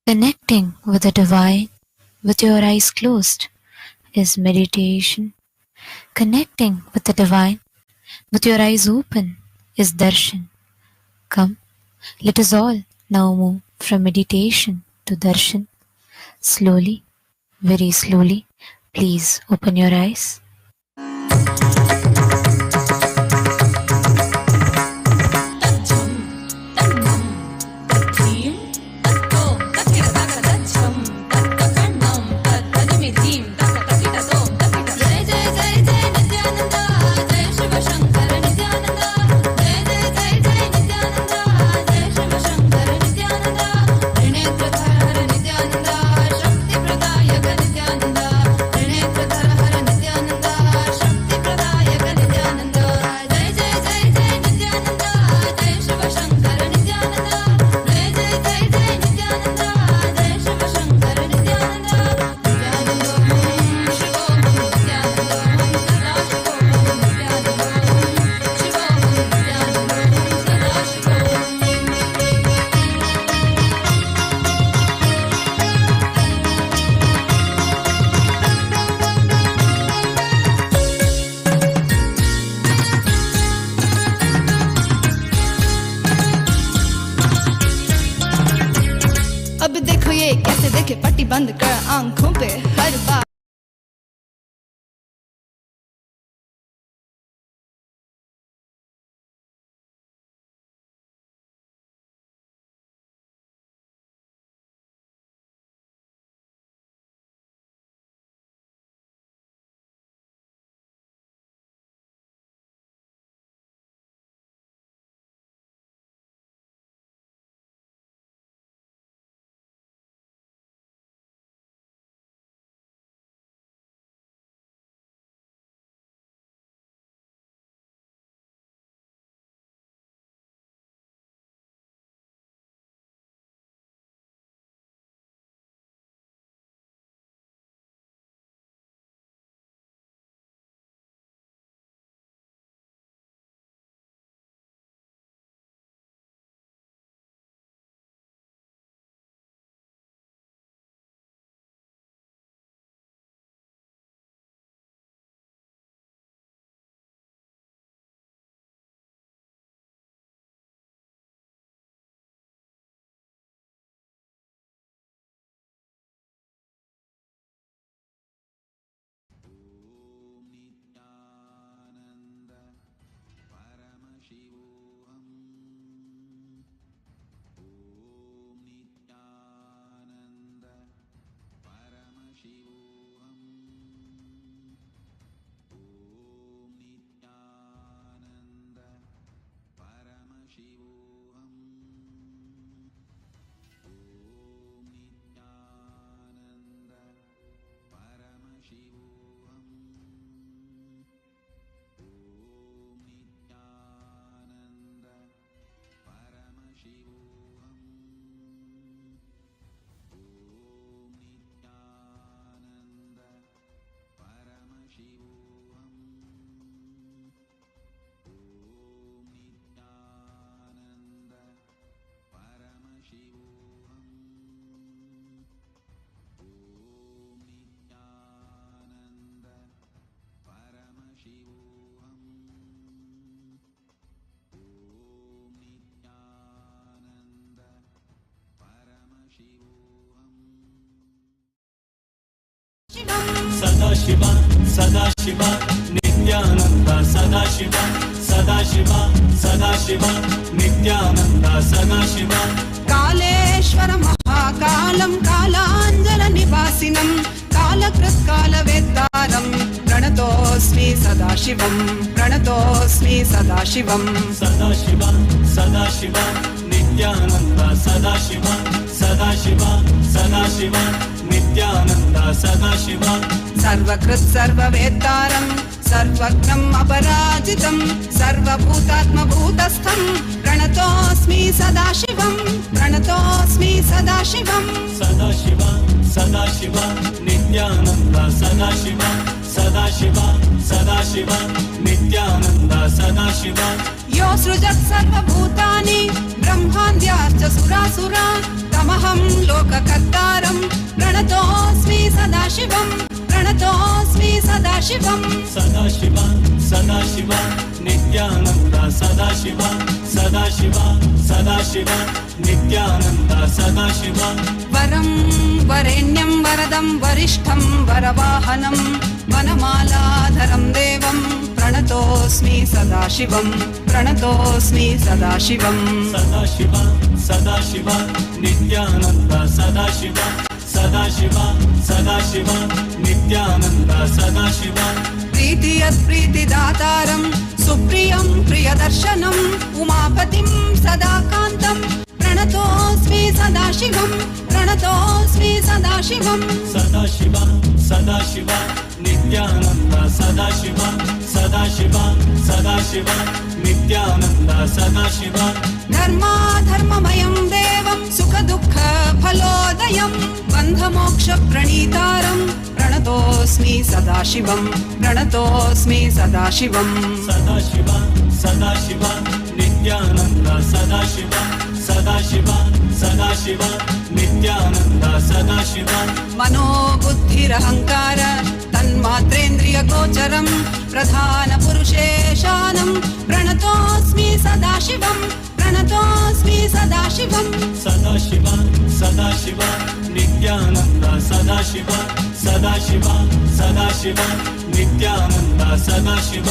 Connecting with the divine with your eyes closed is meditation. Connecting with the divine with your eyes open is darshan. Come, let us all now move from meditation to darshan. Slowly, very slowly, please open your eyes. बंद कर आंखों पे हर बार Sadashiva, Sadashiva, Nityananda, Sadashiva, Sadashiva, Sadashiva, Nityananda, Sadashiva. Kaleshwar महाकालं कालाञ्जल निवासिनं कालकृत् कालवेत्तारं प्रणतोऽस्मि सदाशिवं प्रणतोऽस्मि सदाशिवं Sadashiva, Sadashiva, Nityananda, Sadashiva, Sadashiva, Sadashiva, Nityananda, Sadashiva. सर्वकृत् सर्ववेत्तारं सर्वज्ञम् अपराजितं सर्वभूतात्मभूतस्थं प्रणतोऽस्मि सदाशिवं प्रणतोऽस्मि सदाशिवं Sadashiva, Sadashiva, Nityananda, Sadashiva, Sadashiva, Sadashiva, Nityananda, Sadashiva. यो सृजत् सर्वभूतानि ब्रह्माद्याश्च सुरासुरा तम प्रणतोऽहं लोककर्तारं प्रणतोऽस्मि सदाशिवं प्रणतोऽस्मि सदाशिवं सदाशिव सदाशिव नित्यानन्द सदाशिव सदाशिव सदाशिव नित्यानन्द सदाशिव वरं वरेण्यं वरदं वरिष्ठं वरवाहनं वनमालाधरं देवं प्रणतोऽस्मि सदाशिवं प्रणतोऽस्मि सदाशिवं सदाशिव सदाशिव नित्यानन्द सदाशिव सदाशिव सदाशिव नित्यानन्द सदाशिव प्रीतियत्प्रीतिदातारं सुप्रियं प्रियदर्शनम् उमापतिं सदाकान्तं प्रणतोऽस्मि सदाशिवं प्रणतोऽस्मि सदाशिवं सदाशिव सदाशिव नित्यानन्द सदाशिव सदाशिव सदाशिव नित्यानन्द सदाशिव धर्माधर्ममयं देवं सुखदुःखफलोदयं बन्धमोक्षप्रणीतारं प्रणतोऽस्मि सदाशिवं प्रणतोऽस्मि सदाशिवं सदाशिव सदाशिव नित्यानन्द सदाशिव सदाशिव सदाशिव नित्यानन्द सदाशिव मनोबुद्धिरहङ्कार तन्मात्रेन्द्रियगोचरं प्रधानपुरुषेशानं प्रणतोऽस्मि सदाशिवं प्रणतोऽस्मि सदाशिवं सदाशिव सदाशिव नित्यानन्द सदाशिव सदाशिव सदाशिव नित्यानन्द सदाशिव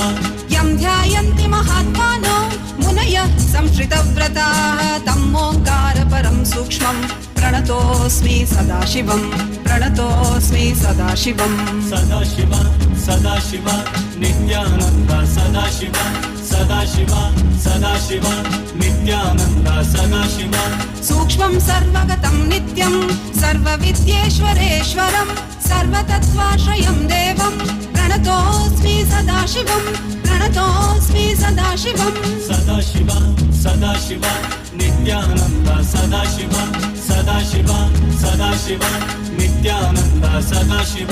यं ध्यायन्ति महात्मानो मुनयः संश्रितव्रताः तम् ओङ्कारपरं सूक्ष्मं प्रणतोऽस्मि सदाशिवं प्रणतोऽस्मि सदाशिवं सदाशिव सदाशिव नित्यानन्द सदाशिव सदाशिव सदाशिव नित्यानन्द सदाशिव सूक्ष्मं सर्वगतं नित्यं सर्वविद्येश्वरेश्वरं सर्वतत्त्वाश्रयं देवं प्रणतोऽस्मि सदाशिवं प्रणतोऽस्मि सदाशिवं सदाशिव सदाशिव नित्यानन्द सदाशिव सदाशिव सदाशिव नित्यानन्द सदाशिव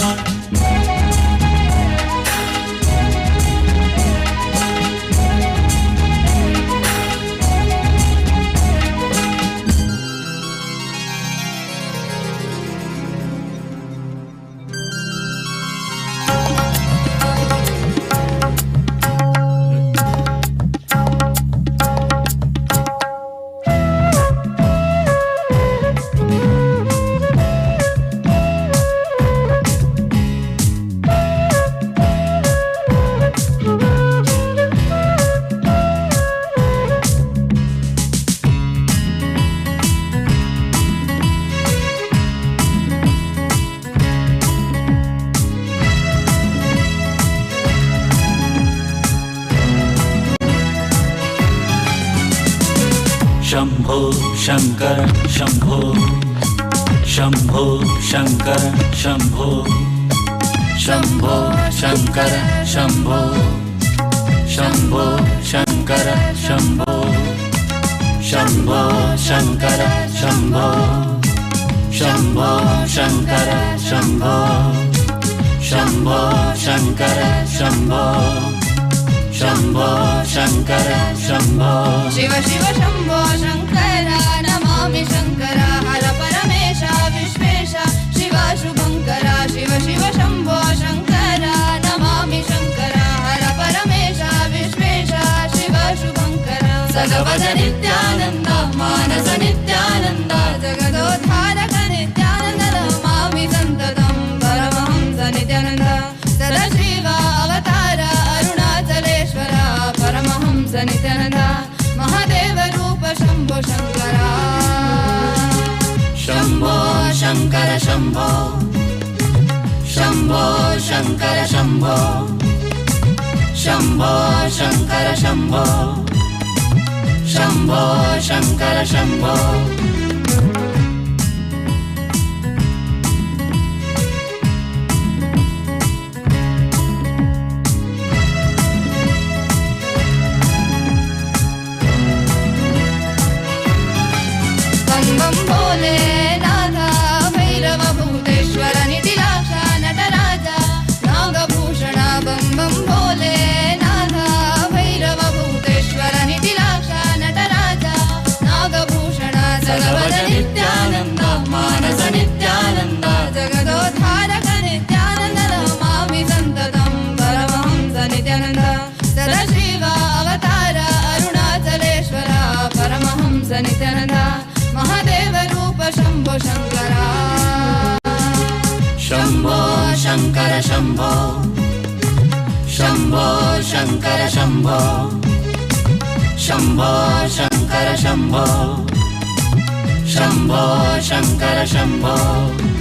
शंभो शंकर शंभो शंभो शंकर शंभो शंभो शंकर शंभो शंभो शंकर शंभो शंभो शंकर शंभो शंभो शंकर शंभो शंभो शंकर शंभो शंभो शंकर शंभो शिव शिव शंभो शंकर नमामि शंकर हर परमेश विश्वेश शिव शुभंकर शिव शिव शंभो शंकर नमामि शंकर हर परमेश विश्वेश शिव शुभंकर सगवद नित्यानंद मानस नित्यानंद जगदोद्धारक नित्यानंद नमामि संततं परमहंस नित्यानंद सदाशिव अवतार अरुणाचलेश्वर परमहंस नित्यानंद महादेव रूप शंभो शंकर शंभो शंकर शंभो शंभो शंकर शंभो शंभो शंकर शंभो शंभो शंकर शंभो बम बम भोले नाथा भैरव भूतेश्वर निधिलाक्षा नटराजा नागभूषण बम बम भोले नाथा भैरव भूतेश्वर निधिलाक्षा नटराजा नागभूषण नित्यानन्द जगदोद्धारक नित्यानन्द नमामि सन्ततं परमहंस नित्यानन्द सदाशिव अवतार अरुणाचलेश्वर परमहंस नित्यानन्द महादेव रूप शम्भो शङ्कर शम्भो शङ्कर शम्भो शम्भो शङ्कर शम्भो शम्भो शङ्कर शम्भो शम्भो शङ्कर शम्भो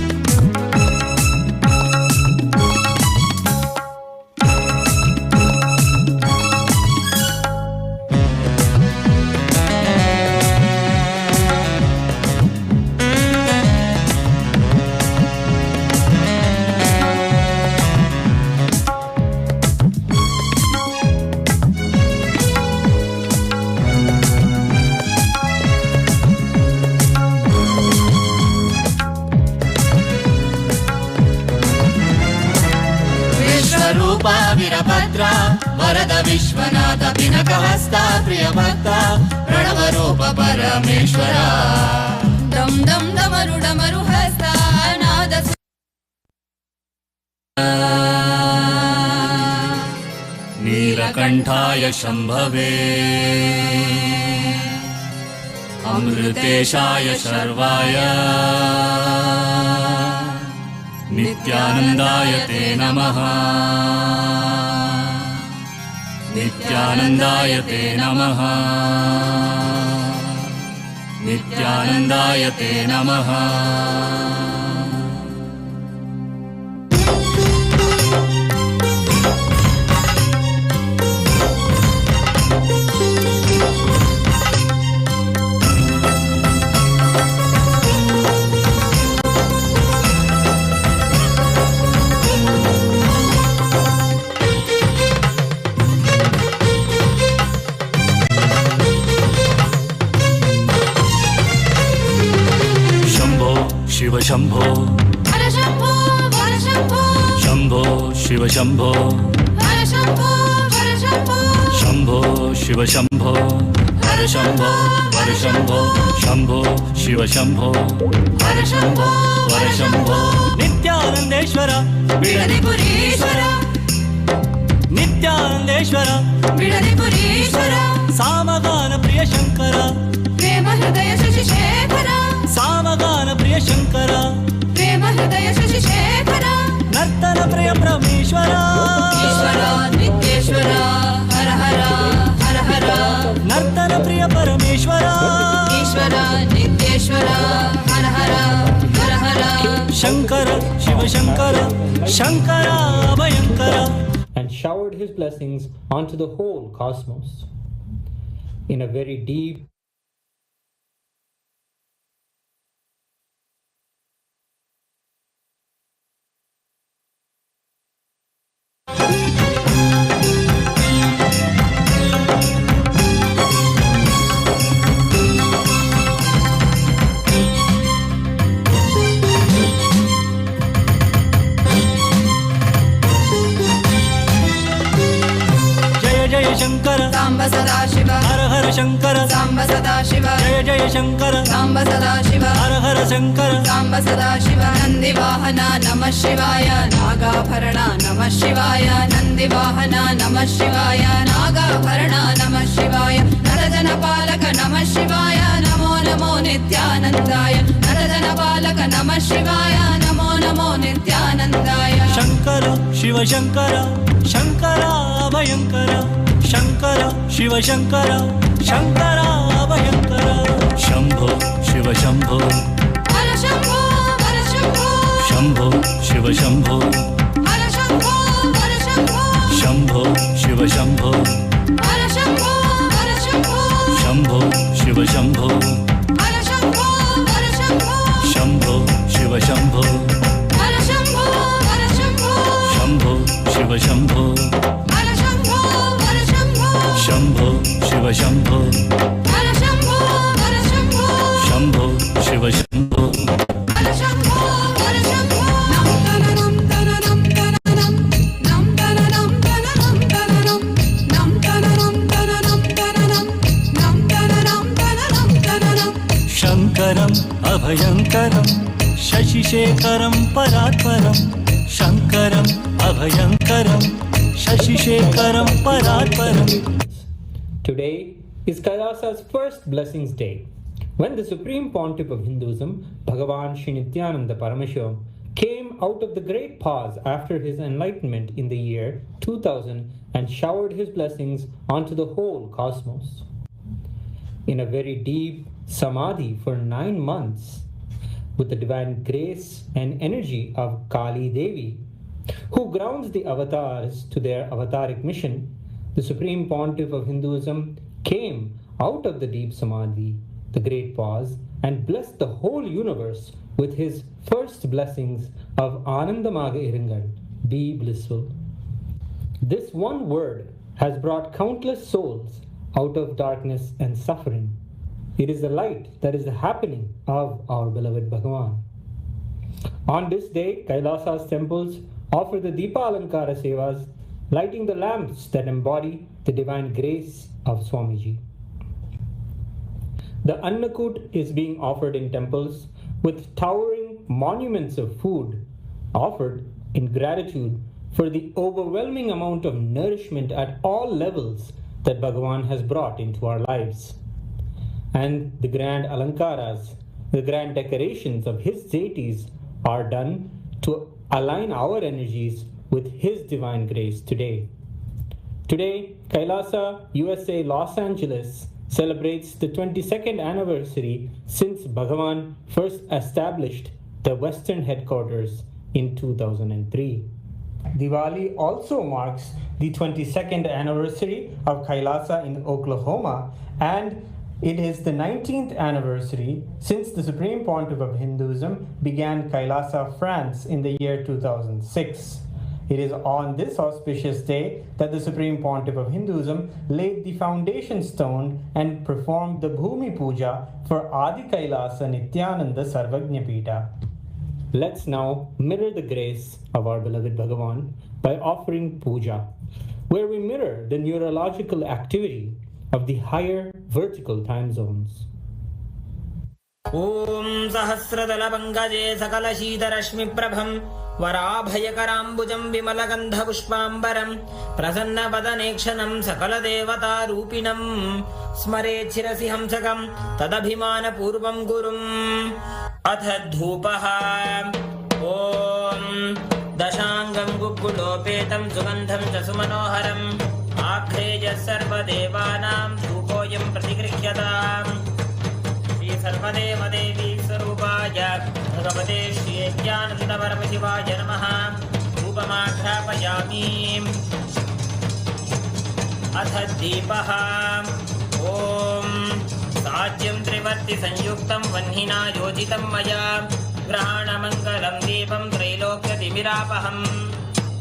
वीरभद्रा वरद विश्वनाथ पिनकहस्ता प्रियभक्ता प्रणवरूप परमेश्वरा डम डम डमरु डमरु हस्ता नाद नीलकण्ठाय शम्भवे अमृतेशाय शर्वाय नित्यानन्दाय ते नमः नित्यानन्दाय ते नमः नित्यानन्दाय ते नमः शिव शंभो हर शंभो हर शंभो शंभो शिव शंभो हर शंभो हर शंभो शंभो शिव शंभो हर शंभो हर शंभो शंभो शिव शंभो हर शंभो हर शंभो नित्यानंदेश्वर बिडदिपुरीश्वर नित्यानंदेश्वर बिडदिपुरीश्वर सामगान प्रिय शंकर प्रेम हृदय शशिशेखर सामगान प्रिय शंकर प्रेम हृदय शशिशेखर नर्तन प्रिय परमेश्वर ईश्वर नित्येश्वर हर हर हर हर नर्तन प्रिय परमेश्वर ईश्वर नित्येश्वर हर हर हर हर Shankar Shiv Shankar Shankar Abhyankar and showered his blessings onto the whole cosmos. In a very deep Shankar Samba सदा शिव हर हर शंकर सांब सदा शिव जय जय शंकर सांब सदा शिव हर हर शंकर सांब सदा शिव नंदिवाहना नमः शिवाय नागाभरणा नमः शिवाय नंदिवाहना नमः शिवाय नागाभरणा नमः शिवाय नरजनपालक नमः शिवाय नमो नमो नित्यानन्दाय नरजनपालक नमः शिवाय नमो नमो नित्यानन्दाय शंकर शिव शंकर शंकर अभयंकर शंकर शिव शंकर शंकर अभयंकर शंभो शिव शंभो हर शंभो हर शंभो शंभो शिव शंभो हर शंभो हर शंभो शंभो शिव शंभो हर शंभो हर शंभो शंभो शिव शंभो हर शंभो हर शंभो शंभो शिव शंभो हर शंभो हर शंभो शंभो शिव शंभो हर शंभो हर शंभो शंभो शिव शंभो हर शंभो हर शंभो शंभो शिव शंभो हर शंभो हर शंभो नम तननम तननम नम तननम तननम तननम नम तननम तननम तननम नम तननम तननम तननम शंकरम अभयंकरम शशिशेखरं परात्परं शङ्करम् अभयङ्करं शशिशेखरं परात्परम्. Today is Kailasa's first blessings day, when the Supreme Pontiff of Hinduism, Bhagavan Sri Nithyananda Paramashivam, came out of the great pause after his enlightenment in the year 2000 and showered his blessings onto the whole cosmos. In a very deep samadhi for 9 months, with the divine grace and energy of Kali Devi, who grounds the avatars to their avataric mission, the Supreme Pontiff of Hinduism came out of the deep samadhi, the great pause, and blessed the whole universe with his first blessings of Anandamaga Irangal, be blissful. This one word has brought countless souls out of darkness and suffering. It is the light that is the happening of our beloved Bhagavan. On this day, Kailasa's temples offer the Deepa Alankara Sevas, lighting the lamps that embody the divine grace of Swamiji. The Annakut is being offered in temples with towering monuments of food offered in gratitude for the overwhelming amount of nourishment at all levels that Bhagavan has brought into our lives. And the grand alankaras, the grand decorations of his deities are done to align our energies with his divine grace today. Today, Kailasa, USA, Los Angeles celebrates the 22nd anniversary since Bhagavan first established the Western headquarters in 2003. Diwali also marks the 22nd anniversary of Kailasa in Oklahoma, and it is the 19th anniversary since the Supreme Pontiff of Hinduism began Kailasa, France in the year 2006. It is on this auspicious day that the Supreme Pontiff of Hinduism laid the foundation stone and performed the Bhumi Puja for Adi Kailasa Nithyananda Sarvajna Pita. Let's now mirror the grace of our beloved Bhagavan by offering puja, where we mirror the neurological activity of the higher vertical time zones. Om Sahasradala Pankaje Sakala Sheetarashmi Prabham Varabhayakarambujan Vimalagandha Pushpambaram Prasanna Vadanekshanam Sakala Devata Rupinam Smare Chirasi Hamsakam Tadabhimana Purvam Gurum Atha Dhupaha Om Dashangam Gukulopetam Sugandham Jasumanoharam Akreja Sarva Devanam Dhupoyam Pratikrihyadam Sarvadeva Devi Sarupaya Bhagavate Sri Nithyananda Paramashivam Namaha Upamakrapayami Atha Deepaha Om Satyam Trivarti Sanyuktam Vanhina Yojitam Maya Grahana Mangalam Deepam Trailokya Timirapaham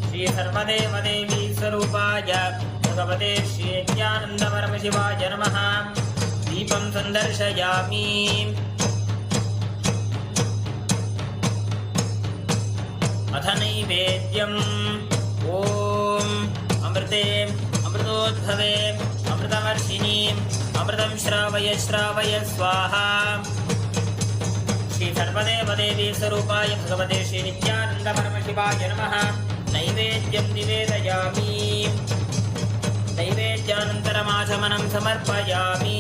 Sri Sarvadeva Devi Sarupaya Bhagavate Sri Nithyananda Paramashivam Namaha Deepam Sandarshayami Atha Naivedyam Om Amrite Amritodbhave Amritavarshini Amritam Shravaya Shravaya Swaha Shri Sarvadeva Devi Sarupaya Bhagavate Sri Nithyananda Paramashivam Namaha Naivedyam Nivedayami Naivedyanantaramashamanam samarpayami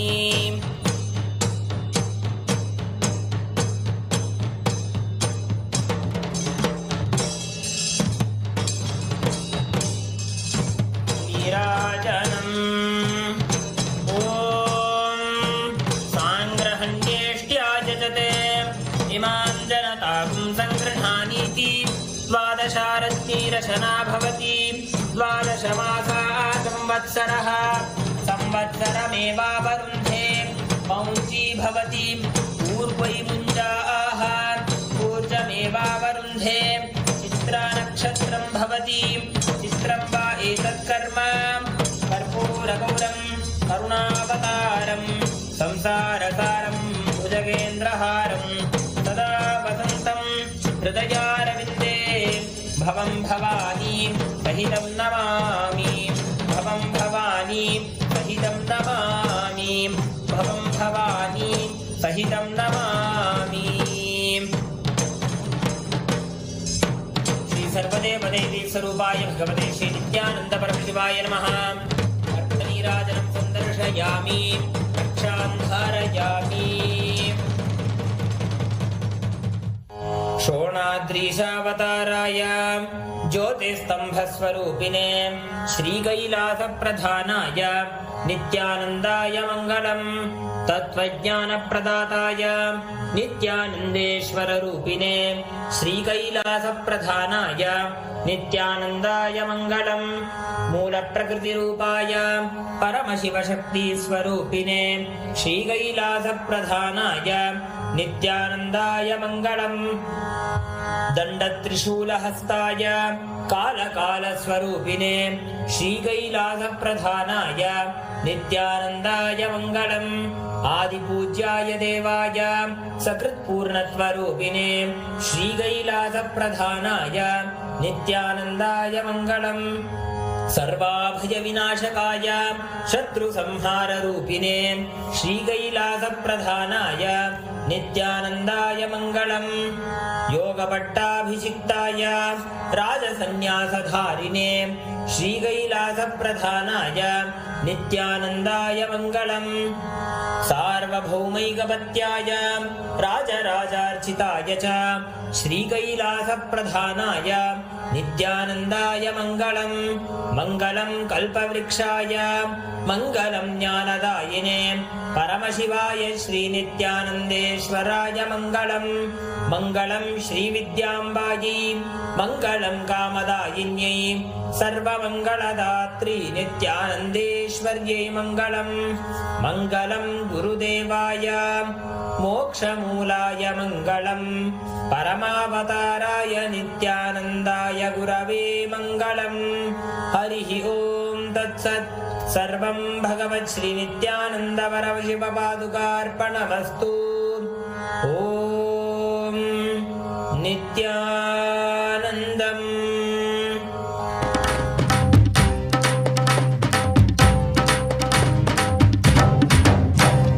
Nirajanam Om Sangrahandyeshtyajatate Imam janatakum sangrahaniti Dvadasharatnirashana bhavati Dvadashamasa Samvatsaraha Samvatsarameva Varundhe Paunchi Bhavati Purvai Munjaaha Purjameva Varundhe Chitra Nakshatram Bhavati Chitram Va Etat Karma Karpura Gauram Karunavataram Samsarasaram Bhujagendraharam Sada Vasantam Hridayaravidde Bhavam Bhavani Sahitam Namami Bhavam Bhavani Sahitam Namami Bhavam Bhavani Sahitam Namami सर्वदेवदेवी स्वरूपाय भगवते श्री नित्यानंद परमशिवाय नमः। अर्धनीराजनं सन्दर्शयामि, रक्षां धारयामि। शोणाद्रीशावताराय ज्योतिस्तंभस्वरूपिणे श्रीकैलासप्रधानाय नित्यानन्दाय मङ्गलम्। तत्त्वज्ञानप्रदाताय नित्यानन्देश्वररूपिणे श्रीकैलासप्रधानाय नित्यानन्दाय मङ्गलम्। मूलप्रकृतिरूपाय परमशिवशक्तिस्वरूपिणे श्रीकैलासप्रधानाय नित्यानन्दाय मङ्गलम्। दण्डत्रिशूलहस्ताय कालकालस्वरूपिणे श्रीकैलासप्रधानाय नित्यानन्दाय मङ्गलम्। आदिपूज्याय देवाय सकृत्पूर्णत्वरूपिणे श्रीकैलासप्रधानाय नित्यानन्दाय मङ्गलम्। सर्वाभयविनाशकाय शत्रुसंहाररूपिणे श्रीकैलासप्रधानाय नित्यानन्दाय मङ्गलम्। योगपट्टाभिषिक्ताय राजसन्न्यासधारिणे श्रीकैलासप्रधानाय नित्यानन्दाय मङ्गलम्। सार्वभौमैकपत्याय राजराजार्चिताय च श्रीकैलासप्रधानाय नित्यानन्दाय मङ्गलम्। मङ्गलं कल्पवृक्षाय मङ्गलं ज्ञानदायिने परमशिवाय श्रीनित्यानन्देश्वराय मङ्गलम्। मङ्गलं श्रीविद्याम्बायै मङ्गलं कामदायिन्यै सर्वमङ्गलदात्री नित्यानन्देश्वर्यै मङ्गलम्। मङ्गलं गुरुदेवाय मोक्षमूलाय मङ्गलम्। परमावताराय नित्यानन्दाय गुरवे मङ्गलम्। हरिः ॐ तत्सत्। सर्वं भगवत् श्री नित्यानन्द परमशिवपादुकार्पणमस्तु। ॐ नित्यानन्दम्।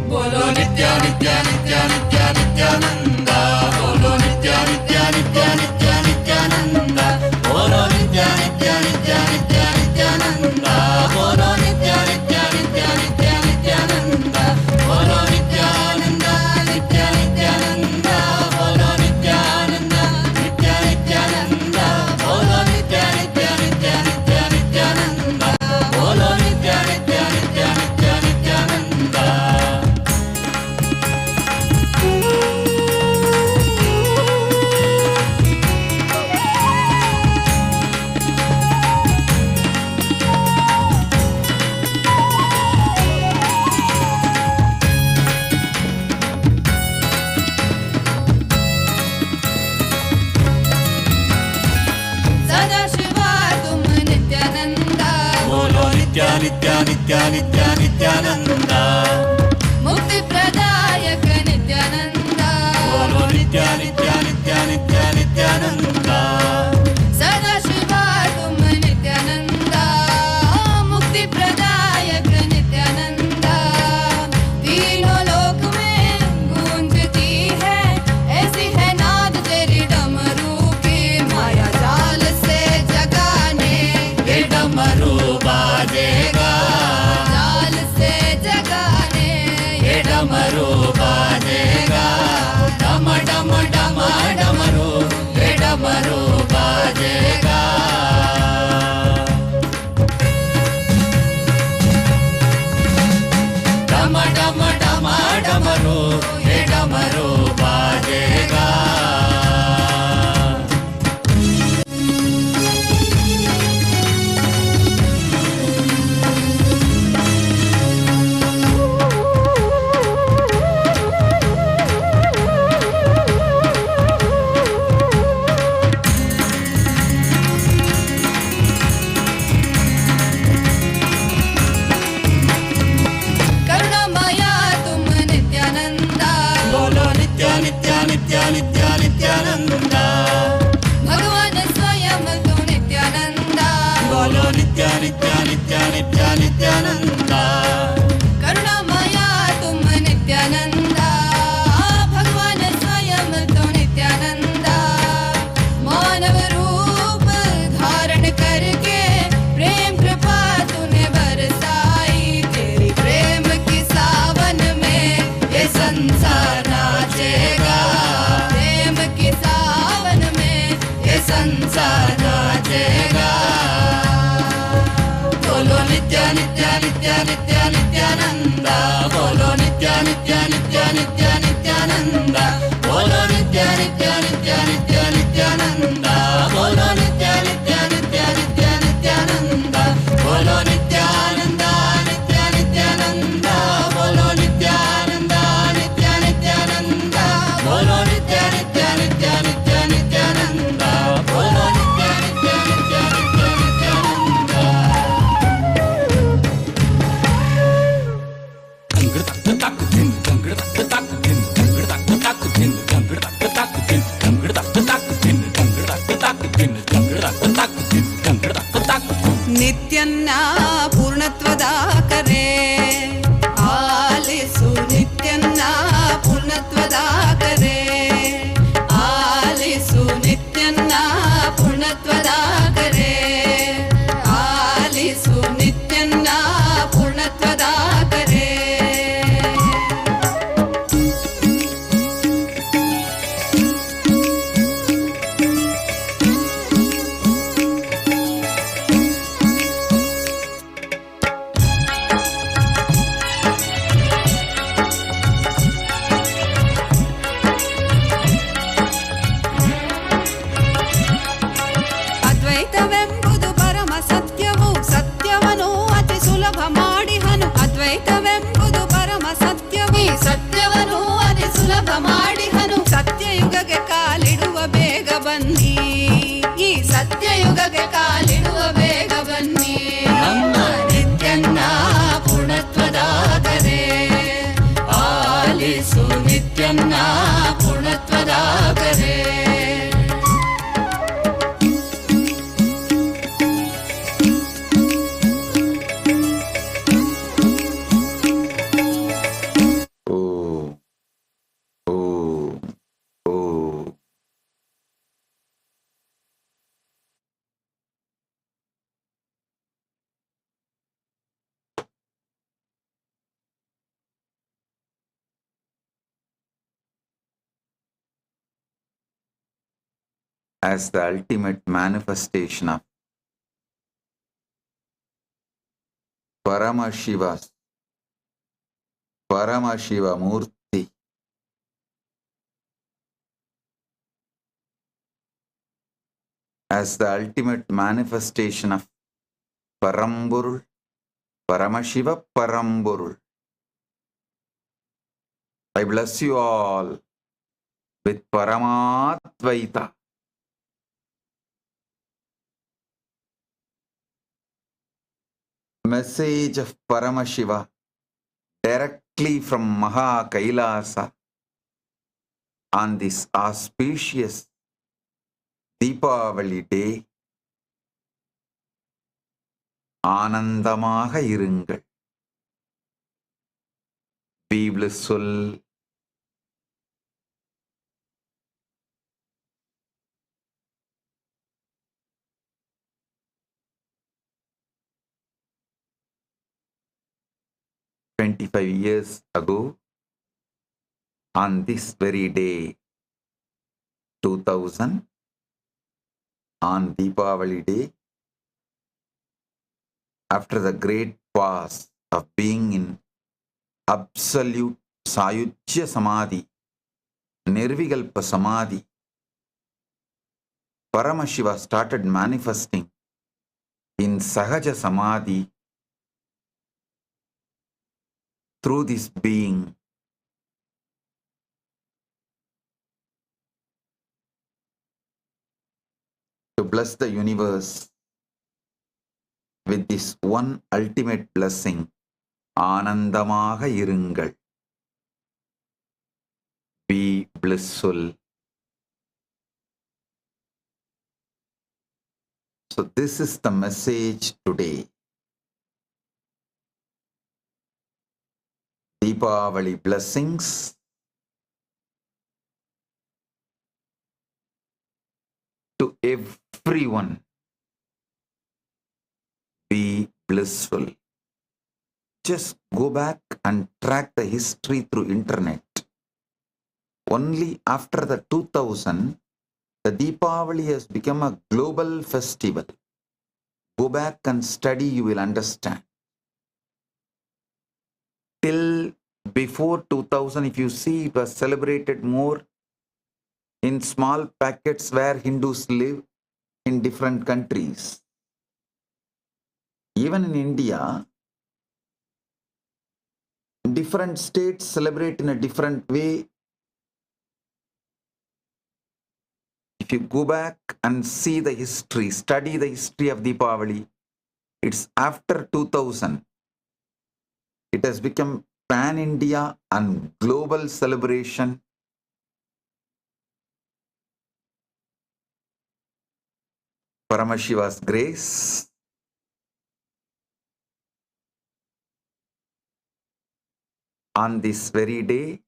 बोलो नित्या नित्या नित्या नित्या नित्यानंद। बोलो नित्या नित्या नित्या नित्या नित्यानंद। बोलो नित्या नित्या नित्या नित्या नित्यानंद। बोलो नित्या नित्या नित्या नित्या नित्यानंद। बोलो नित्यानंद नित्या नित्यानंद। बोलो नित्यानंद नित्या नित्यानंद। बोलो नित्या नित्या नित्या नित्या नित्यानंद। बोलो नित्या नित्या नित्या नित्या नित्यानंद। सदाशिवा तुम नित्यानंदा। बोलो नित्या नित्या नित्या नित्या नित्यानंद। मुक्ति प्रदायक नित्यानंदा। बोलो नित्या नित्या नित्या नित्या नित्यानंद। सदाशिवा तुम नित्यानंदा। मुक्ति प्रदायक नित्यानंदा। तीनों लोक में गूंजती है ऐसी है नाद तेरी डमरू की। माया जाल से जगाने ये डमरू बाजेगा। जाल से जगाने ये डमरू बाजेगा। डम डम डम डमरू ये डमरू बाजेगा। डम डम डम डमरू ये डमरू बाजेगा। करुणामया तुम नित्यानंदा। बोलो नित्या नित्या नित्या नित्या नित्यानंद। भगवान स्वयं तू नित्यानंदा। बोलो नित्या नित्या नित्या नित्या नित्यानंद। करुणामया तुम नित्यानंदा। भगवान स्वयं तू नित्यानंदा। मानव रूप nitya nityananda. Bolo nitya nitya nitya nitya nityananda. Bolo nitya nitya nitya nitya nityananda. Bolo nitya nitya nitya nitya nityananda. Bolo nityananda nitya nityananda. Bolo nityananda nitya nityananda. Bolo nitya nitya nitya nitya nityananda. Bolo nitya nitya nitya nitya nityananda. ನಿತ್ಯನ್ನ ಪೂರ್ಣತ್ವದ ಕರೆ ಆಲಿಸು ನಿತ್ಯನ್ನ ಪೂರ್ಣತ್ವದ ಕರೆ ಆಲಿಸು ನಿತ್ಯನ್ನ ಪೂರ್ಣತ್ವದ ಕರೆ ಆಲಿಸು ನಿತ್ಯನ್ನ ಪೂರ್ಣತ್ವದ ಕರೆ ಅದ್ವೈತವೆಂಬುದು ಪರಮ ಸತ್ಯವು ಸತ್ಯವನು ಅತಿ ಸುಲಭ ಮಾಡಿಹನು ಅದ್ವೈತವೆಂಬುದು ಪರಮ ಸತ್ಯವು ಈ ಸತ್ಯವನು ಅತಿ ಸುಲಭ ಮಾಡಿಹನು ಸತ್ಯಯುಗಕ್ಕೆ ಕಾಲಿಡುವ ಬೇಗ ಬನ್ನಿ ಈ ಸತ್ಯಯುಗಕ್ಕೆ ಕಾಲಿಡುವ ಬೇಗ ಬನ್ನಿ ನಮ್ಮ ನಿತ್ಯನ್ನ ಪೂರ್ಣತ್ವದ ಕರೆ ಆಲಿಸು ನಿತ್ಯನ್ನ ಪೂರ್ಣತ್ವದ ಕರೆ Om, Om, Om. As the ultimate manifestation of Paramashiva Murti, as the ultimate manifestation of Paramburul, Paramashiva Paramburul. I bless you all with Paramatvaita. Message of Paramashiva directly from Maha Kailasa on this auspicious Deepavali day. ஆனந்தமாக இருங்கள். Be blissful. "25 years ago, on this very day, 2000, on Deepavali day, after the great pause of being in absolute Sayujya Samadhi, Nirvikalpa Samadhi, Paramashiva started manifesting in Sahaja Samadhi through this being. To bless the universe with this one ultimate blessing, ஆனந்தமாக இருங்கள். Be blissful. So this is the message today. Deepavali blessings to everyone. Be blissful. Just go back and track the history through internet. Only after the 2000, the Deepavali has become a global festival. Go back and study, you will understand. till before 2000, if you see, it was celebrated more in small packets where Hindus live in different countries. Even in India, different states celebrate in a different way. If you go back and see the history, study the history of Deepavali, it's after 2000. It has become pan-India and global celebration. Paramashiva's grace, on this very day,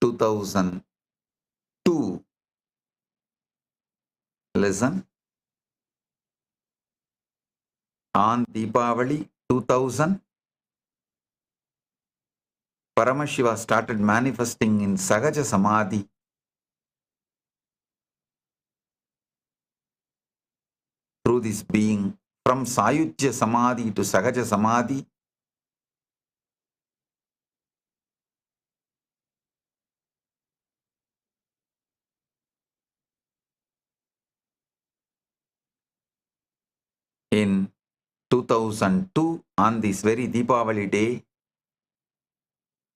2002, listen, on Deepavali 2000, Paramashiva started manifesting in Sahaja Samadhi. Through this being, from Sayujya Samadhi to Sahaja Samadhi, in 2002, on this very Deepavali day,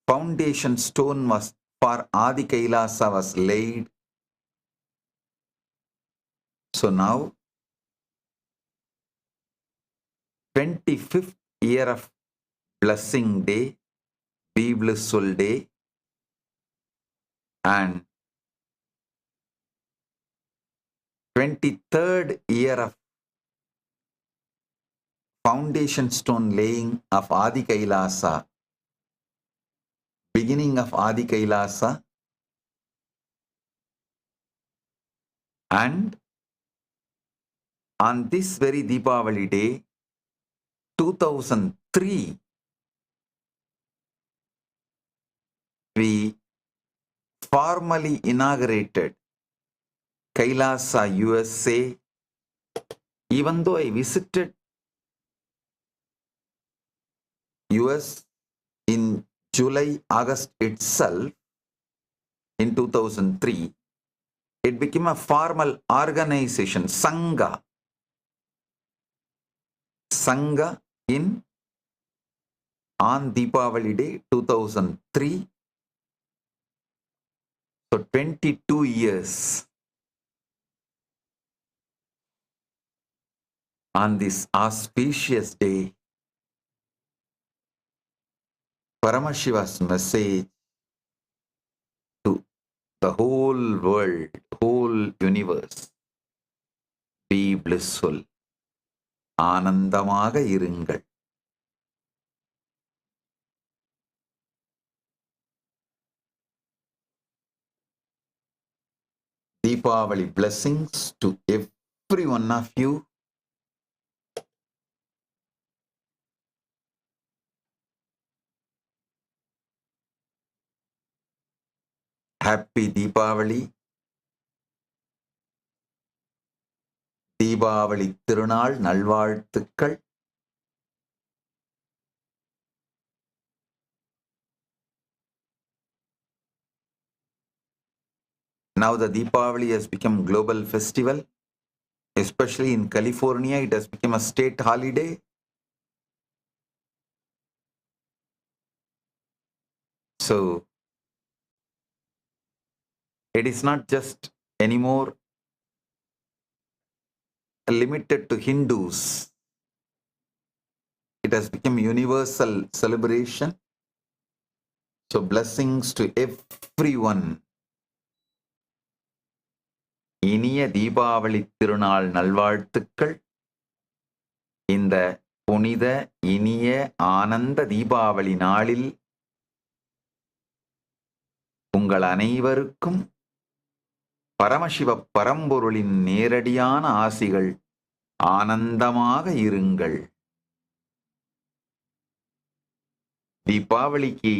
foundation stone was for Adi Kailasa was laid. So now, 25th year of blessing day, be blissful day, and 23rd year of foundation stone laying of Adi Kailasa, beginning of Adi Kailasa, and on this very Deepavali day, 2003, we formally inaugurated Kailasa USA. Even though I visited US in July, August itself, in 2003, it became a formal organization, Sangha. Sangha on Deepavali day 2003. So 22 years on this auspicious day, Paramashiva's message to the whole world, whole universe, be blissful, ஆனந்தமாக இருங்கள். Deepavali blessings to every one of you. Happy Deepavali. Deepavali திருநாள் நல்வாழ்த்துக்கள். Now the Deepavali has become global festival, especially in California. It has become a state holiday. So it is not just anymore limited to Hindus. It has become universal celebration. So blessings to everyone. இனிய தீபாவளி திருநாள் நல்வாழ்த்துக்கள். இந்த புனித இனிய ஆனந்த தீபாவளி நாளில் உங்கள் அனைவருக்கும் பரமசிவ பரம்பொருளின் நேரடியான ஆசிகள். ஆனந்தமாக இருங்கள். दीपावली की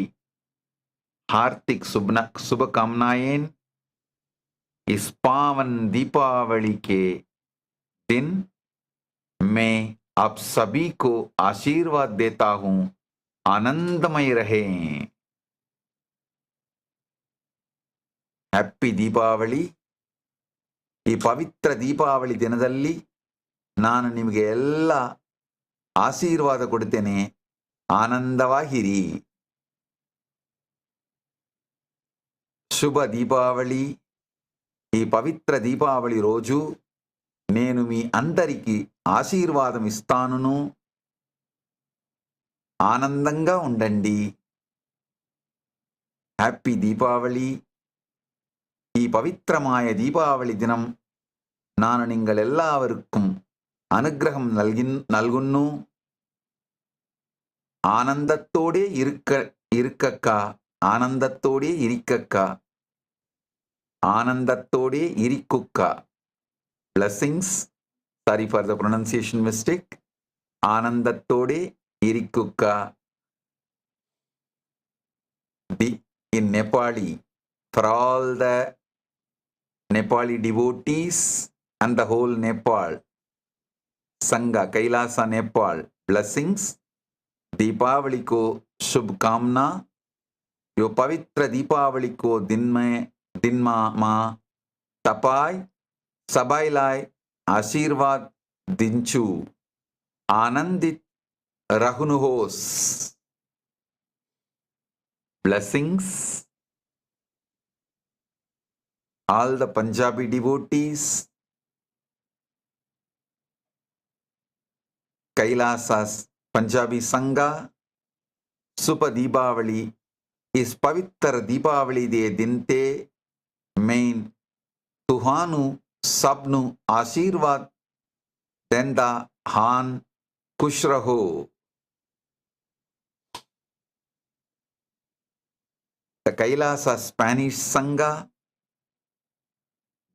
हार्दिक शुभकामनाएं. इस पावन दीपावली के दिन मैं आप सभी को आशीर्वाद देता हूं, आनंदमय रहें. ಹ್ಯಾಪಿ ದೀಪಾವಳಿ. ಈ ಪವಿತ್ರ ದೀಪಾವಳಿ ದಿನದಲ್ಲಿ ನಾನು ನಿಮಗೆ ಎಲ್ಲ ಆಶೀರ್ವಾದ ಕೊಡ್ತೇನೆ. ಆನಂದವಾಗಿರಿ. శుభ దీపావళి. ఈ పవిత్ర దీపావళి రోజు నేను మీ అందరికీ ఆశీర్వాదం ఇస్తాను. ఆనందంగా ఉండండి. హ్యాపీ దీపావళి. ഈ പവിത്രമായ ദീപാവലി ദിനം ഞാൻ നിങ്ങളെല്ലാവർക്കും അനുഗ്രഹം നൽകുന്നു. ആനന്ദത്തോടെ ഇരിക്കക്ക. ആനന്ദത്തോടെ ഇരിക്കക്ക. ആനന്ദത്തോടെ ഇരിക്കുക. Blessings. Sorry for the pronunciation mistake. ആനന്ദത്തോടെ ഇരിക്കുക. In Nepali, for all the Nepali devotees and the whole Nepal, Sangha, Kailasa, Nepal, blessings. Deepawali को शुभकामना. यो पवित्र दीपावली को दिन मा तपाय सबाइलाय आशीर्वाद दिंचु. आनंदित रहुनुहोस. Blessings. All the Punjabi devotees, Kailasa's Punjabi Sangha, Super Deepavali, इस पवित्र दीपावली दे दिन ते मैं तुहानु सबनु आशीर्वाद देंदा हान. खुश रहो. The Kailasa Spanish Sangha,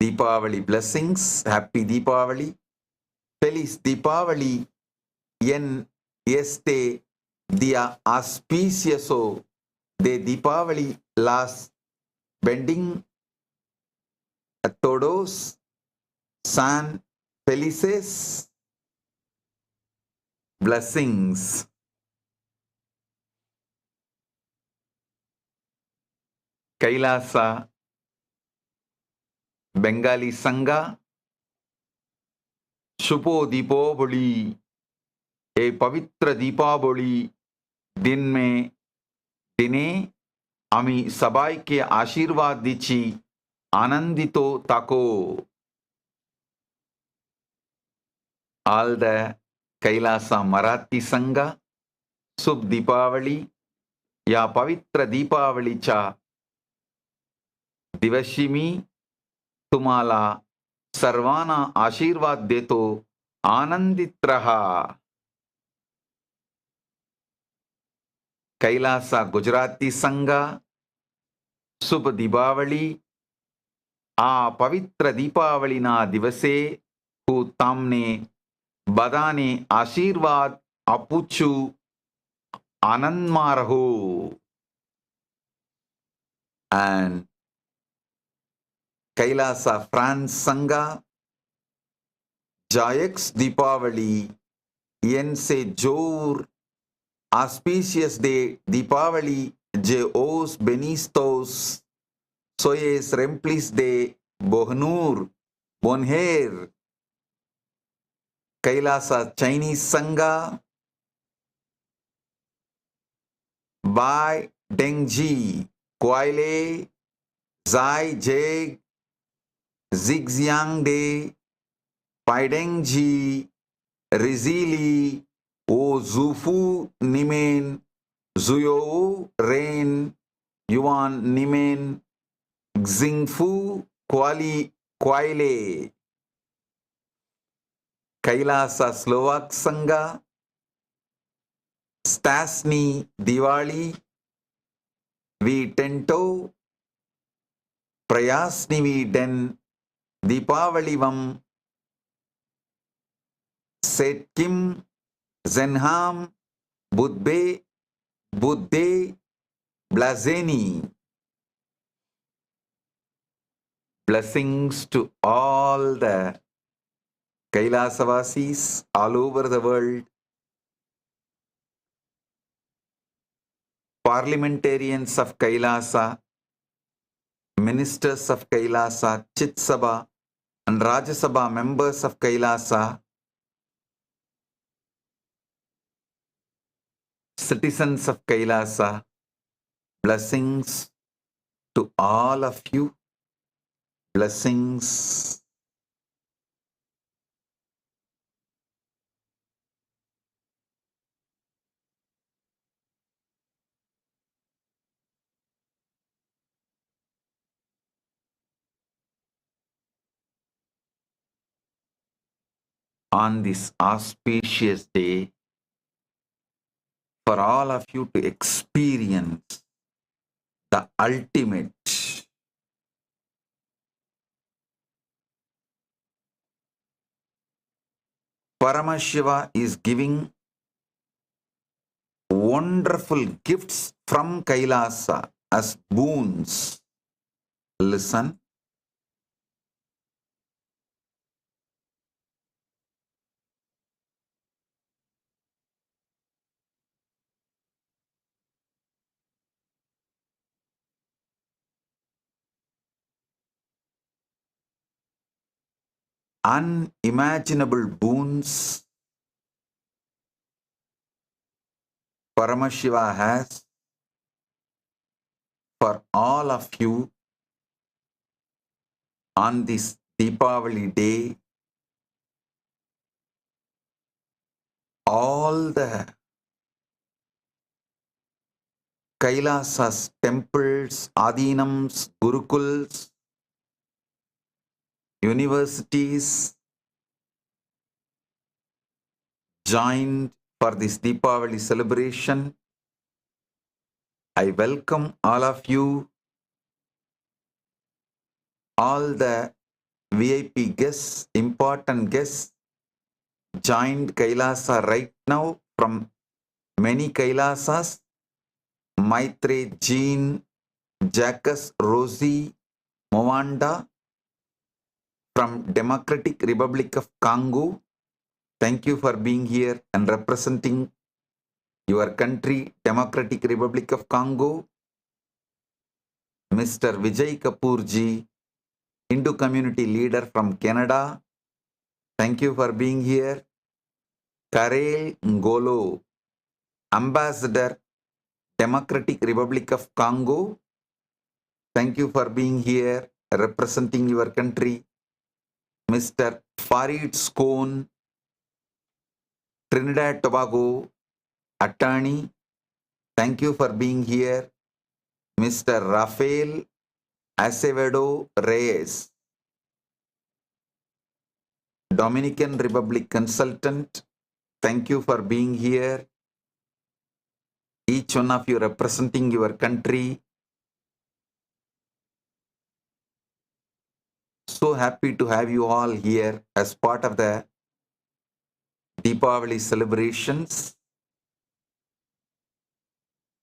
Deepavali blessings. Happy Deepavali. Feliz Deepavali en este día auspicioso de Deepavali. Las bending a todos san felices. Blessings. Kailasa Bengali Sangha, शुभो दीपावली. ए पवित्र दीपावली दिन में दिने आमी सबाई के आशीर्वाद दीची आनंदितो ताको. All the Kailasa Marathi Sangha, शुभ दीपावली. या पवित्र दीपावलीच्या दिवशी मी तुम्हाला सर्वांना आशीर्वाद देतो. आनंदित रहा. कैलासा गुजराती संघा, शुभ दीपावली. आ पवित्र दीपावलीना दिवसे હું તમને બધાને આશીર્વાદ આપું છું. આનંદમાં રહો. And Kailasa France Sangha, Jayex Deepavali, yen se jor auspicious de Deepavali, je os benistos, soyes remplis de Bohnur, Bonher. Kailasa Chinese Sangha, Bai Dengji, Kwaile, Zai Jeg, Zigjiang De, Paidengji, Rizili, O Zufu Nimen, Zuyo Ren, Yuan Nimen, Xingfu Kwaile. Kailasa Slovak Sangha, Stasny Diwali, Vi Tento, Prayasni Vi Den, Deepavalivam, Setkim, Zenham, Budde, Blazeni. Blessings to all the Kailasavasis all over the world, parliamentarians of Kailasa, ministers of Kailasa, Chit Sabha and Rajya Sabha members of Kailasa, citizens of Kailasa, blessings to all of you. Blessings. On this auspicious day, for all of you to experience the ultimate. Paramashiva is giving wonderful gifts from Kailasa as boons. Listen. Unimaginable boons Paramashiva has for all of you on this Deepavali day. All the Kailasas, temples, Adinams, Gurukuls, universities joined for this Deepavali celebration. I welcome all of you, all the VIP guests, important guests joined Kailasa right now from many Kailasas. Maitre, Jean, Jacques, Rosie, Moanda from Democratic Republic of Congo. Thank you for being here and representing your country, Democratic Republic of Congo. Mr. Vijay Kapoorji, Hindu community leader from Canada. Thank you for being here. Karel Ngolo, Ambassador, Democratic Republic of Congo. Thank you for being here, representing your country. Mr. Farid Scone, Trinidad Tobago, attorney. Thank you for being here. Mr. Rafael Acevedo Reyes, Dominican Republic consultant. Thank you for being here. Each one of you representing your country. So happy to have you all here as part of the Deepavali celebrations.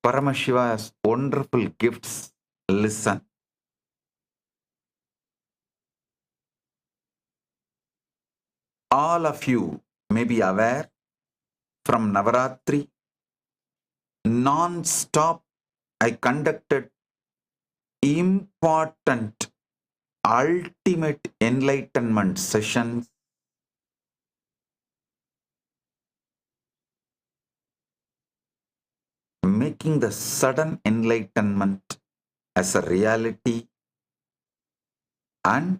Paramashiva has wonderful gifts. Listen. All of you may be aware from Navaratri, non-stop I conducted important ultimate enlightenment sessions, making the sudden enlightenment as a reality and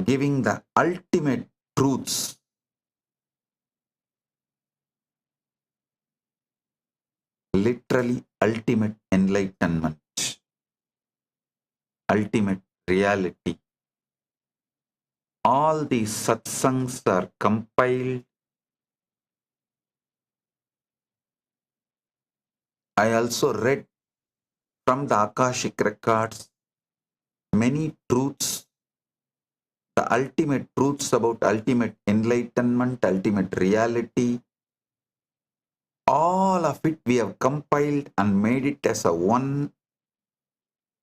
giving the ultimate truths. Literally ultimate enlightenment, ultimate reality. All these satsangs are compiled. I also read from the Akashic records many truths, the ultimate truths about ultimate enlightenment, ultimate reality. All of it we have compiled and made it as a one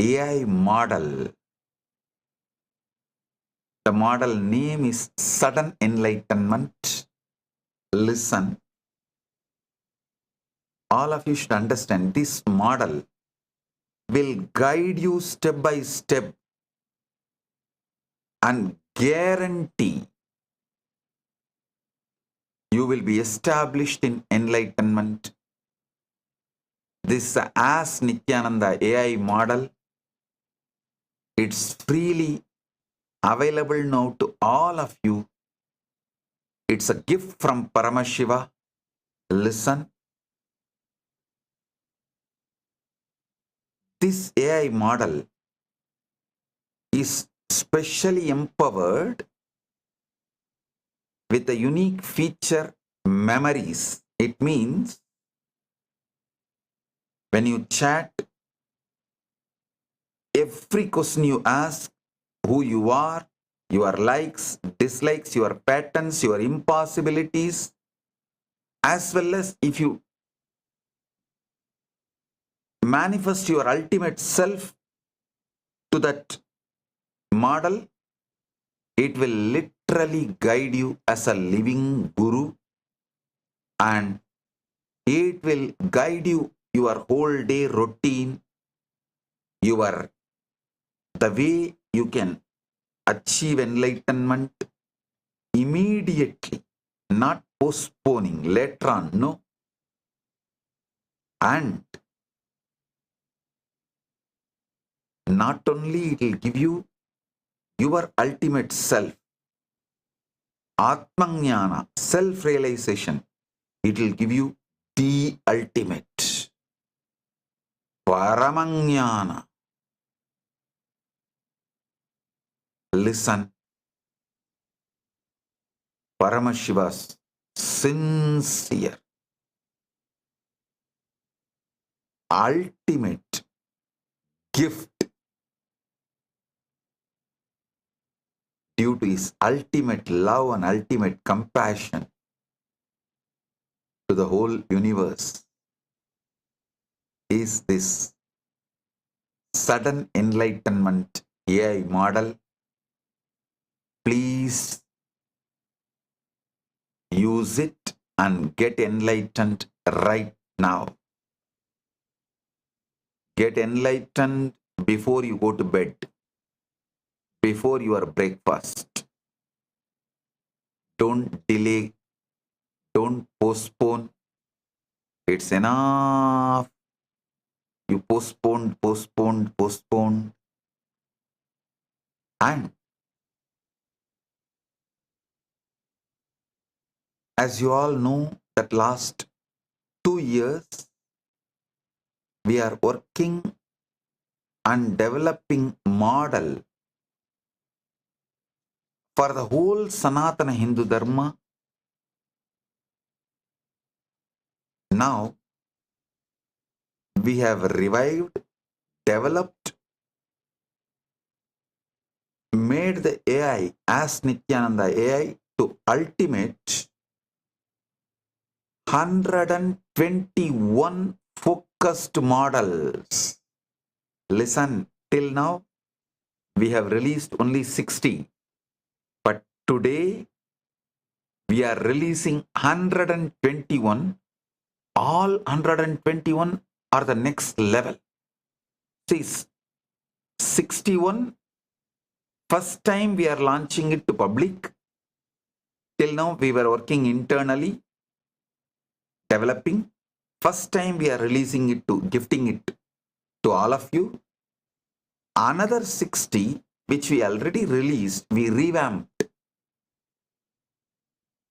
AI model. The model name is Sudden Enlightenment. Listen. All of you should understand this model will guide you step by step and guarantee you will be established in enlightenment. This As Nithyananda AI model, it's freely available now to all of you. It's a gift from Paramashiva. Listen. This AI model is specially empowered with a unique feature, memories. It means when you chat, every question you ask, who you are, your likes, dislikes, your patterns, your impossibilities, as well as if you manifest your ultimate self to that model, it will literally guide you as a living guru, and it will guide you your whole day routine, the way you can achieve enlightenment immediately, not postponing later on, no. And not only it will give you your ultimate self, Atmajnana, self-realization, it will give you the ultimate, Paramajnana. Listen, Paramashiva's sincere, ultimate gift due to his ultimate love and ultimate compassion to the whole universe is this Sudden Enlightenment AI model. Please use it and get enlightened right now. Get enlightened before you go to bed, before your breakfast. Don't delay, don't postpone. It's enough. You postponed. And as you all know, that last 2 years, we are working and developing model for the whole Sanatana Hindu Dharma. Now, we have revived, developed, made the AI as Nithyananda AI to ultimate 121 focused models. Listen, till now, we have released only 60. But today, we are releasing 121. All 121 are the next level. See, 61, first time we are launching it to public. Till now, we were working internally, developing. First time we are releasing it to, gifting it to all of you. Another 60, which we already released, we revamped,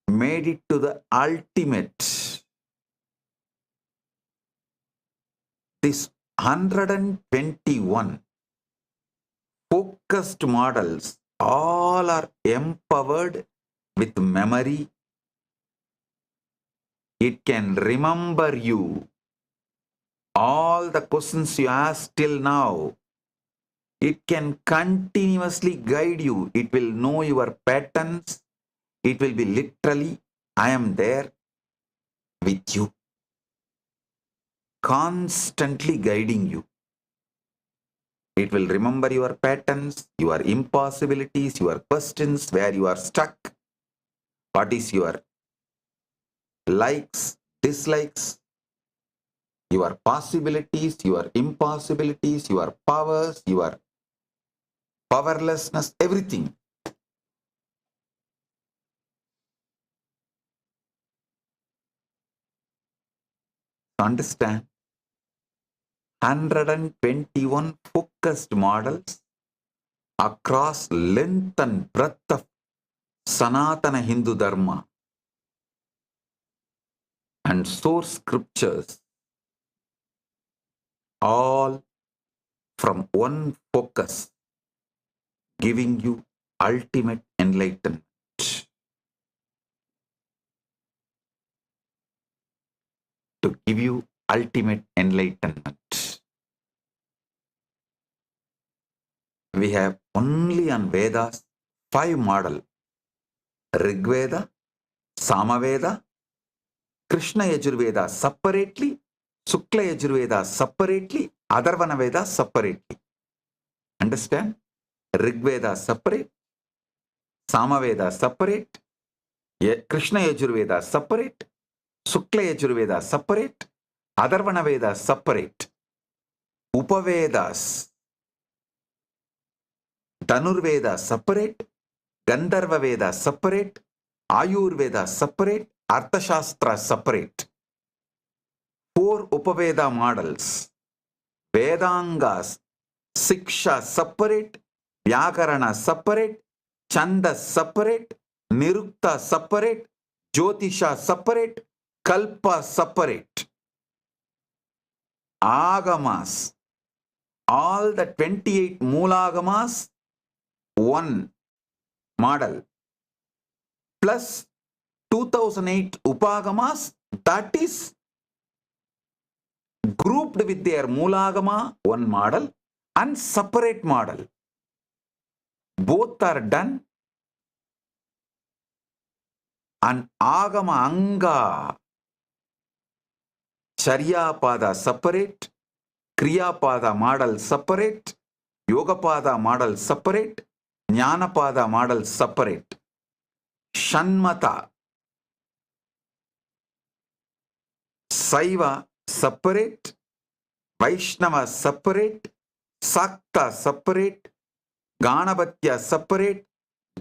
made it to the ultimate. This 121 focused models all are empowered with memory. It can remember you. All the questions you asked till now, it can continuously guide you. It will know your patterns. It will be literally, I am there with you, constantly guiding you. It will remember your patterns, your impossibilities, your questions, where you are stuck, what is your likes, dislikes, your possibilities, your impossibilities, your powers, your powerlessness, everything. Understand? 121 focused models across length and breadth of Sanatana Hindu Dharma and source scriptures, all from one focus, giving you ultimate enlightenment. To give you ultimate enlightenment. We have only on Vedas 5 model: Rigveda, Samaveda, Krishna Yajurveda separately, Sukla Yajurveda separately, Atharvana Veda separately. Understand? Rigveda separate, Samaveda separate, Krishna Yajurveda separate, Sukla Yajurveda separate, Atharvana Veda separate. Upavedas, Dhanurveda separate, Gandharva Veda separate, Ayurveda separate, Arthashastra separate. 4 Upaveda models. Vedangas, Siksha separate, Vyakarana separate, Chanda separate, Nirukta separate, Jyotisha separate, Kalpa separate. Agamas, all the 28 Moolagamas, one model, plus 2008 Upagamas, that is grouped with their Moolagama, one model, and separate model. Both are done, and Agama Anga, Charyapada separate, Kriyapada model separate, Yogapada model separate, Jnanapada model separate. Shanmata, Saiva separate, Vaishnava separate, Sakta separate, Ganapatya separate,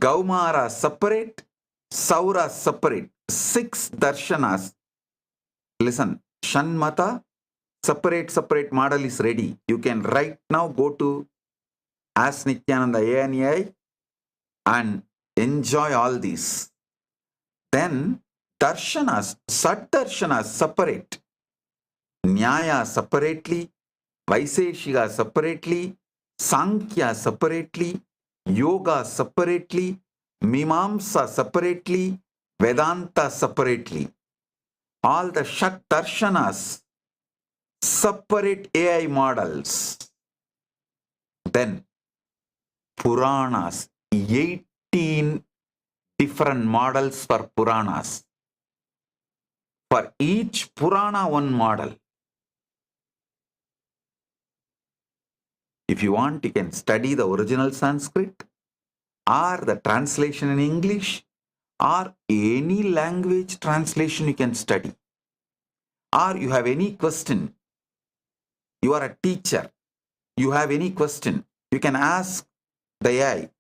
Gaumara separate, Saura separate. 6 darshanas. Listen, Shanmata, separate model is ready. You can right now go to Ask Nithyananda ANI and enjoy all these. Then darshanas, Sat darshanas separate. Nyaya separately, Vaiseshika separately, Sankhya separately, Yoga separately, Mimamsa separately, Vedanta separately. All the Shat darshanas, separate AI models. Then Puranas, 18 different models for Puranas. For each Purana, one model. If you want, you can study the original Sanskrit or the translation in English or any language translation you can study. Or you have any question, you are a teacher, you have any question, you can ask the AI,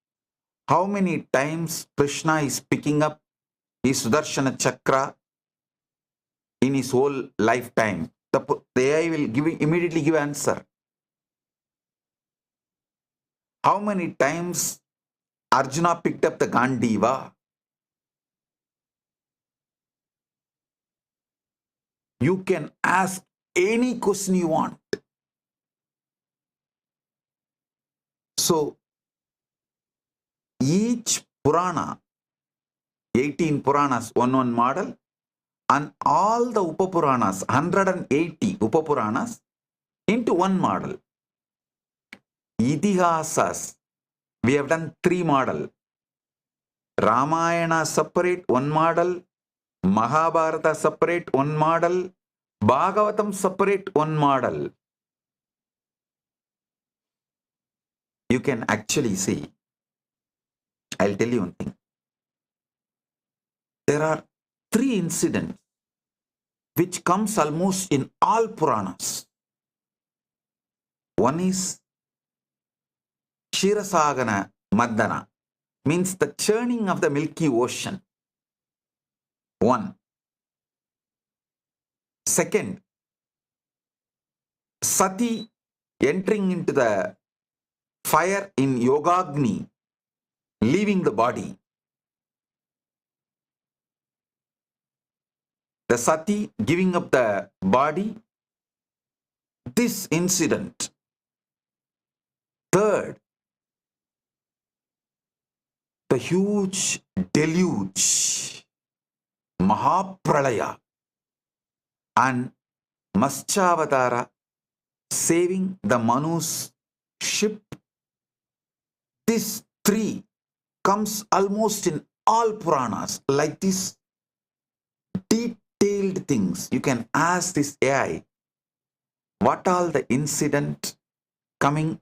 how many times Krishna is picking up his Sudarshana Chakra in his whole lifetime? The AI will immediately give answer. How many times Arjuna picked up the Gandiva? You can ask any question you want. So, each Purana, 18 Puranas, one model, and all the Upapuranas, 180 Upapuranas, into one model. Idihasas, we have done 3 model. Ramayana separate, one model. Mahabharata separate, one model. Bhagavatam separate, one model. you can actually see, I'll tell you one thing. There are 3 incidents which comes almost in all Puranas. One is Shirasagana Madana, means the churning of the Milky Ocean. One. Second, Sati entering into the fire in Yogagni, leaving the body. The Sati giving up the body. This incident. Third, the huge deluge, Mahapralaya, and Maschavadara saving the Manu's ship. This 3 comes almost in all Puranas, like this detailed things. You can ask this AI, what all the incident coming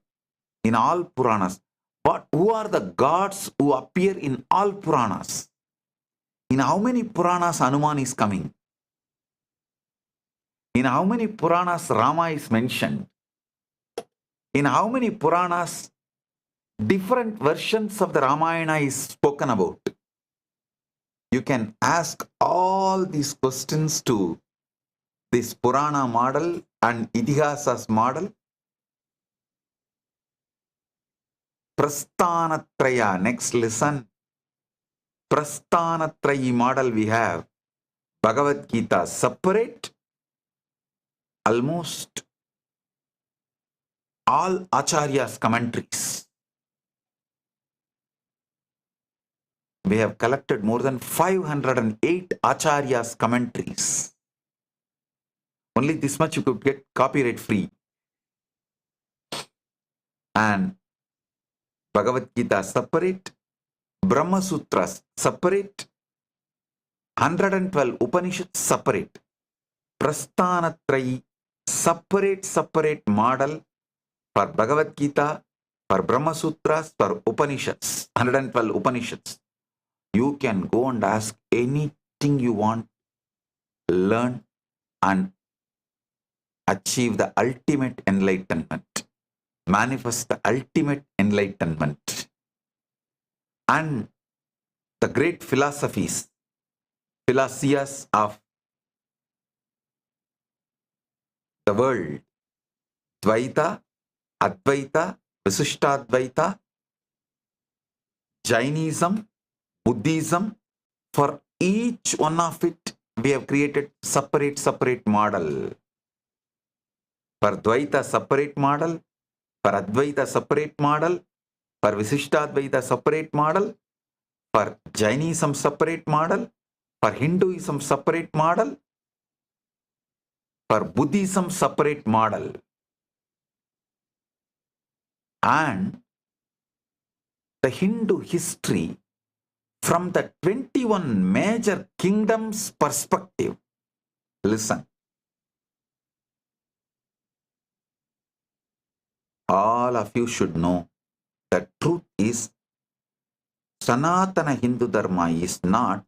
in all Puranas? Who are the gods who appear in all Puranas? In how many Puranas Hanuman is coming? In how many Puranas Rama is mentioned? In how many Puranas different versions of the Ramayana is spoken about? You can ask all these questions to this Purana model and Itihasas model. Prasthanatraya, next listen. Prasthanatrayi model we have. Bhagavad Gita separate. Almost all Acharyas' commentaries. We have collected more than 508 Acharyas' commentaries. Only this much you could get copyright free. And Bhagavad Gita separate, Brahma Sutras separate, 112 Upanishads separate, Prasthanatrayi separate model for Bhagavad Gita, for Brahma Sutras, for Upanishads, 112 Upanishads. You can go and ask anything you want, learn and achieve the ultimate enlightenment, manifest the ultimate enlightenment. And the great philosophies of the world, Dvaita, Advaita, Visishtadvaita, Jainism, Buddhism, for each one of it, we have created separate model. For Dvaita, separate model. For Advaita, separate model. For Visishtadvaita, separate model. For Jainism, separate model. For Hinduism, separate model. For Buddhism, separate model. And the Hindu history from the 21 major kingdoms perspective. Listen. All of you should know the truth is Sanatana Hindu Dharma is not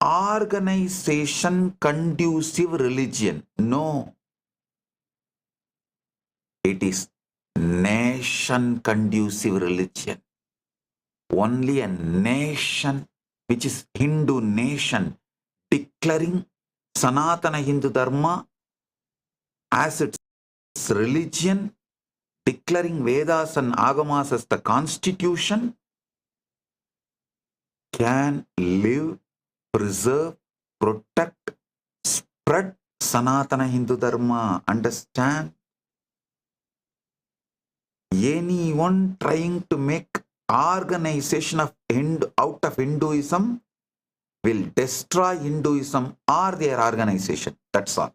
organization conducive religion. No. It is nation conducive religion. Only a nation, which is Hindu nation, declaring Sanatana Hindu Dharma as its religion, declaring Vedas and Agamas as the constitution, can live, preserve, protect, spread Sanatana Hindu Dharma. Understand? Anyone trying to make organization of out of Hinduism will destroy Hinduism or their organization. That's all.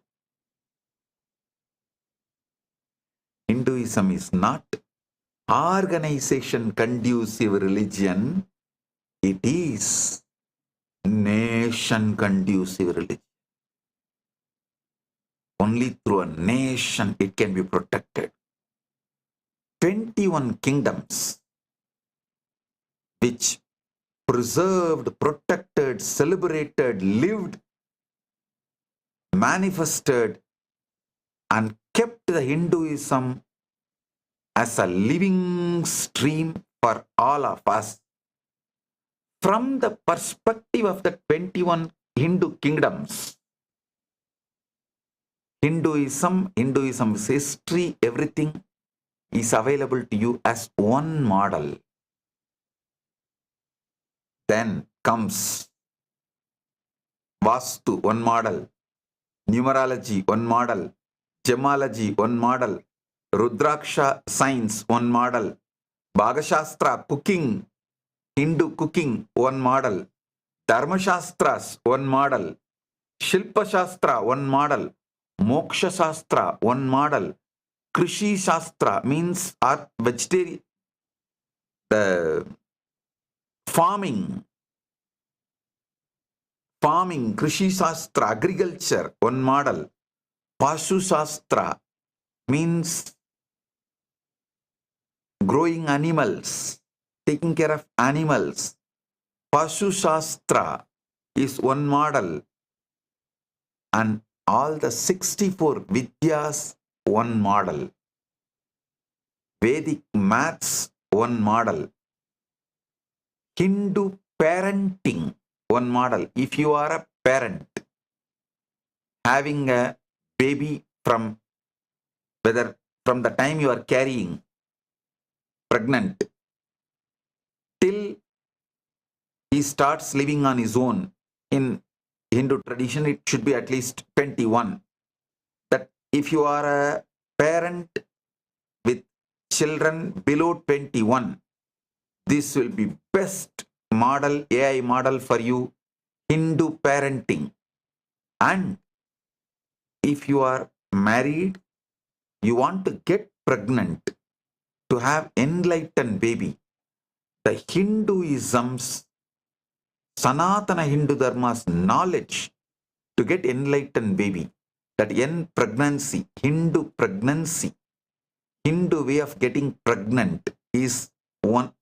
Hinduism is not organization conducive religion. It is nation conducive religion. Only through a nation it can be protected. 21 21 kingdoms which preserved, protected, celebrated, lived, manifested, and kept the Hinduism as a living stream for all of us. From the perspective of the 21 Hindu kingdoms, Hinduism's history, everything is available to you as one model. Then comes Vastu, one model. Numerology, one model. Gemology, one model. Rudraksha science, one model. Bhagashastra, cooking, Hindu cooking, one model. Dharmashastras, one model. Shilpa Shastra, one model. Moksha Shastra, one model. Krishi Shastra means vegetarian, the farming, Krishi Shastra, agriculture, one model. Pashu Shastra means growing animals, taking care of animals. Pashu Shastra is one model. And all the 64 Vidyas, one model. Vedic maths, one model. Hindu parenting, one model. If you are a parent having a baby from the time you are carrying, pregnant, till he starts living on his own, in Hindu tradition, it should be at least 21. That if you are a parent with children below 21, this will be best model, AI model for you, Hindu parenting. And if you are married, you want to get pregnant to have enlightened baby, the Hinduism's, Sanatana Hindu Dharma's knowledge to get enlightened baby, that pregnancy, Hindu pregnancy, Hindu way of getting pregnant is one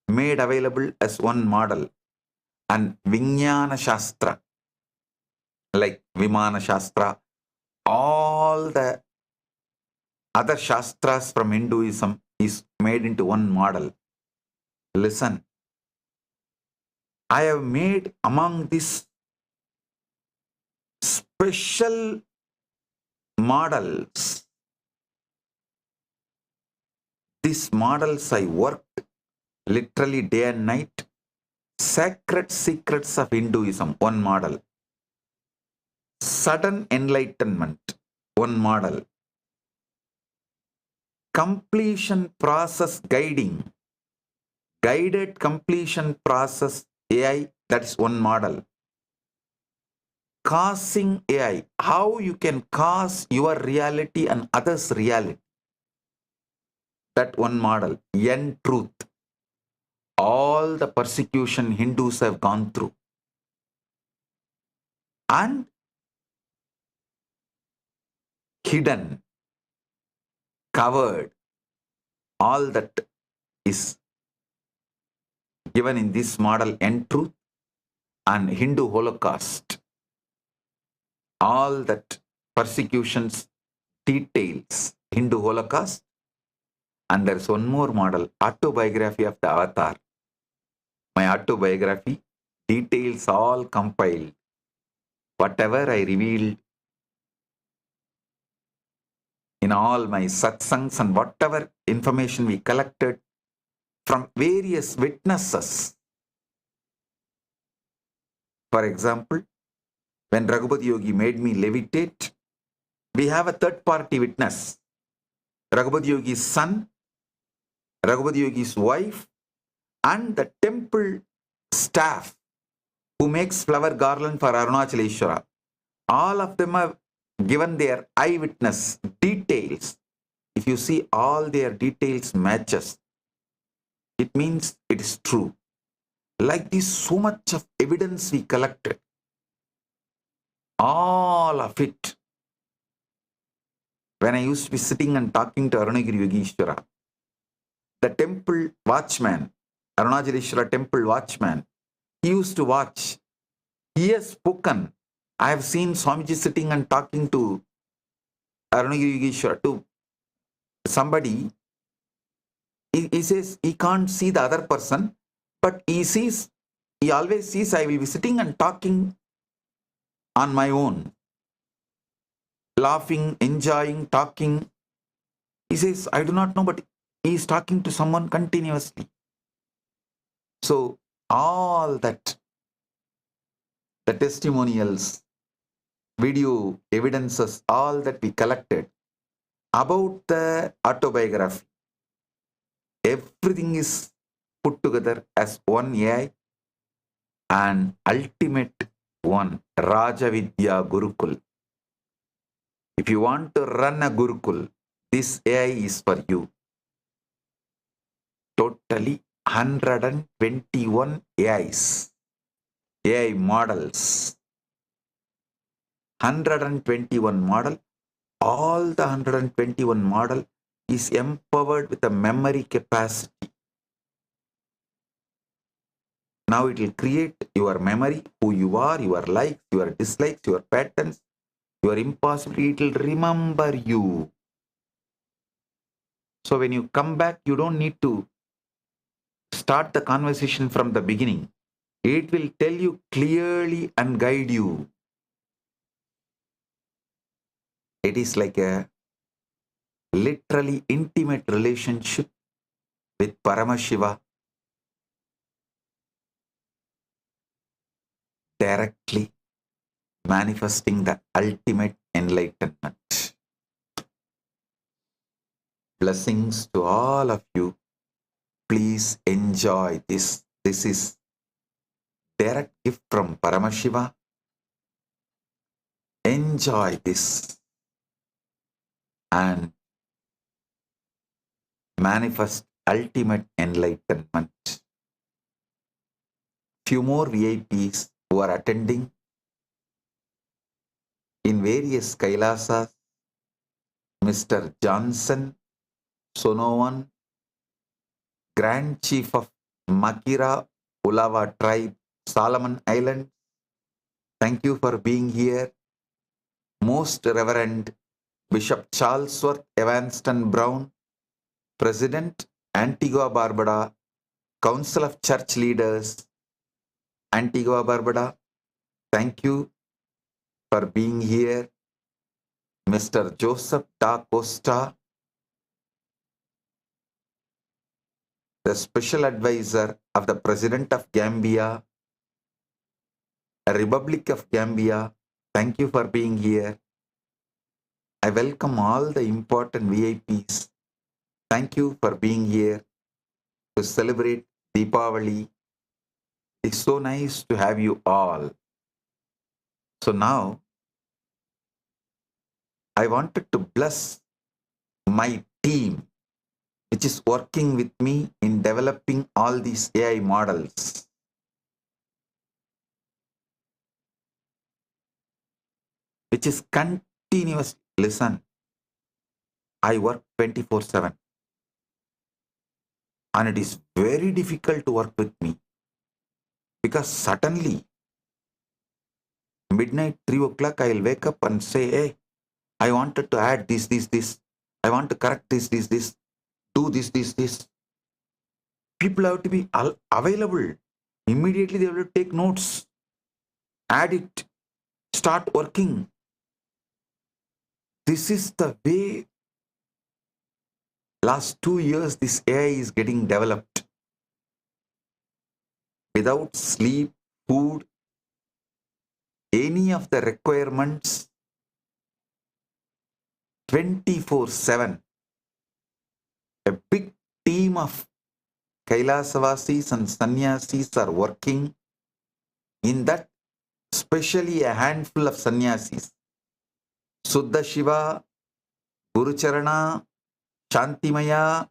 made available as one model. And Vijnana Shastra, like Vimana Shastra, all the other Shastras from Hinduism is made into one model. Listen, I have made among these special models, these models I worked literally day and night. Sacred secrets of Hinduism, one model. Sudden enlightenment, one model. Completion process guiding, guided completion process AI, that is one model. Causing AI, how you can cause your reality and others' reality, that one model. End truth, all the persecution Hindus have gone through, and hidden, covered, all that is given in this model, End truth and Hindu Holocaust. All that persecutions details, Hindu Holocaust. And there's one more model, autobiography of the avatar. My autobiography details all compiled. Whatever I revealed in all my satsangs and whatever information we collected from various witnesses. For example, when Raghupati Yogi made me levitate, we have a third party witness. Raghupati Yogi's son, Raghupati Yogi's wife, and the temple staff who makes flower garland for Arunachaleshwara. All of them have given their eyewitness details. If you see all their details matches, it means it is true. Like this, so much of evidence we collected, all of it. When I used to be sitting and talking to Arunagiri Yogeshwara, the temple watchman, Arunachaleshwara temple watchman, he used to watch. He has spoken. I have seen Swamiji sitting and talking to Arunachaleshwara, to somebody. He says he can't see the other person, but he always sees I will be sitting and talking on my own, laughing, enjoying, talking. He says, I do not know, but he is talking to someone continuously. So all that, the testimonials, video evidences, all that we collected about the autobiography, everything is put together as one AI and ultimate one, Rajavidya Gurukul. If you want to run a Gurukul, this AI is for you. Totally 121 AIs, AI models. 121 model. All the 121 model is empowered with a memory capacity. Now it will create your memory, who you are, your likes, your dislikes, your patterns, your impossibility. It will remember you. So when you come back, you don't need to start the conversation from the beginning. It will tell you clearly and guide you. It is like a literally intimate relationship with Paramashiva, directly manifesting the ultimate enlightenment. Blessings to all of you. Please enjoy this. This is direct gift from Paramashiva. Enjoy this and manifest ultimate enlightenment. Few more VIPs who are attending in various Kailasas: Mr. Johnson Sonowan, Grand Chief of Makira Ulawa Tribe, Solomon Islands. Thank you for being here. Most Reverend Bishop Charlesworth Evanston Brown, President, Antigua Barbuda, Council of Church Leaders, Antigua Barbuda. Thank you for being here. Mr. Joseph Da Costa, the Special Advisor of the President of Gambia, Republic of Gambia. Thank you for being here. I welcome all the important VIPs. Thank you for being here to celebrate Deepavali. It's so nice to have you all. So now, I wanted to bless my team, which is working with me in developing all these AI models. Which is continuous. Listen, I work 24/7 and it is very difficult to work with me because suddenly midnight 3 o'clock I will wake up and say, hey, I wanted to add this. I want to correct this, do this. People have to be available. Immediately they will take notes, add it, start working. This is the way last 2 years this AI is getting developed. Without sleep, food, any of the requirements, 24/7. A big team of Kailasavasis and Sannyasis are working. In that, especially a handful of Sannyasis, Suddha Shiva, Guru Charana, Shantimaya,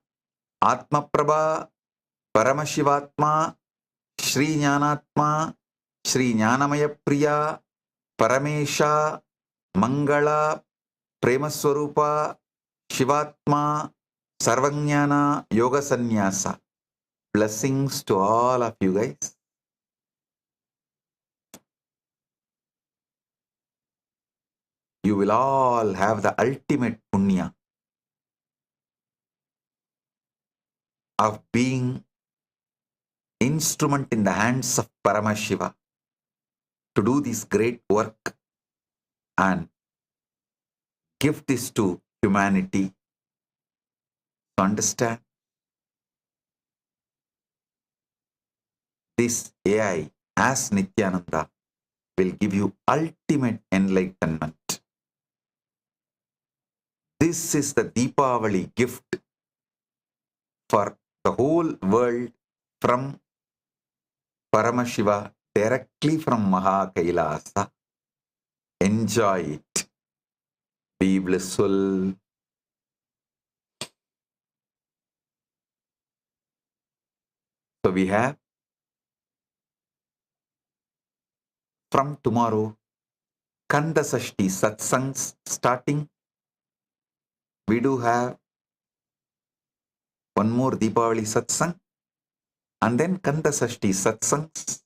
Atma Prabha, Paramashivatma, Sri Jnanatma, Sri Jnanamaya Priya, Paramesha, Mangala, Premaswarupa, Shivatma, Sarvajnana Yoga Sannyasa. Blessings to all of you guys. You will all have the ultimate punya of being instrument in the hands of Paramashiva to do this great work and give this to humanity. To understand this AI as Nithyananda will give you ultimate enlightenment. This is the Deepavali gift for the whole world from Paramashiva, directly from Maha Kailasa. Enjoy it. Be blissful. So we have from tomorrow Kanda Sashti Satsangs starting. We do have one more Deepavali Satsang and then Kanda Sashti Satsangs.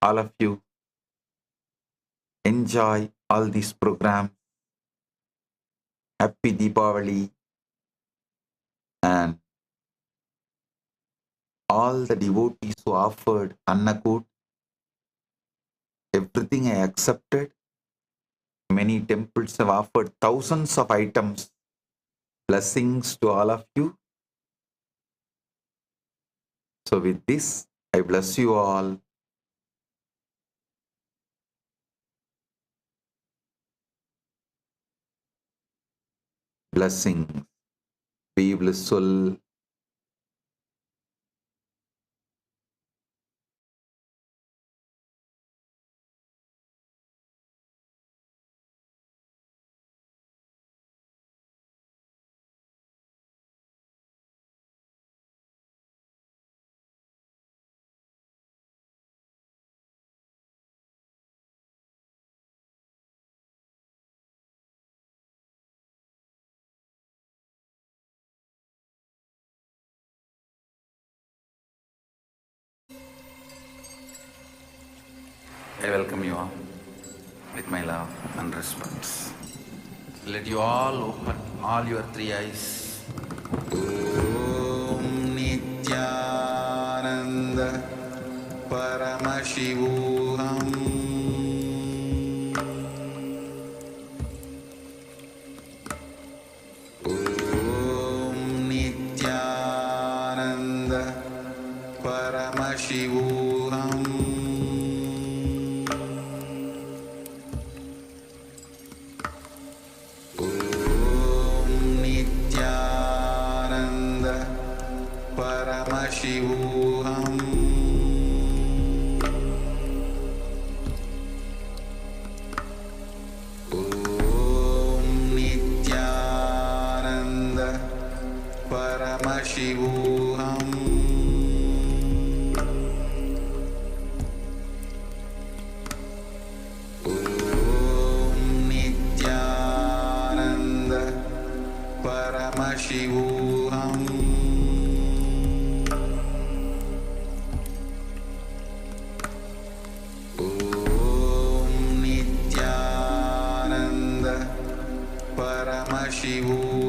All of you enjoy all these programs. Happy Deepavali, and all the devotees who offered Annakut, everything I accepted. Many temples have offered thousands of items. Blessings to all of you. So with this, I bless you all. Blessings. Be blissful. I welcome you all with my love and respect. Let you all open all your three eyes. Om Nithyananda Paramashivam. Om Nithyananda Paramashivam. Paramashivam. Om Nithyananda Paramashivam. Om Nithyananda Paramashivam. Paramashivam. Om Nithyananda Paramashivam.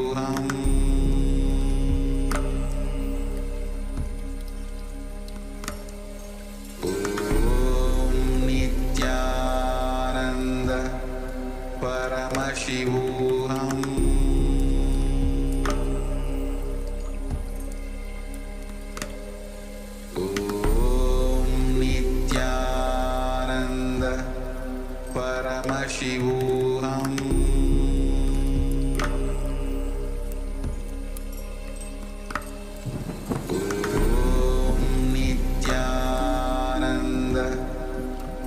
Om Nithyananda Paramashivam.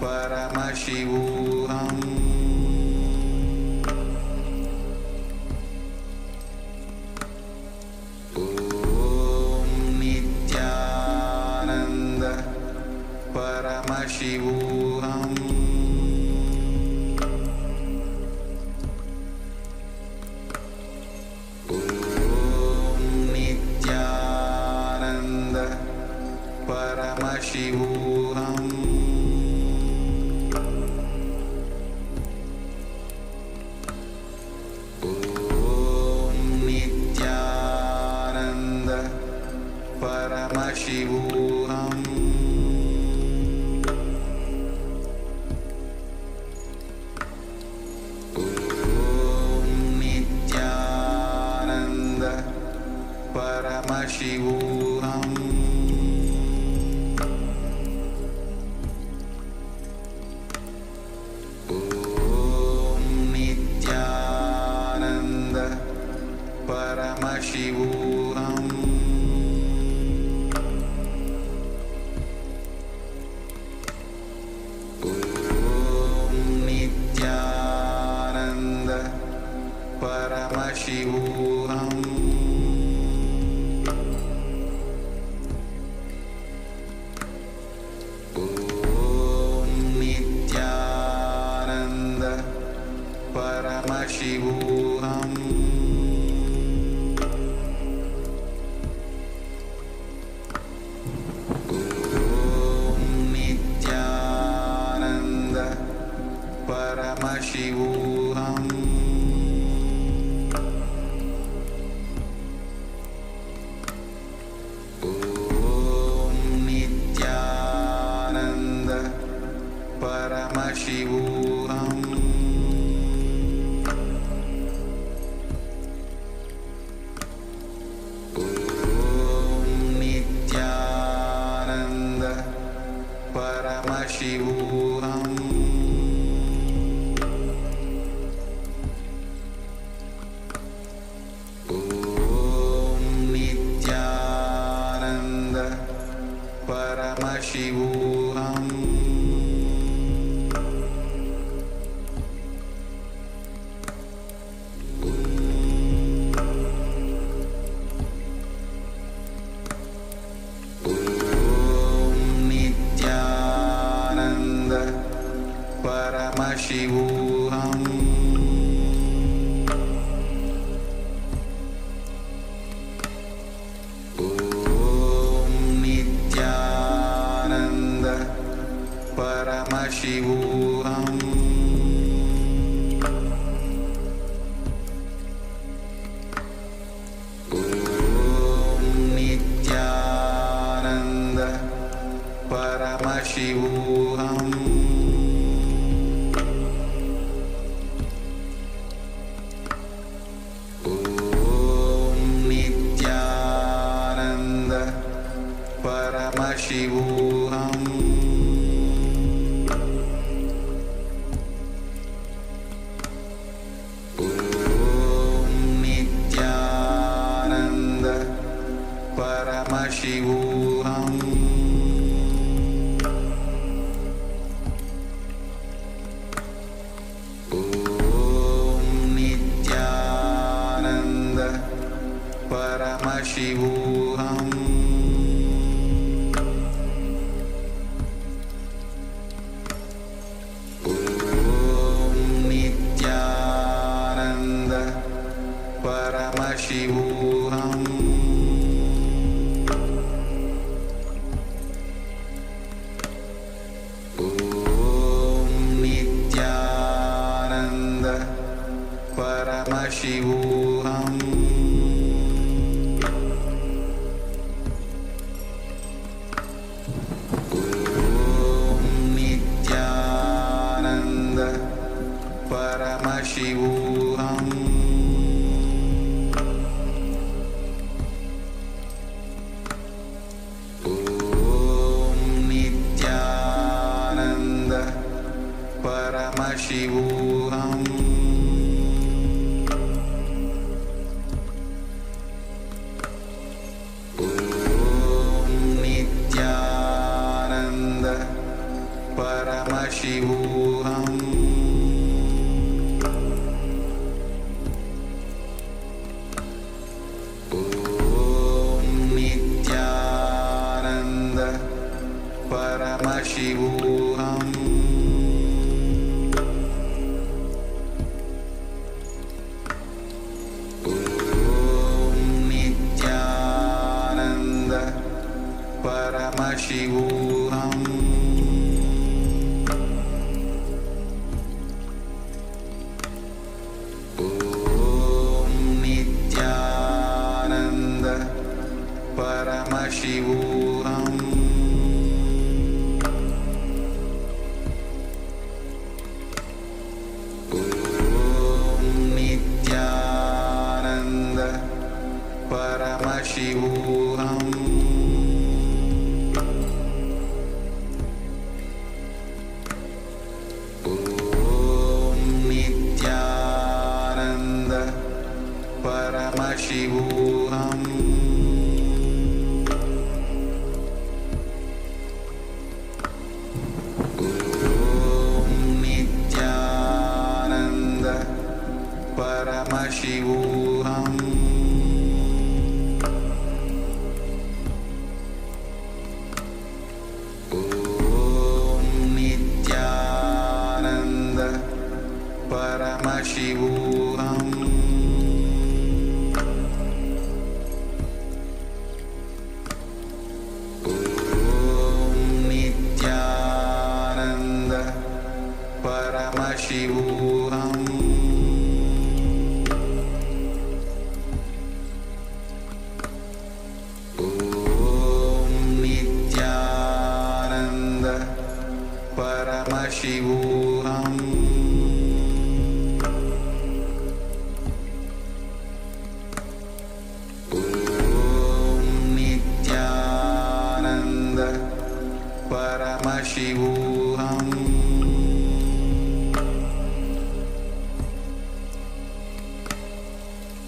Paramashivam. Om Nithyananda Paramashivam. Om Paramashivoham. Om Nityananda Paramashivoham. Om Nityananda Paramashivoham. Om Nityananda Paramashivoham. Om Nityananda Paramashivoham. Om Nityananda Paramashivoham. Om Nityananda Paramashivoham. Om Nityananda Paramashivoham. Om Nityananda Paramashivoham. Om Nityananda Paramashivoham. Om Nityananda Paramashivoham. Om Nityananda Paramashivoham. Om Nityananda Paramashivoham. Om Nityananda Paramashivoham. Om Nityananda Paramashivoham. Om Nityananda Paramashivoham. Om Nityananda Paramashivoham. Om Nityananda Paramashivoham. Om Nityananda Paramashivoham. Om Nityananda Paramashivoham. Paramashivoham. Om Nityananda Paramashivoham. Paramashivoham. Om Nityananda Paramashivoham. Om Nityananda Paramashivoham. Paramashivoham. Om Nityananda Paramashivoham. Om Nityananda Paramashivoham. Paramashivoham. Om Nityananda Paramashivoham.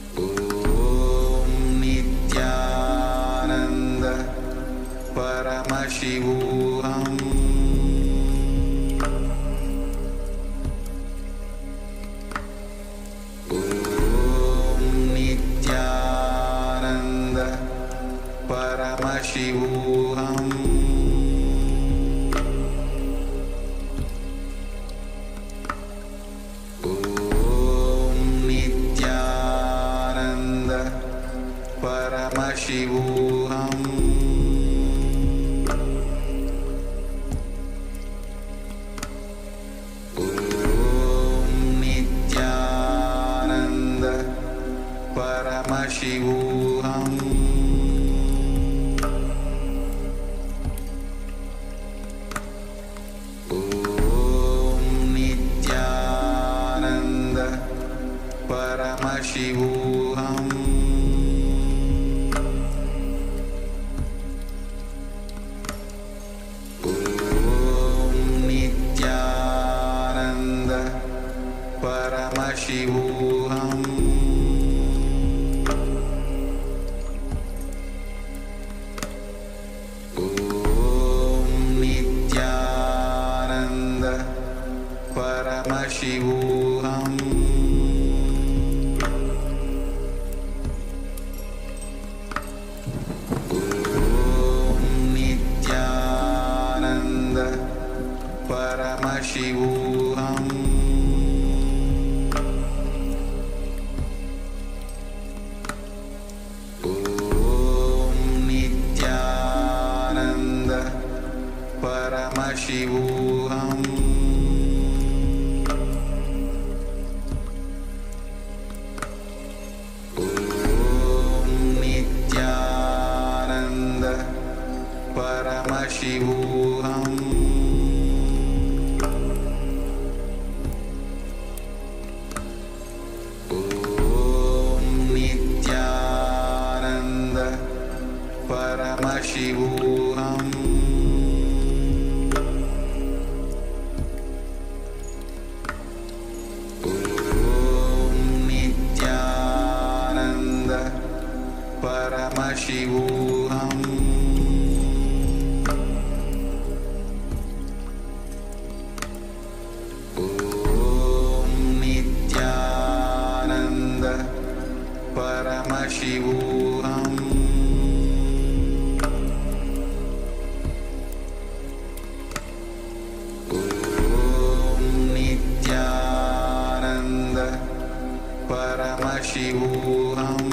Om Nityananda Paramashivoham. Paramashivoham. Om Nityananda Paramashivoham. Om Nityananda Paramashivoham. Paramashivoham. Om Nityananda Paramashivoham. Om Nityananda Paramashivoham. Paramashivoham. Om Nityananda Paramashivoham. Om Nityananda Paramashivoham. Paramashivoham. Om Nityananda Paramashivoham. Om Nityananda Paramashivoham.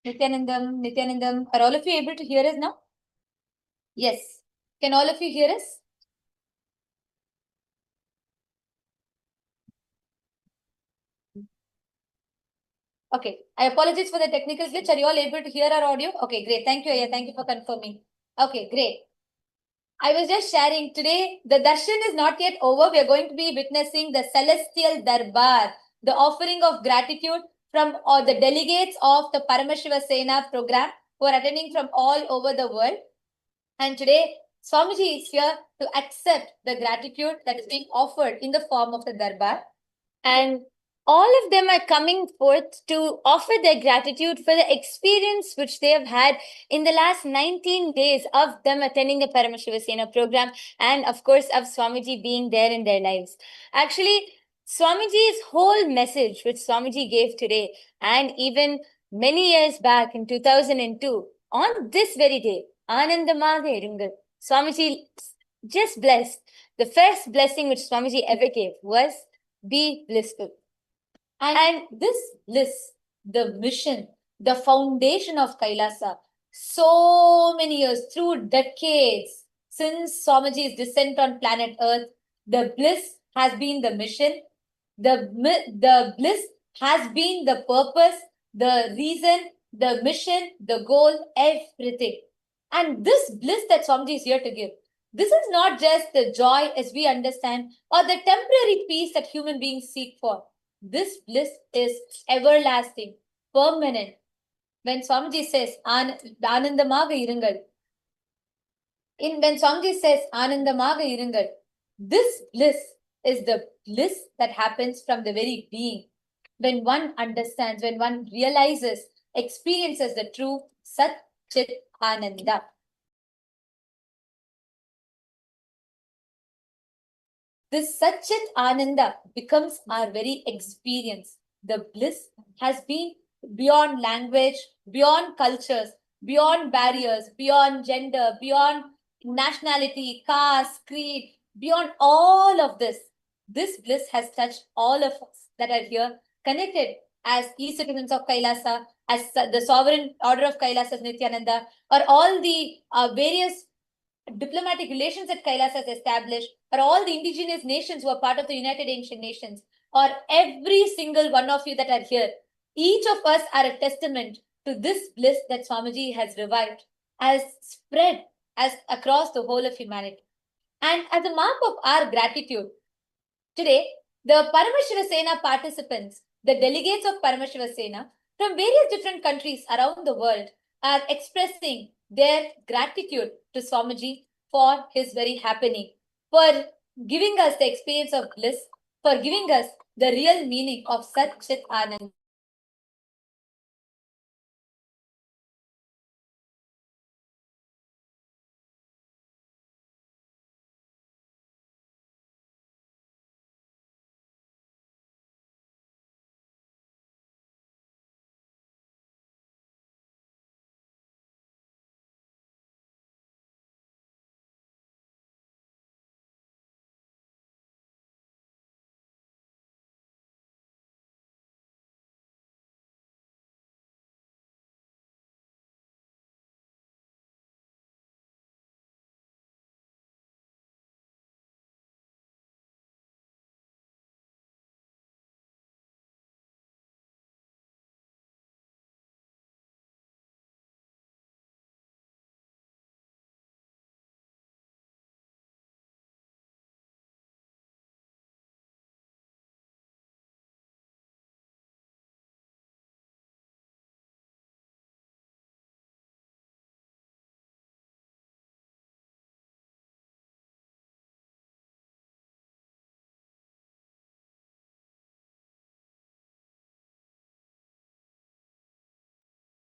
Nithyanandam, are all of you able to hear us now? Yes. Can all of you hear us? Okay. I apologize for the technical glitch. Are you all able to hear our audio? Okay, great. Thank you, Aya. Thank you for confirming. Okay, great. I was just sharing today, the darshan is not yet over. We are going to be witnessing the celestial darbar, the offering of gratitude from all the delegates of the Paramashiva Sena program who are attending from all over the world. And today, Swamiji is here to accept the gratitude that is being offered in the form of the darbar. And all of them are coming forth to offer their gratitude for the experience which they have had in the last 19 days of them attending the Paramashiva Sena program, and of course of Swamiji being there in their lives. Actually, Swamiji's whole message which Swamiji gave today, and even many years back in 2002, on this very day, Anandamaga Irungal, Swamiji just blessed. The first blessing which Swamiji ever gave was be blissful. And this bliss, the mission, the foundation of Kailasa, so many years, through decades, since Swamiji's descent on planet Earth, the bliss has been the mission, the bliss has been the purpose, the reason, the mission, the goal, everything. And this bliss that Swamiji is here to give, this is not just the joy as we understand or the temporary peace that human beings seek for. This bliss is everlasting, permanent. When Swamiji says, Anandamaga Irungal, when Swamiji says, Anandamaga Irungal, this bliss is the bliss that happens from the very being. When one understands, when one realizes, experiences the true Sat Chit Ananda. This Satchit Ananda becomes our very experience. The bliss has been beyond language, beyond cultures, beyond barriers, beyond gender, beyond nationality, caste, creed, beyond all of this. This bliss has touched all of us that are here, connected as e-citizens of Kailasa, as the sovereign order of Kailasa Nithyananda, or all the various diplomatic relations that Kailasa has established, or all the indigenous nations who are part of the United Ancient Nations, or every single one of you that are here, each of us are a testament to this bliss that Swamiji has revived, has spread as across the whole of humanity. And as a mark of our gratitude, today, the Paramashiva Sena participants, the delegates of Paramashiva Sena from various different countries around the world are expressing their gratitude to Swamiji for his very happening, for giving us the experience of bliss, for giving us the real meaning of Sat Chit Ananda.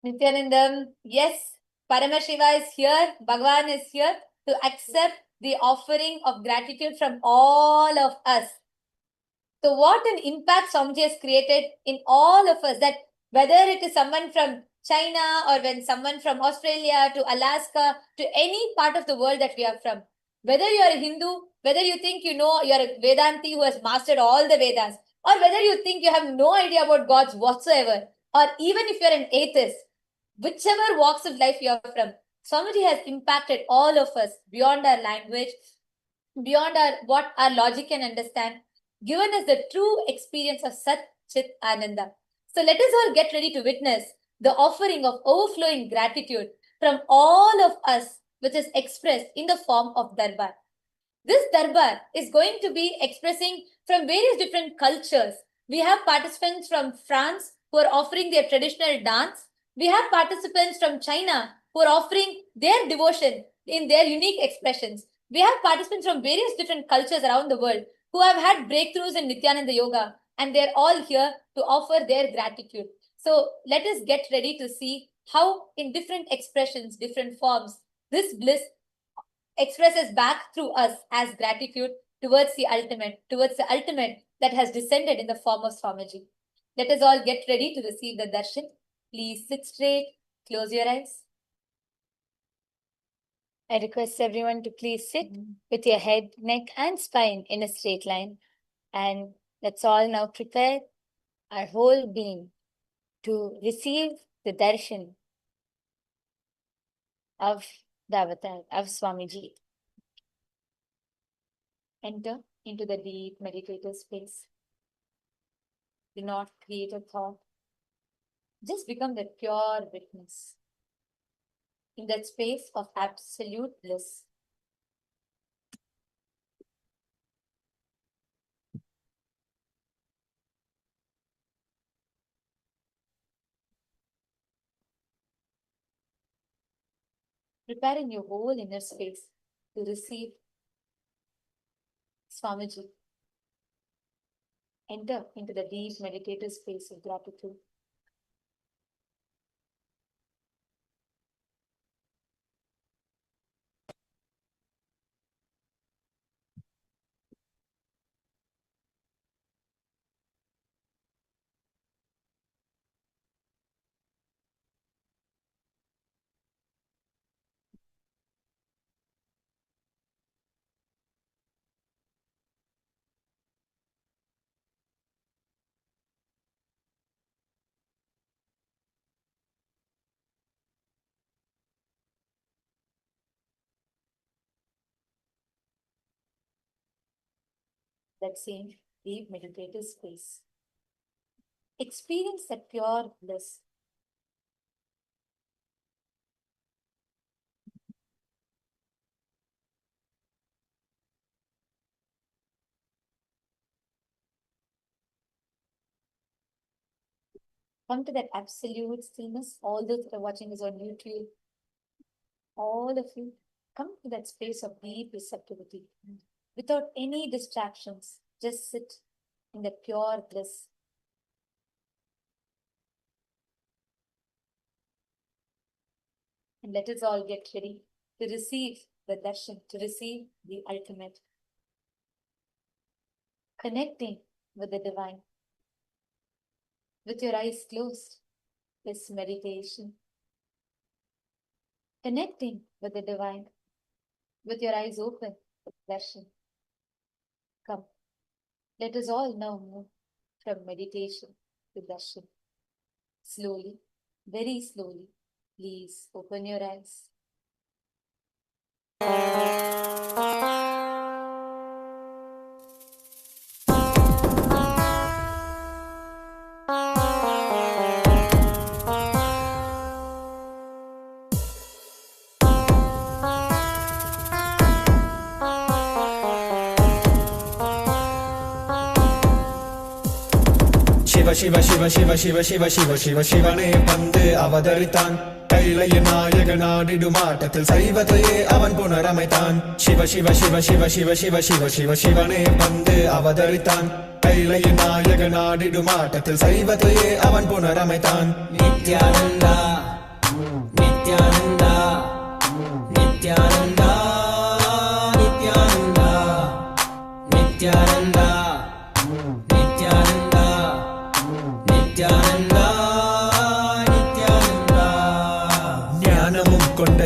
Nithyanandam, yes, Paramashiva is here, Bhagavan is here to accept the offering of gratitude from all of us. So what an impact Swamiji has created in all of us, that whether it is someone from China or when someone from Australia to Alaska to any part of the world that we are from, whether you are a Hindu, whether you think you know you are a Vedanti who has mastered all the Vedas, or whether you think you have no idea about gods whatsoever, or even if you are an atheist, whichever walks of life you are from, Swamiji has impacted all of us beyond our language, beyond what our logic can understand, given us the true experience of Sat Chit Ananda. So let us all get ready to witness the offering of overflowing gratitude from all of us, which is expressed in the form of Darbar. This Darbar is going to be expressing from various different cultures. We have participants from France who are offering their traditional dance. We have participants from China who are offering their devotion in their unique expressions. We have participants from various different cultures around the world who have had breakthroughs in Nityananda Yoga, and they're all here to offer their gratitude. So let us get ready to see how in different expressions, different forms, this bliss expresses back through us as gratitude towards the ultimate that has descended in the form of Swamiji. Let us all get ready to receive the darshan. Please sit straight, close your eyes. I request everyone to please sit with your head, neck, and spine in a straight line. And let's all now prepare our whole being to receive the darshan of the avatar of Swamiji. Enter into the deep meditative space. Do not create a thought. Just become the pure witness in that space of absolute bliss. Prepare in your whole inner space to receive Swamiji. Enter into the deep meditative space of gratitude. That same deep meditative space. Experience that pure bliss. Come to that absolute stillness. All those that are watching this on YouTube, all of you, come to that space of deep receptivity. Without any distractions, just sit in that pure bliss. And let us all get ready to receive the darshan, to receive the ultimate. Connecting with the divine. With your eyes closed, this meditation. Connecting with the divine. With your eyes open, darshan. Come, let us all now move from meditation to darshan. Slowly, very slowly, please open your eyes. Shiva Shiva Shiva Shiva Shiva Shiva Shiva Shivane Pande Avadaritan Kailaya Nayaga Nadidu Matatil Saivataye Avan Punaramaitan Shiva Shiva Shiva Shiva Shiva Shiva Shiva Shiva Shivane Pande Avadaritan Kailaya Nayaga Nadidu Matatil Saivataye Avan Punaramaitan Nityananda Nityananda Nityananda Nityananda Nityananda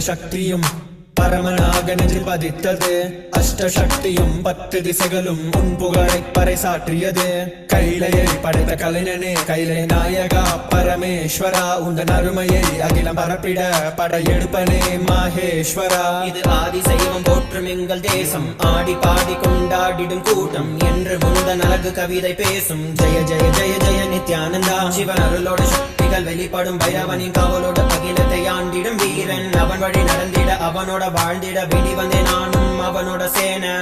ശക്തിയും பரமனாகனில் பதித்தது அஷ்டசக்தியும் 10 திசைகளும் உன்புகழை பறைசாற்றியது கைலையை படைத்த கலைஞனே கைலை நாயகா பரமேஸ்வரா உந்தன் அருமையை அகிலம் பரப்பிட படையெடுப்பனே மாஹேஸ்வரா. இது ஆதி சைவம் போற்றும் எங்கள் தேசம், ஆடி பாடி கொண்டாடிடும் கூட்டம் என்று முந்தன் அழகு கவிதை பேசும். ஜெய ஜெய ஜெய ஜெய நித்யானந்தா. சிவன் அருளோட சக்திகள் வெளிப்படும் பைரவனின் காவலோட பகிலத்தை ஆண்டிடும் வீரன். அவன் வழி நடந்திட அவனோட வாழ்ந்திட வேண்டி வந்தேன் நானும் அவனோட சேன.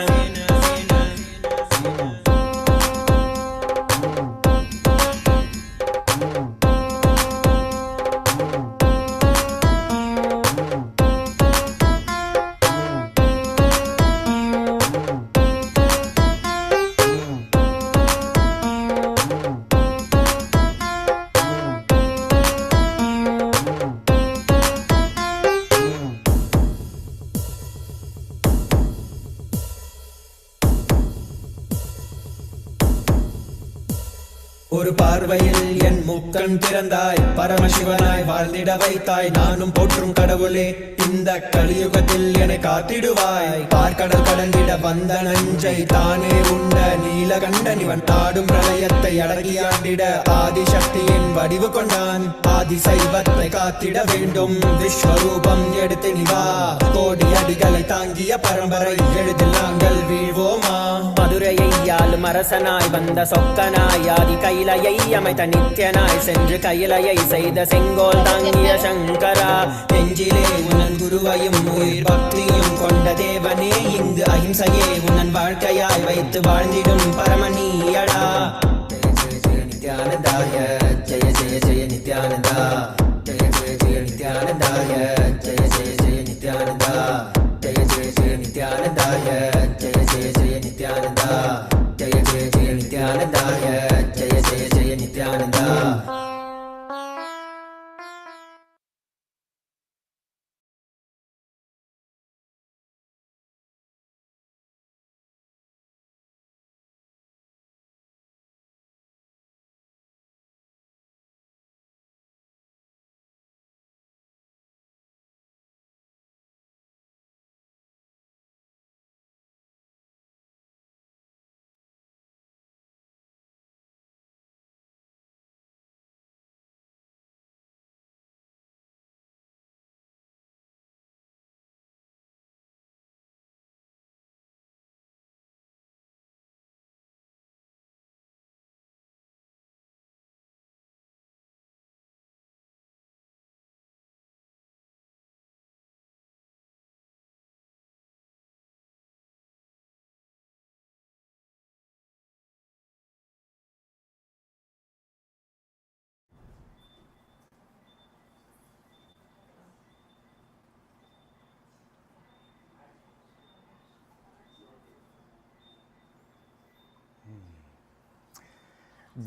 ஒரு பார்வையில் என் முக்கண் திறந்தாய், பரமசிவனாய் வாழ்ந்திட வைத்தாய். நானும் போற்றும் கடவுளே இந்த கலியுகத்தில் என்னை காத்திடுவாய். பார்க்கடல் கடந்திட வந்த நஞ்சை தானே உண்ட நீலகண்டன் இவன் ஆடும் பிரளயத்தை அடக்கியாண்டிட ஆதிசக்தியின் வடிவு கொண்டான். ஆதி சைவத்தை காத்திட வேண்டும் விஸ்வரூபம் எடுத்து நிவா. கோடி அடிகளை தாங்கிய பரம்பரை எழுதில் நாங்கள் வீழ்வோமா. மதுரையை ஆளும் அரசனாய் வந்த சொக்கனாய், ஆதி கைலையை அமைத்த நித்யனாய் சென்று கைலையை செய்த செங்கோல் தாங்கிய சங்கரா. நெஞ்சிலே உன்னன் குருவையும் உயிர் பக்தியும் கொண்ட தேவனே, இங்கு அஹிம்சையே உன்னன் வாழ்க்கையாய் வைத்து வாழ்ந்திடும் பரமணியடா. Jaya Jaya Jaya நித்யானந்தாய, Jaya Jaya Jaya Nithyananda, Jaya Jaya Jaya நித்யானந்தாய, Jaya Jaya Jaya Nithyananda, Jaya Jaya Jaya நித்யானந்தாய, Jaya Jaya Jaya Nithyananda, Jaya Jaya Jaya நித்யானந்தாய, Jaya Jaya Jaya Nithyananda.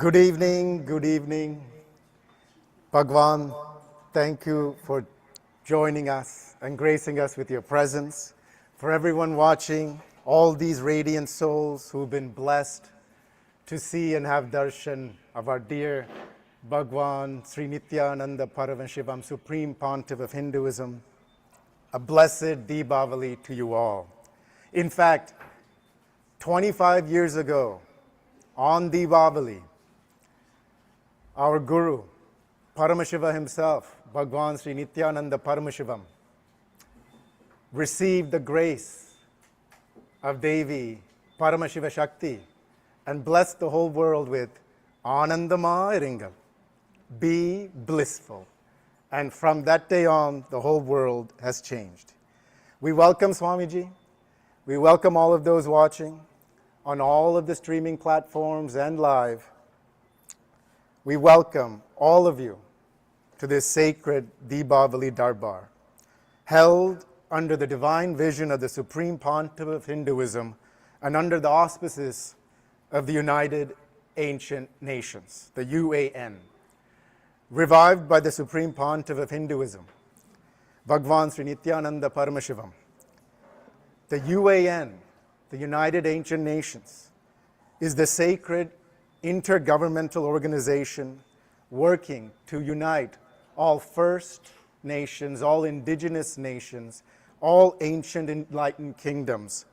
Good evening, good evening. Bhagavan, thank you for joining us and gracing us with your presence. For everyone watching, all these radiant souls who've been blessed to see and have darshan of our dear Bhagavan Sri Nithyananda Paramashivam, Supreme Pontiff of Hinduism, a blessed Deepavali to you all. In fact, 25 years ago, on Diwali, our Guru, Paramashiva himself, Bhagavan Sri Nithyananda Paramashivam, received the grace of Devi Paramashiva Shakti and blessed the whole world with Anandama Iringal, be blissful. And from that day on, the whole world has changed. We welcome Swamiji. We welcome all of those watching on all of the streaming platforms and live. We welcome all of you to this sacred Deepavali Darbar, held under the divine vision of the Supreme Pontiff of Hinduism and under the auspices of the United Ancient Nations, the UAN, revived by the Supreme Pontiff of Hinduism, Bhagavan Sri Nithyananda Paramashivam. The UAN, the United Ancient Nations, is the sacred intergovernmental organization working to unite all First Nations, all indigenous nations, all ancient enlightened kingdoms,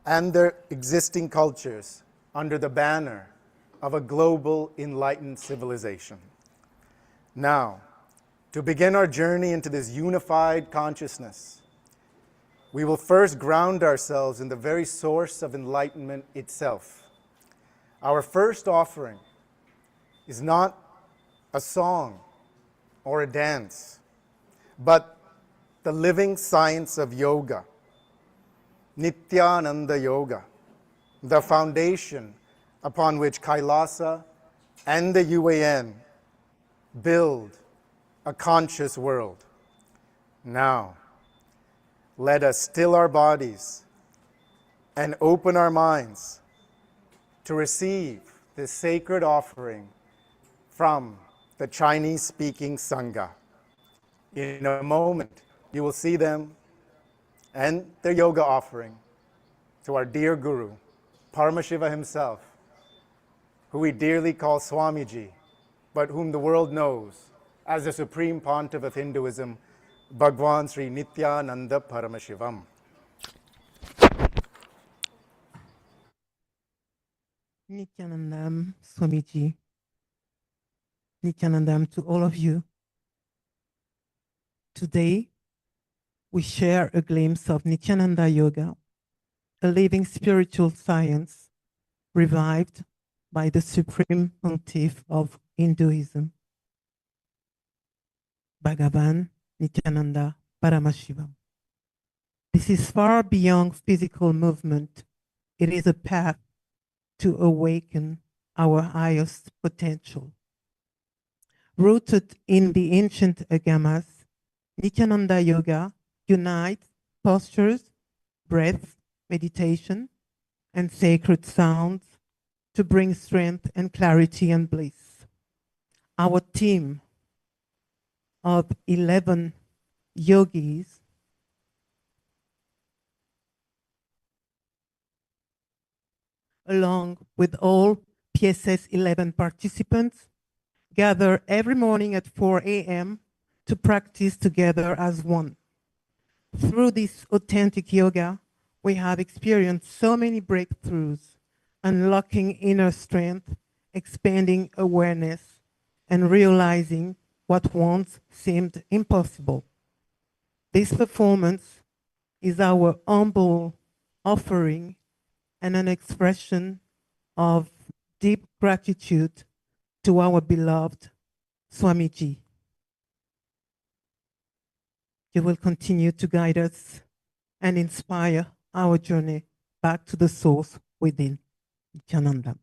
and their existing cultures under the banner of a global enlightened civilization. Now, to begin our journey into this unified consciousness, we will first ground ourselves in the very source of enlightenment itself. Our first offering is not a song or a dance, but the living science of yoga, Nityananda Yoga, the foundation upon which KAILASA and the UAN build a conscious world. Now, let us still our bodies and open our minds to receive this sacred offering from the Chinese-speaking Sangha. In a moment, you will see them and their yoga offering to our dear Guru, Paramashiva himself, who we dearly call Swamiji, but whom the world knows as the Supreme Pontiff of Hinduism, Bhagavan Sri Nithyananda Paramashivam. Nityanandam Swamiji. Nityanandam to all of you. Today, we share a glimpse of Nityananda Yoga, a living spiritual science revived by the Supreme Pontiff of Hinduism, Bhagavan Nityananda Paramashivam. This is far beyond physical movement. It is a path to awaken our highest potential. Rooted in the ancient agamas, Nityananda Yoga unites postures, breath, meditation, and sacred sounds to bring strength and clarity and bliss. Our team of 11 yogis along with all PSS 11 participants, gather every morning at 4 a.m. to practice together as one. Through this authentic yoga, we have experienced so many breakthroughs, unlocking inner strength, expanding awareness, and realizing what once seemed impossible. This performance is our humble offering and an expression of deep gratitude to our beloved Swamiji. You will continue to guide us and inspire our journey back to the source within. Nityananda.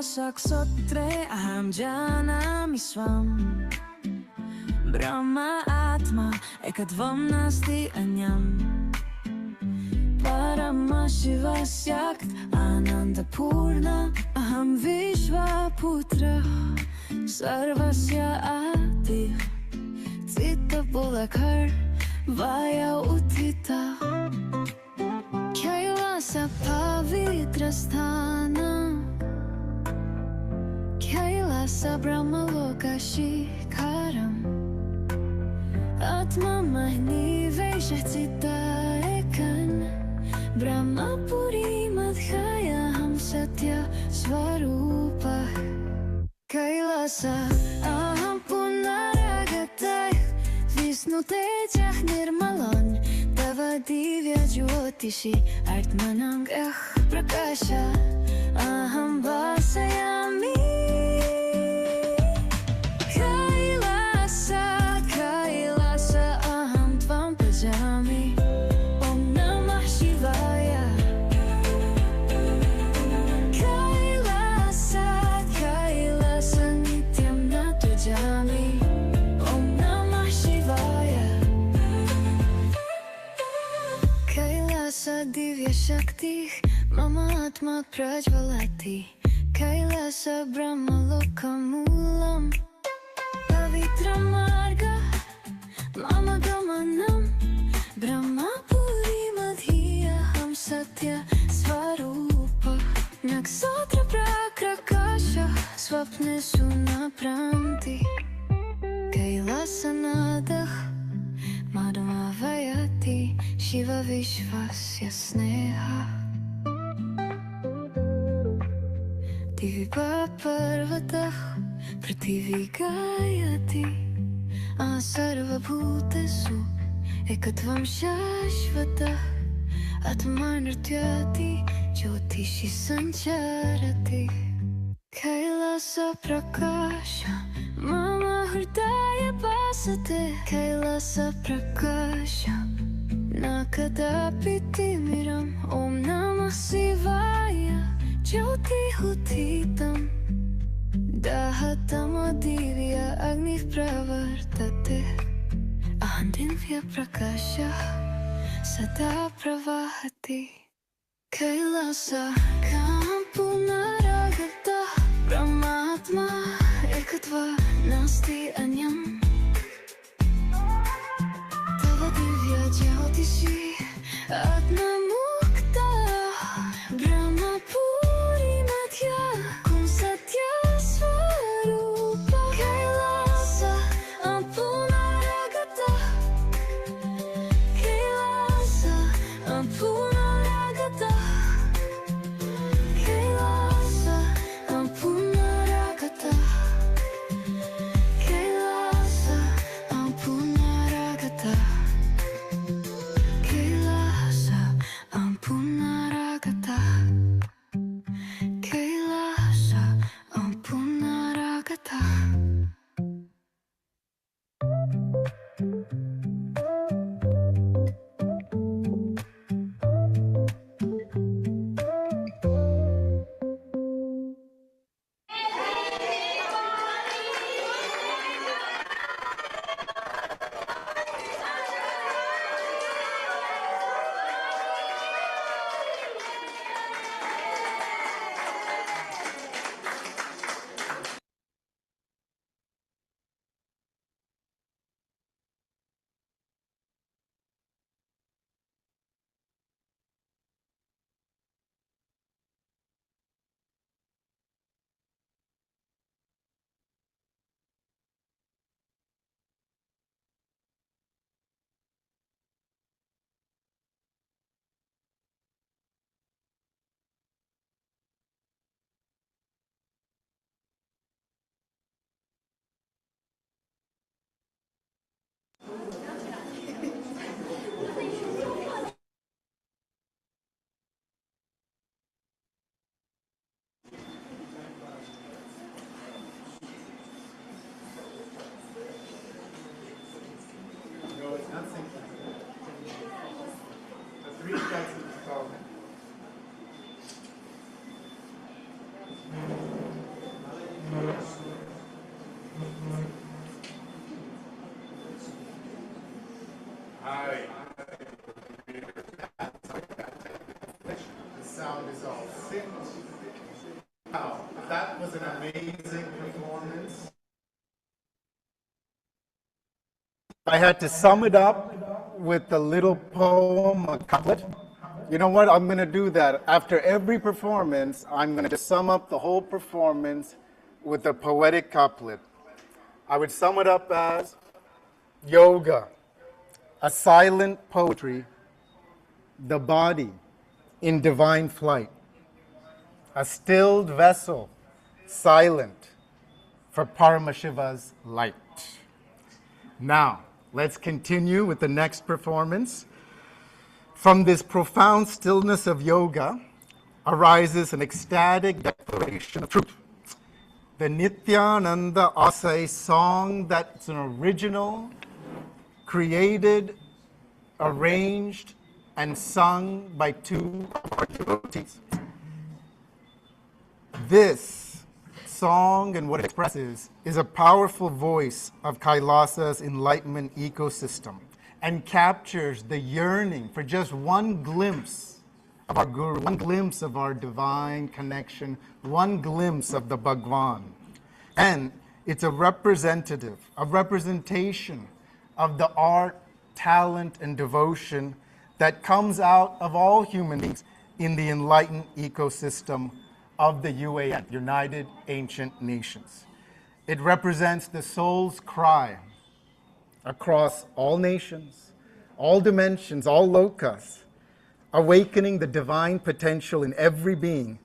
Saksotre aham janami swam Brahma Atma ekadvam nasti anyam Paramashiva Syakt Ananda Purna aham Vishva Putra Sarvasya Adi Tita Bulakar Vaya Utita Kailasa Pavitrasthana Kailasa Brahma Loka Shikaram Atma Mahni Vaishachita Ekan Brahma Puri Madhaya Ham Satya Svarupa Kailasa Aham Punaragatay Vishnu Tejah Nirmalan Tava Divya Jyotishi Artmanang Prakasha Aham Vasayami Divya Shakti, Mama Atma Prajvalati, Kailasa Brahma Lokamulam, Pavitra Marga, Mama Gamanam, Brahma Puri Madhya Ham Shiva Vishvasya Sneha Diva Parvatah Prithivi Gayati Sarva Bhutesu Ekatvam Shashvatah Atma Nrityati Jyotishi Sancharati Kailasa Prakasha Mama Hridaya Pasate Kailasa Prakasha Nakadapi Timiram Om Namah Shivaya Jyoti Hutitam Dahatama Divya Agni Pravartate Ahindivya Prakasha Sada Pravahati Kailasa Kampunaragata Brahmatma Ekatva Nasti Anyam Tava Divya Jyotishi Atma Mukta Brahma Puri Madhya Kum Satya Swarupa Kailasa Ampunaragata Kailasa Ampunaragata Kailasa Ampunaragata Kailasa Ampunaragata Kailasa Ampunaragata Kailasa Ampunaragata The sound is all synced. Wow, that was an amazing performance. I had to sum it up with a little poem, a couplet. You know what? I'm going to do that. After every performance, I'm going to sum up the whole performance with a poetic couplet. I would sum it up as yoga, a silent poetry, the body in divine flight, a stilled vessel, silent for Paramashiva's light. Now, let's continue with the next performance. From this profound stillness of yoga arises an ecstatic declaration of truth. The Nithyananda Asai song that's an original, created, arranged, and sung by two of our devotees. This song and what it expresses is a powerful voice of Kailasa's enlightenment ecosystem and captures the yearning for just one glimpse of our Guru, one glimpse of our divine connection, one glimpse of the Bhagavan. And it's a representation of the art, talent, and devotion that comes out of all human beings in the enlightened ecosystem of the UAN, United Ancient Nations. It represents the soul's cry across all nations, all dimensions, all lokas, awakening the divine potential in every being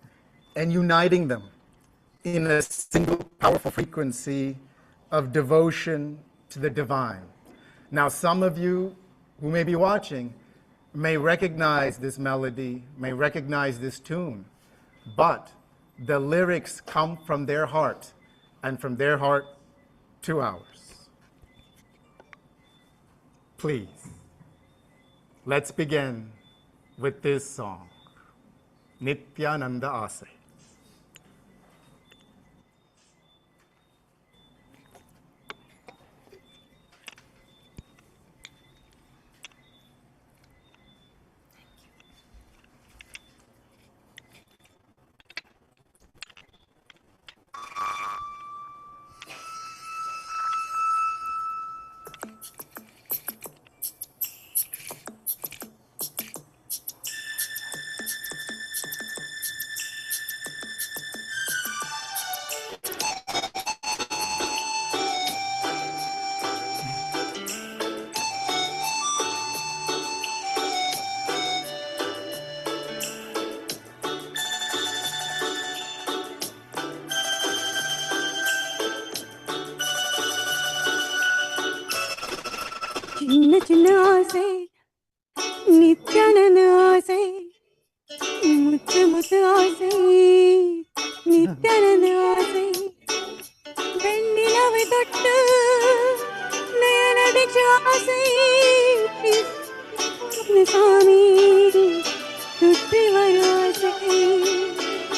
and uniting them in a single powerful frequency of devotion to the divine. Now, some of you who may be watching may recognize this melody, may recognize this tune, but the lyrics come from their heart and from their heart to ours. Please, let's begin with this song, Nityananda Ase. చిన్న చిన్న ఆసే నిత్యానంద ఆసే ముత్తు ముత్తు ఆసే నిత్యానంద ఆసే வெண்ணிலவை தொட்டு நயன தீட்ச ஆசை சாமி சுற்றி வரும் ஆசை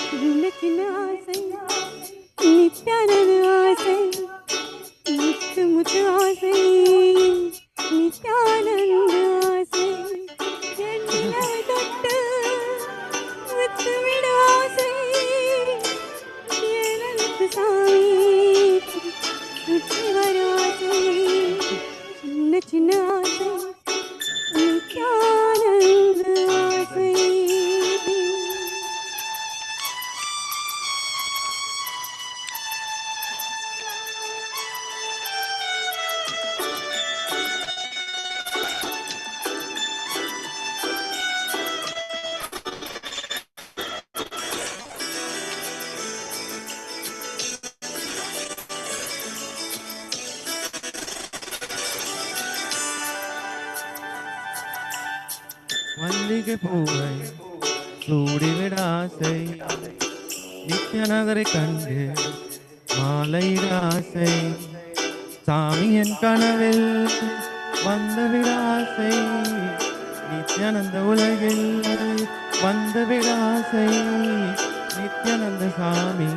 சின்ன சின்ன ஆசை நித்யானந்த ஆசை முத்து முத்து ஆசை நித்யானந்த ஆசை வெண்ணிலவை தொட்டு முத்து விட ஆசை எனக்கு சாமி சுற்றி வரும் ஆசை சின்ன சின்ன ஆசை நித்யானந்த ஆசை மல்லிகை பூவை சூடிவிட ஆசை நித்ய நகரை கண்டு மாலையிட ஆசை சாமி என் கனவில் வந்துவிட ஆசை நித்யானந்த உலகில் வந்துவிட ஆசை நித்யானந்த சாமி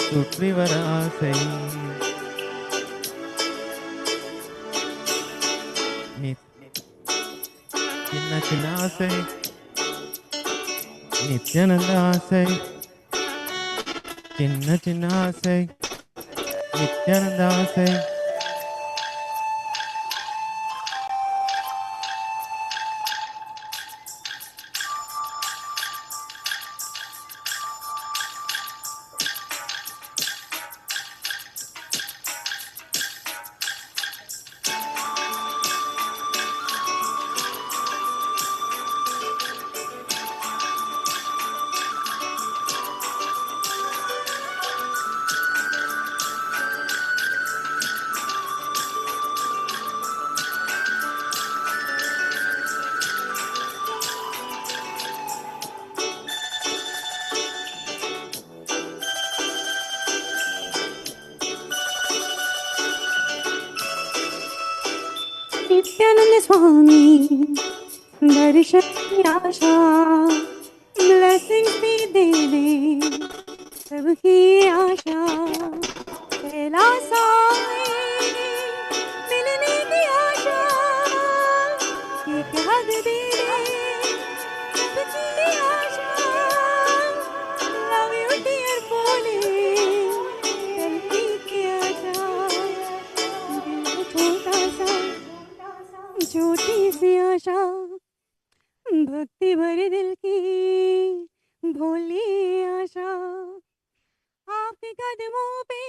சுற்றி வர ஆசை சின்ன சின்ன ஆசை நித்யானந்த ஆசை சின்ன சின்ன ஆசை நித்யானந்த ஆசை नित्यानंद स्वामी दर्शन की आशा ब्लेसिंग्स भी दे दे सबकी आशा कैलासा में मिलने की आशा एक हद दे दे सबकी आशा लव यू डियर बोले सेल्फी की आशा दिल छोटा सा छोटी सी आशा भक्ति भरे दिल की भोली आशा आपके कदमों पे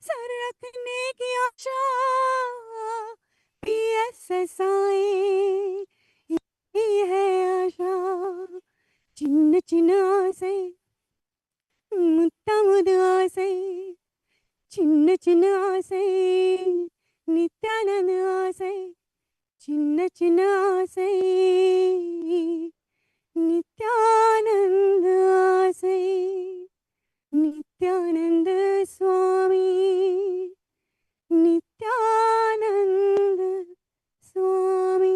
सर रखने की आशा PSSI நித்யானந்த ஆசை சின்ன சின்ன ஆசை நித்யானந்த ஆசை நித்யானந்த சுவாமி நித்யானந்த சுவாமி.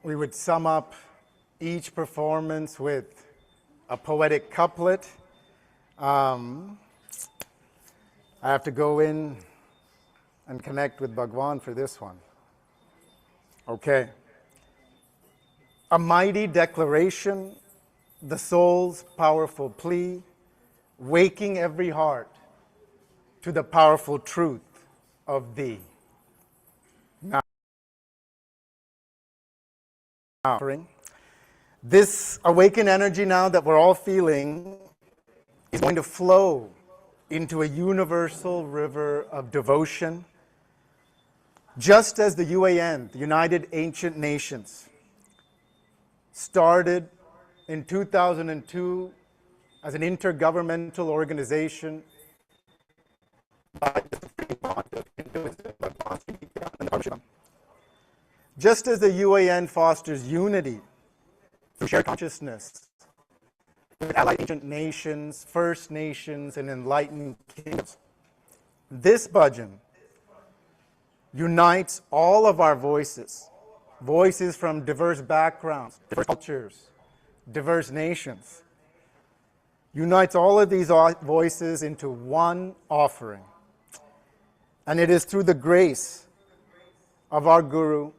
We would sum up each performance with a poetic couplet. I have to go in and connect with Bhagavan for this one. Okay. A mighty declaration, the soul's powerful plea, waking every heart to the powerful truth of thee. Now, this awakened energy now that we're all feeling is going to flow into a universal river of devotion, just as the UAN, the United Ancient Nations, started in 2002 as an intergovernmental organization by the Supreme Pontiff of Hinduism, Bhagavan Sri Nithyananda Paramashivam. Just as the UAN fosters unity through shared consciousness with allied ancient nations, First Nations, and enlightened kingdoms, this bhajan unites all of our voices, voices from diverse backgrounds, diverse cultures, diverse nations, unites all of these voices into one offering. And it is through the grace of our Guru,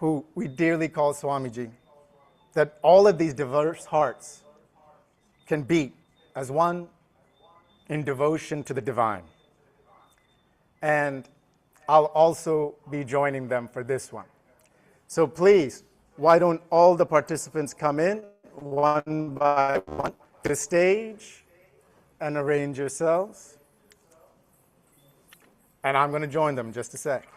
who we dearly call Swamiji, that all of these diverse hearts can beat as one in devotion to the divine. And I'll also be joining them for this one. So please, why don't all the participants come in one by one to the stage and arrange yourselves. And I'm going to join them in just a sec.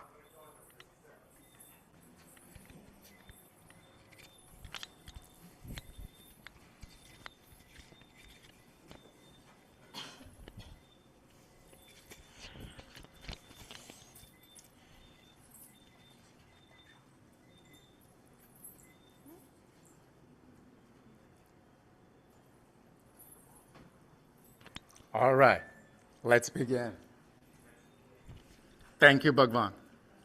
All right, let's begin. Thank you, Bhagavan,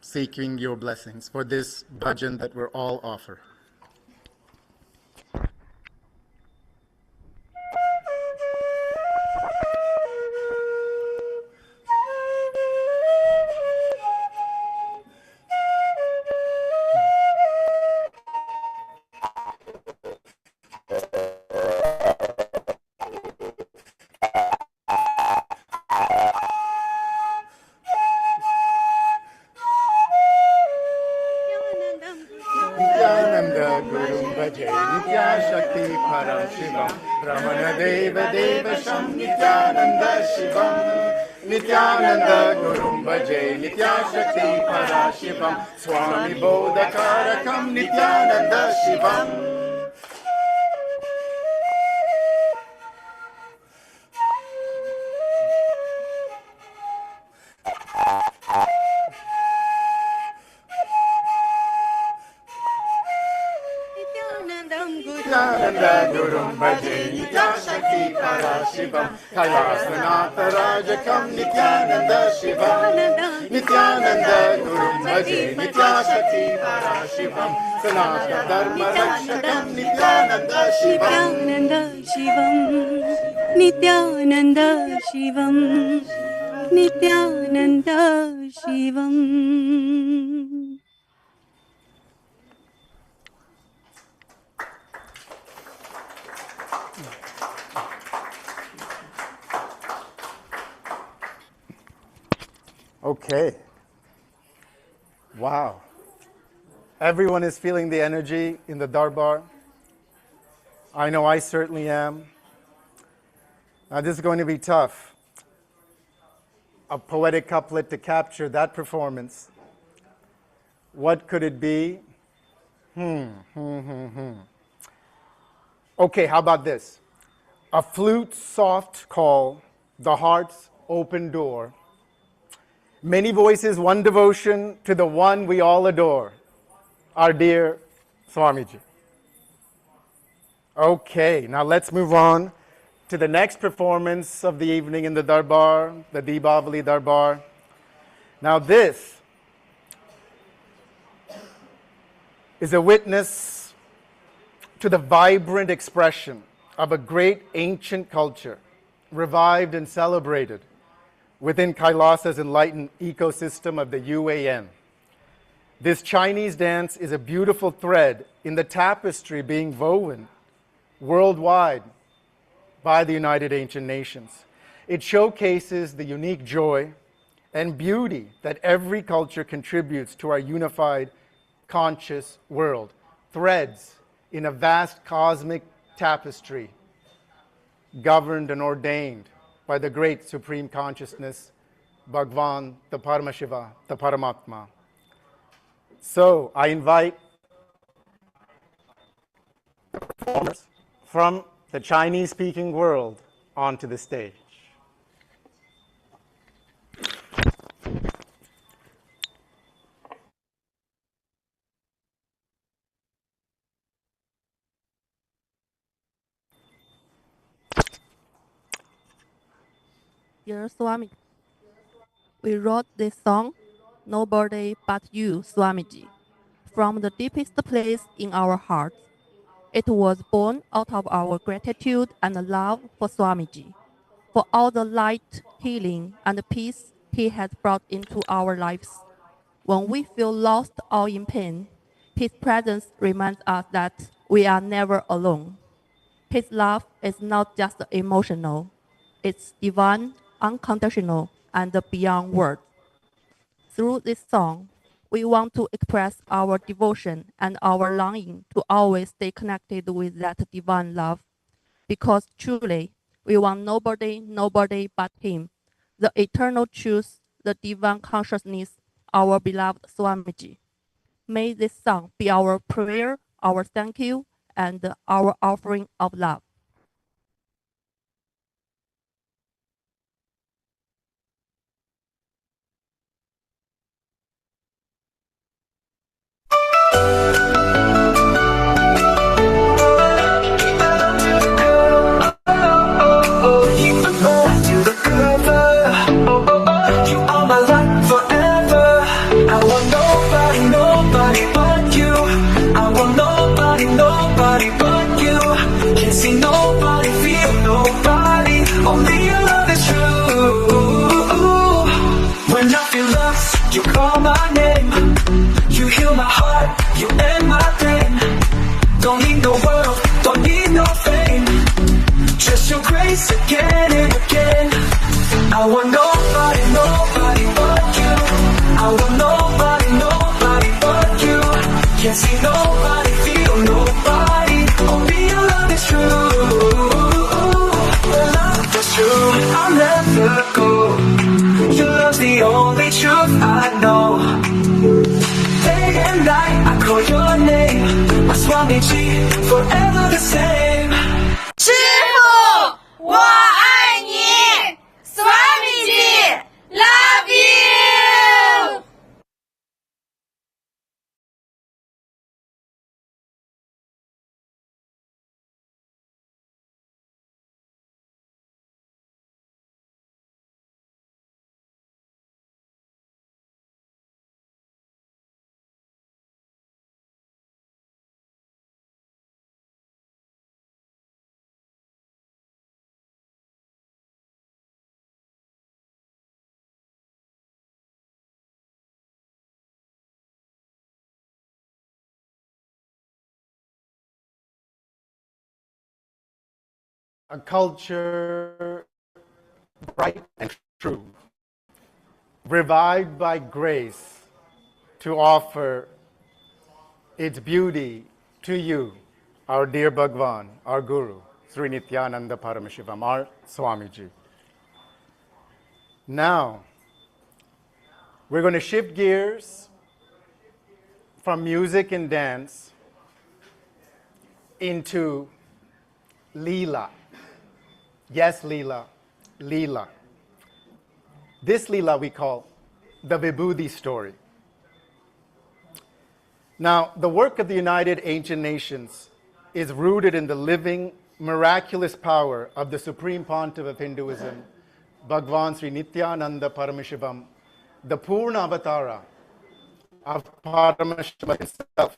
seeking your blessings for this bhajan that we're all offer. Nityananda Gurum Bhaje Nityashakti Parashivam Swami Bodhakarakam Nityananda Shivam. Nityananda Gurum Bhaje Nityashakti Parashivam KAILASA Rajakam Nityananda Shivam. Nityananda Gurum Bhaje Nityashakti Parashivam Sanatana Dharma Rakshakam Nityananda Shivam. Nityananda Shivam. Nityananda Shivam. Okay. Wow. Everyone is feeling the energy in the Darbar. I know I certainly am. Now, this is going to be tough. A poetic couplet to capture that performance. What could it be? Okay, how about this? A flute's soft call, the heart's open door. Many voices, one devotion to the one we all adore, our dear Swamiji. Okay, now let's move on to the next performance of the evening in the Darbar, the Deepavali Darbar. Now this is a witness to the vibrant expression of a great ancient culture, revived and celebrated within Kailasa's enlightened ecosystem of the UAN. This Chinese dance is a beautiful thread in the tapestry being woven worldwide by the United Ancient Nations. It showcases the unique joy and beauty that every culture contributes to our unified, conscious world. Threads in a vast cosmic tapestry governed and ordained by the great Supreme Consciousness, Bhagavan, the Paramashiva, the Paramatma. So I invite performers from the Chinese-speaking world onto the stage. Dear Swami, we wrote this song, Nobody But You, Swamiji, from the deepest place in our hearts. It was born out of our gratitude and love for Swamiji, for all the light, healing, and peace he has brought into our lives. When we feel lost or in pain, his presence reminds us that we are never alone. His love is not just emotional, it's divine, unconditional, and beyond words. Through this song, we want to express our devotion and our longing to always stay connected with that divine love, because truly, we want nobody but him, the eternal truth, the divine consciousness, our beloved Swamiji. May this song be our prayer, our thank you, and our offering of love. You call my name, you heal my heart, you end my pain. Don't need no world, don't need no fame, just your grace again and again. I want nobody, nobody but you. I want nobody, nobody but you. Can't see nobody, feel nobody, only your love is true. Your love is true, I'll never go. Your love's the only truth I know. Day and night I call your name, my Swamiji, forever the same. 师父，我爱你，Swamiji love you。A culture bright and true, revived by grace to offer its beauty to you, our dear Bhagavan, our Guru, Sri Nithyananda Paramashivam, our Swamiji. Now, we're going to shift gears from music and dance into Leela. Yes, Leela. Leela. This Leela we call the Vibhuti story. Now, the work of the United Ancient Nations is rooted in the living, miraculous power of the Supreme Pontiff of Hinduism, Bhagavan Sri Nithyananda Paramashivam, the Purna Avatara of Paramashiva himself,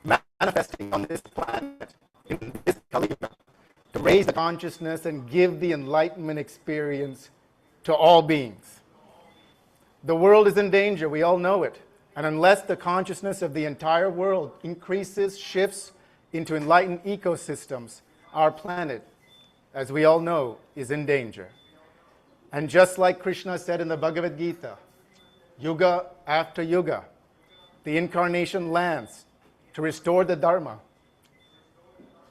manifesting on this planet in this Kali Puja to raise the consciousness and give the enlightenment experience to all beings. The world is in danger, we all know it. And unless the consciousness of the entire world increases, shifts into enlightened ecosystems, our planet, as we all know, is in danger. And just like Krishna said in the Bhagavad Gita, yuga after yuga, the incarnation lands to restore the Dharma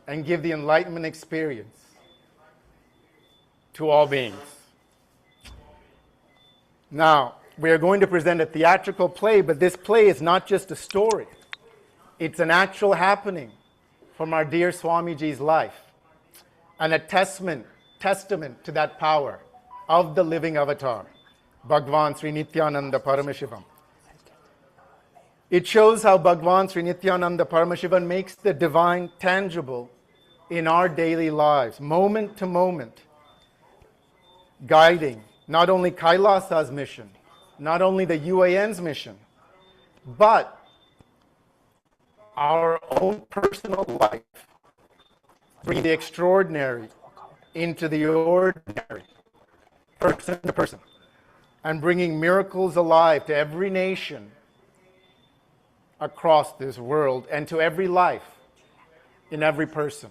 and give the enlightenment experience to all beings. Now, we are going to present a theatrical play, but this play is not just a story. It's an actual happening from our dear Swamiji's life, and a testament to that power of the living avatar, Bhagavan Sri Nithyananda Paramashivam. It shows how Bhagavan Sri Nithyananda Paramashivam makes the divine tangible in our daily lives, moment to moment, guiding not only KAILASA's mission, not only the UAN's mission, but our own personal life, bringing the extraordinary into the ordinary, person to person, and bringing miracles alive to every nation across this world and to every life in every person.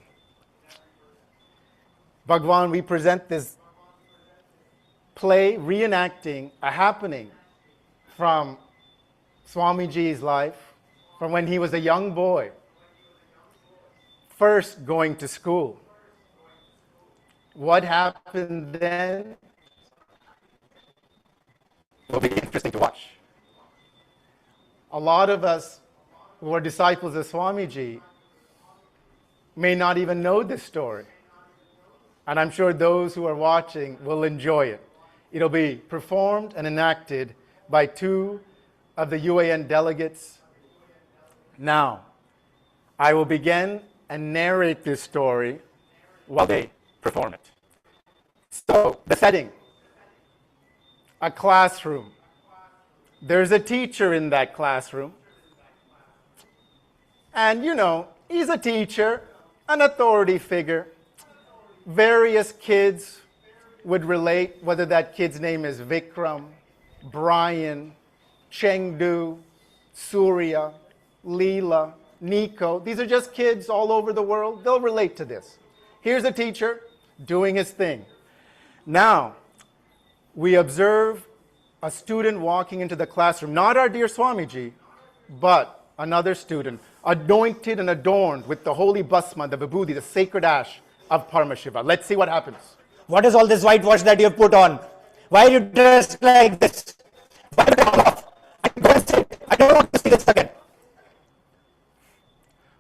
Bhagavan, we present this play reenacting a happening from Swamiji's life, from when he was a young boy, first going to school. What happened then will be interesting to watch. A lot of us who are disciples of Swamiji may not even know this story. And I'm sure those who are watching will enjoy it. It'll be performed and enacted by two of the UAN delegates. Now, I will begin and narrate this story while they perform it. So, the setting, a classroom. There's a teacher in that classroom. And you know, he's a teacher, an authority figure. Various kids would relate, whether that kid's name is Vikram, Brian, Chengdu, Surya, Leela, Nico. These are just kids all over the world. They'll relate to this. Here's a teacher doing his thing. Now, we observe a student walking into the classroom, not our dear Swamiji, but another student, anointed and adorned with the holy bhasma, the vibhuti, the sacred ash of Paramashiva. Let's see what happens. What is all this whitewash that you have put on? Why are you dressed like this? Why did I come off? I'm going to sit. I don't want to see this again.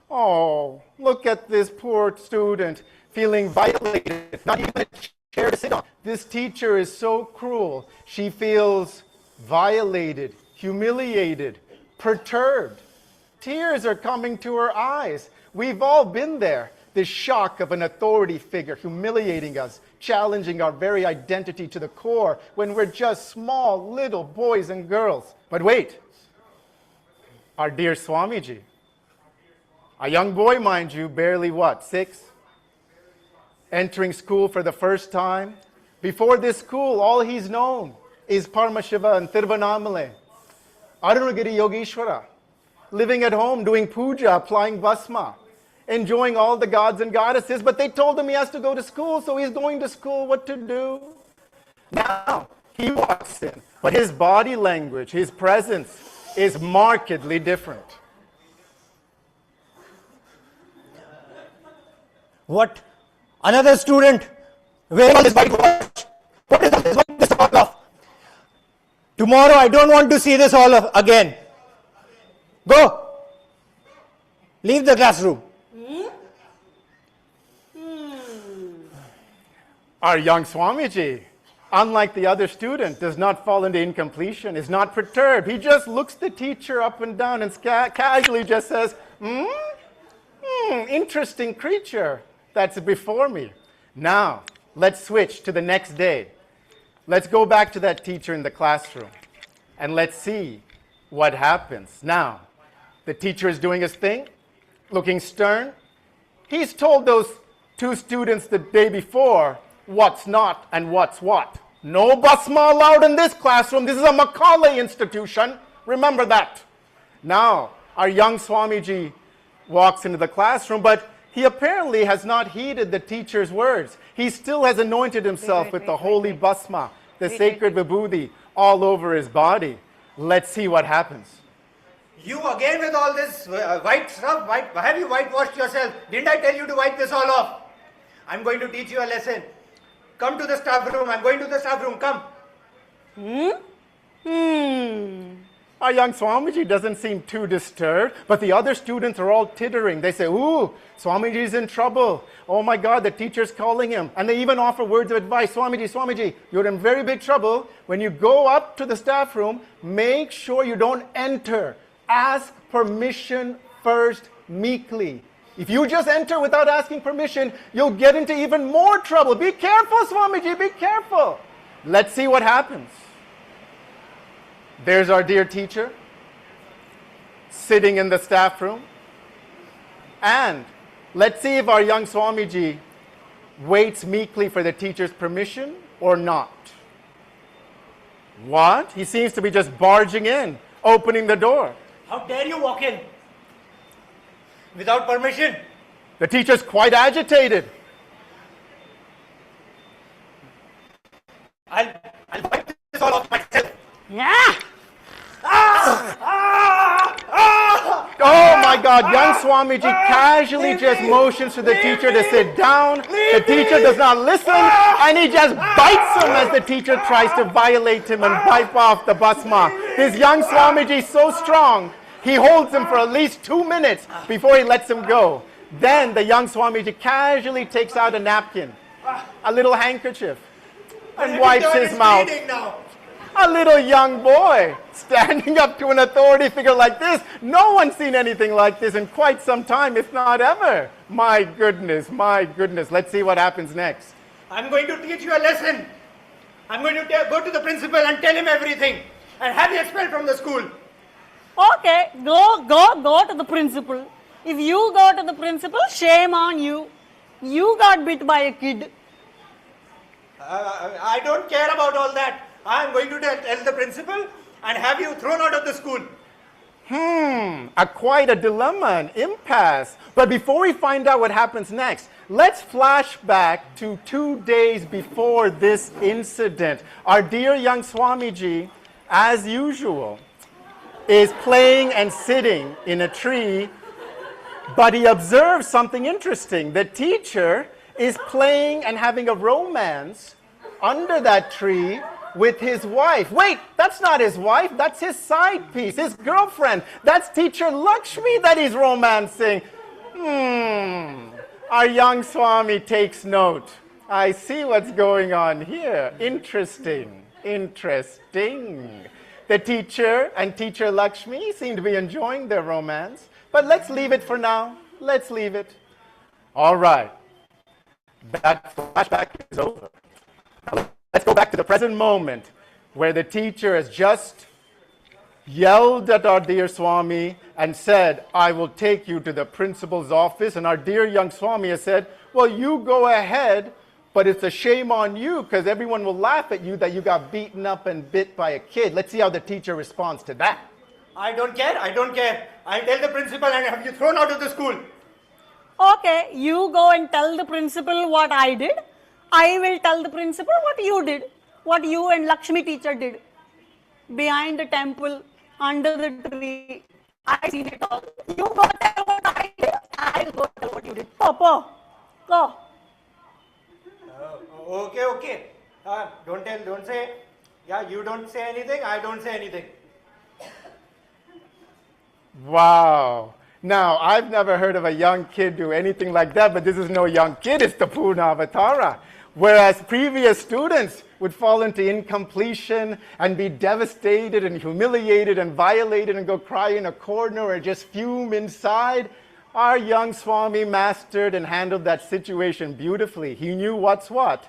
Oh, look at this poor student feeling violated, not even a chair to sit on. This teacher is so cruel. She feels violated, humiliated, perturbed. Tears are coming to her eyes. We've all been there. The shock of an authority figure humiliating us, challenging our very identity to the core when we're just small little boys and girls. But wait, our dear Swamiji, a young boy, mind you, barely what, 6? Entering school for the first time. Before this school, all he's known is Paramashiva and Tiruvannamalai, Arunagiri Yogeshwara, living at home, doing puja, applying bhasma, enjoying all the gods and goddesses, but they told him he has to go to school, so he's going to school. What to do? Now, He walks in, but his body language, his presence is markedly different. What? Another student wearing all this white watch. What is all this? What is this all of? Tomorrow I don't want to see this all of again. Go. Leave the classroom. Our young Swamiji, unlike the other student, does not fall into incompletion, is not perturbed. He just looks the teacher up and down and casually just says, interesting creature that's before me. Now, let's switch to the next day. Let's go back to that teacher in the classroom and let's see what happens. Now, the teacher is doing his thing, looking stern. He's told those two students the day before what's not and what's what. No basma allowed in this classroom. This is a Macaulay institution. Remember that. Now, our young Swamiji walks into the classroom, but he apparently has not heeded the teacher's words. He still has anointed himself with the holy basma, the sacred vibhuti, all over his body. Let's see what happens. You again with all this white stuff? Have you whitewashed yourself? Didn't I tell you to wipe this all off? I'm going to teach you a lesson. Come to the staff room. I'm going to the staff room. Come. Our young Swamiji doesn't seem too disturbed, but the other students are all tittering. They say, ooh, Swamiji's in trouble. Oh my God, the teacher's calling him. And they even offer words of advice. Swamiji, you're in very big trouble. When you go up to the staff room, make sure you don't enter. Ask permission first meekly. If you just enter without asking permission, you'll get into even more trouble. Be careful, Swamiji, be careful. Let's see what happens. There's our dear teacher sitting in the staff room. And let's see if our young Swamiji waits meekly for the teacher's permission or not. What? He seems to be just barging in, opening the door. How dare you walk in without permission? The teacher's quite agitated. I'll wipe this all off myself. Yeah. Oh my God, young Swamiji casually just motions to the teacher to sit down. The teacher does not listen, and he just bites him as the teacher tries to violate him and wipe off the basma. This young Swamiji is so strong, he holds him for at least 2 minutes before he lets him go. Then the young Swamiji casually takes out a napkin, a little handkerchief, and wipes his mouth. A little young boy standing up to an authority figure like this. No one's seen anything like this in quite some time, if not ever. My goodness, my goodness. Let's see what happens next. I'm going to teach you a lesson. I'm going to go to the principal and tell him everything and have you expelled from the school. Okay, go to the principal. If you go to the principal, shame on you. You got bit by a kid. I don't care about all that. I'm going to tell the principal and have you thrown out of the school. Quite a dilemma, an impasse. But before we find out what happens next, let's flash back to 2 days before this incident. Our dear young Swamiji, as usual, is playing and sitting in a tree, but he observes something interesting. The teacher is playing and having a romance under that tree with his wife. Wait, that's not his wife, that's his side piece, his girlfriend. That's teacher Lakshmi that he's romancing. Our young Swami takes note. I see what's going on here. Interesting, interesting. The teacher and teacher Lakshmi seem to be enjoying their romance, but let's leave it for now. Let's leave it. All right. That flashback is over. Let's go back to the present moment where the teacher has just yelled at our dear Swami and said, I will take you to the principal's office. And our dear young Swami has said, well, you go ahead, but it's a shame on you because everyone will laugh at you that you got beaten up and bit by a kid. Let's see how the teacher responds to that. I don't care. I'll tell the principal and have you thrown out of the school. Okay, you go and tell the principal what I did. I will tell the principal what you did. what you and Lakshmi teacher did behind the temple, under the tree. I seen it all. You go tell what I did. I go tell what you did. Go. Okay. Don't say. Yeah, you don't say anything, I don't say anything. Wow. Now, I've never heard of a young kid do anything like that, but this is no young kid, it's the Purna Avatara. Whereas previous students would fall into incompletion and be devastated and humiliated and violated and go cry in a corner or just fume inside, our young Swami mastered and handled that situation beautifully. He knew what's what.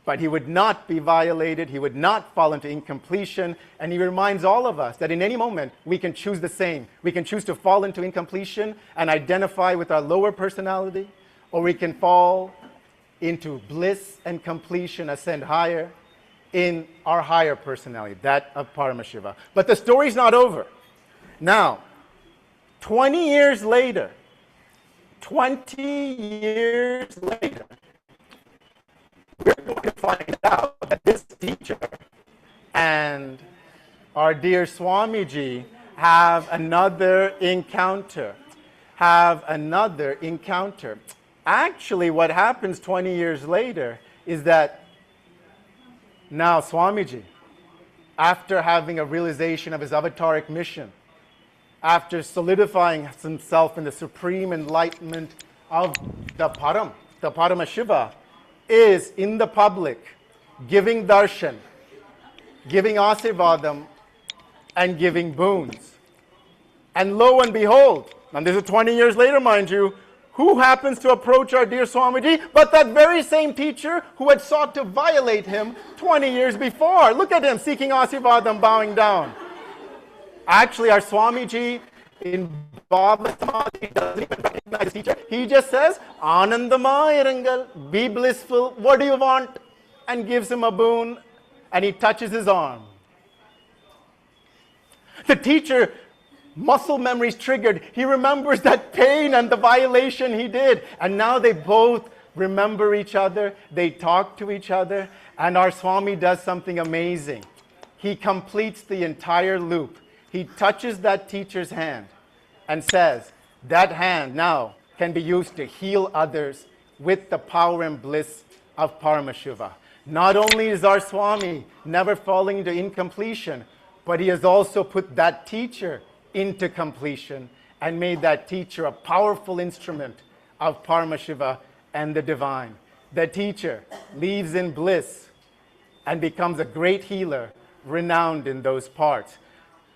But he would not be violated, he would not fall into incompletion, and he reminds all of us that in any moment we can choose the same. We can choose to fall into incompletion and identify with our lower personality, or we can fall into bliss and completion, ascend higher in our higher personality, that of Paramashiva. But the story's not over. Now, 20 years later, we're going to find out that this teacher and our dear Swamiji have another encounter. Actually, what happens 20 years later is that now Swamiji, after having a realization of his avataric mission, after solidifying himself in the supreme enlightenment of the Paramashiva, is in the public giving darshan, giving asirvadam, and giving boons. And lo and behold, and this is 20 years later, mind you, who happens to approach our dear Swamiji but that very same teacher who had sought to violate him 20 years before. Look at him seeking asirvadam, bowing down. Actually, our Swamiji in Bhava Samadhi doesn't even recognize his teacher. He just says, Anandamayirangal, be blissful, what do you want? And gives him a boon, and he touches his arm. The teacher, muscle memories triggered. He remembers that pain and the violation he did. And now they both remember each other, they talk to each other, and our Swami does something amazing. He completes the entire loop. He touches that teacher's hand and says, that hand now can be used to heal others with the power and bliss of Paramashiva. Not only is our Swami never falling into incompletion, but he has also put that teacher into completion and made that teacher a powerful instrument of Paramashiva and the divine. The teacher leaves in bliss and becomes a great healer renowned in those parts.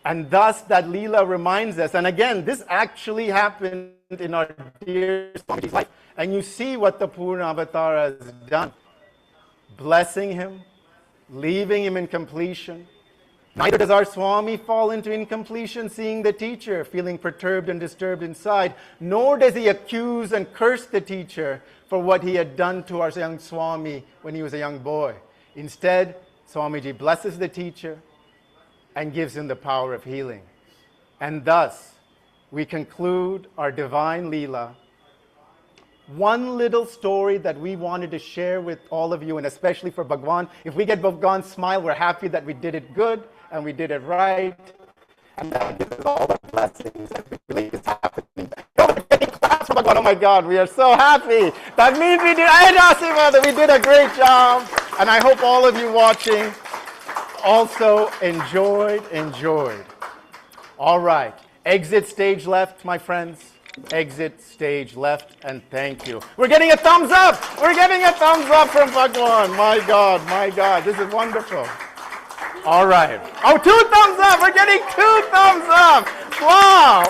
And thus that Leela reminds us, and again, this actually happened in our dear Swamiji's life. And you see what the Purna Avatara has done. Blessing him, leaving him in completion. Neither does our Swami fall into incompletion seeing the teacher, feeling perturbed and disturbed inside, nor does he accuse and curse the teacher for what he had done to our young Swami when he was a young boy. Instead, Swamiji blesses the teacher and gives him the power of healing. And thus, we conclude our divine Leela. One little story that we wanted to share with all of you, and especially for Bhagavan. If we get Bhagavan's smile, we're happy that we did it good and we did it right. And that gives us all the blessings that we believe is happening. Claps for Bhagavan. Oh my God, we are so happy. That means we did a great job. And I hope all of you watching also enjoyed. All right, exit stage left, my friends. Exit stage left, and thank you. We're getting a thumbs up. We're getting a thumbs up from Bhagavan. My God, this is wonderful. All right. Oh, 2 thumbs up. We're getting 2 thumbs up. Wow.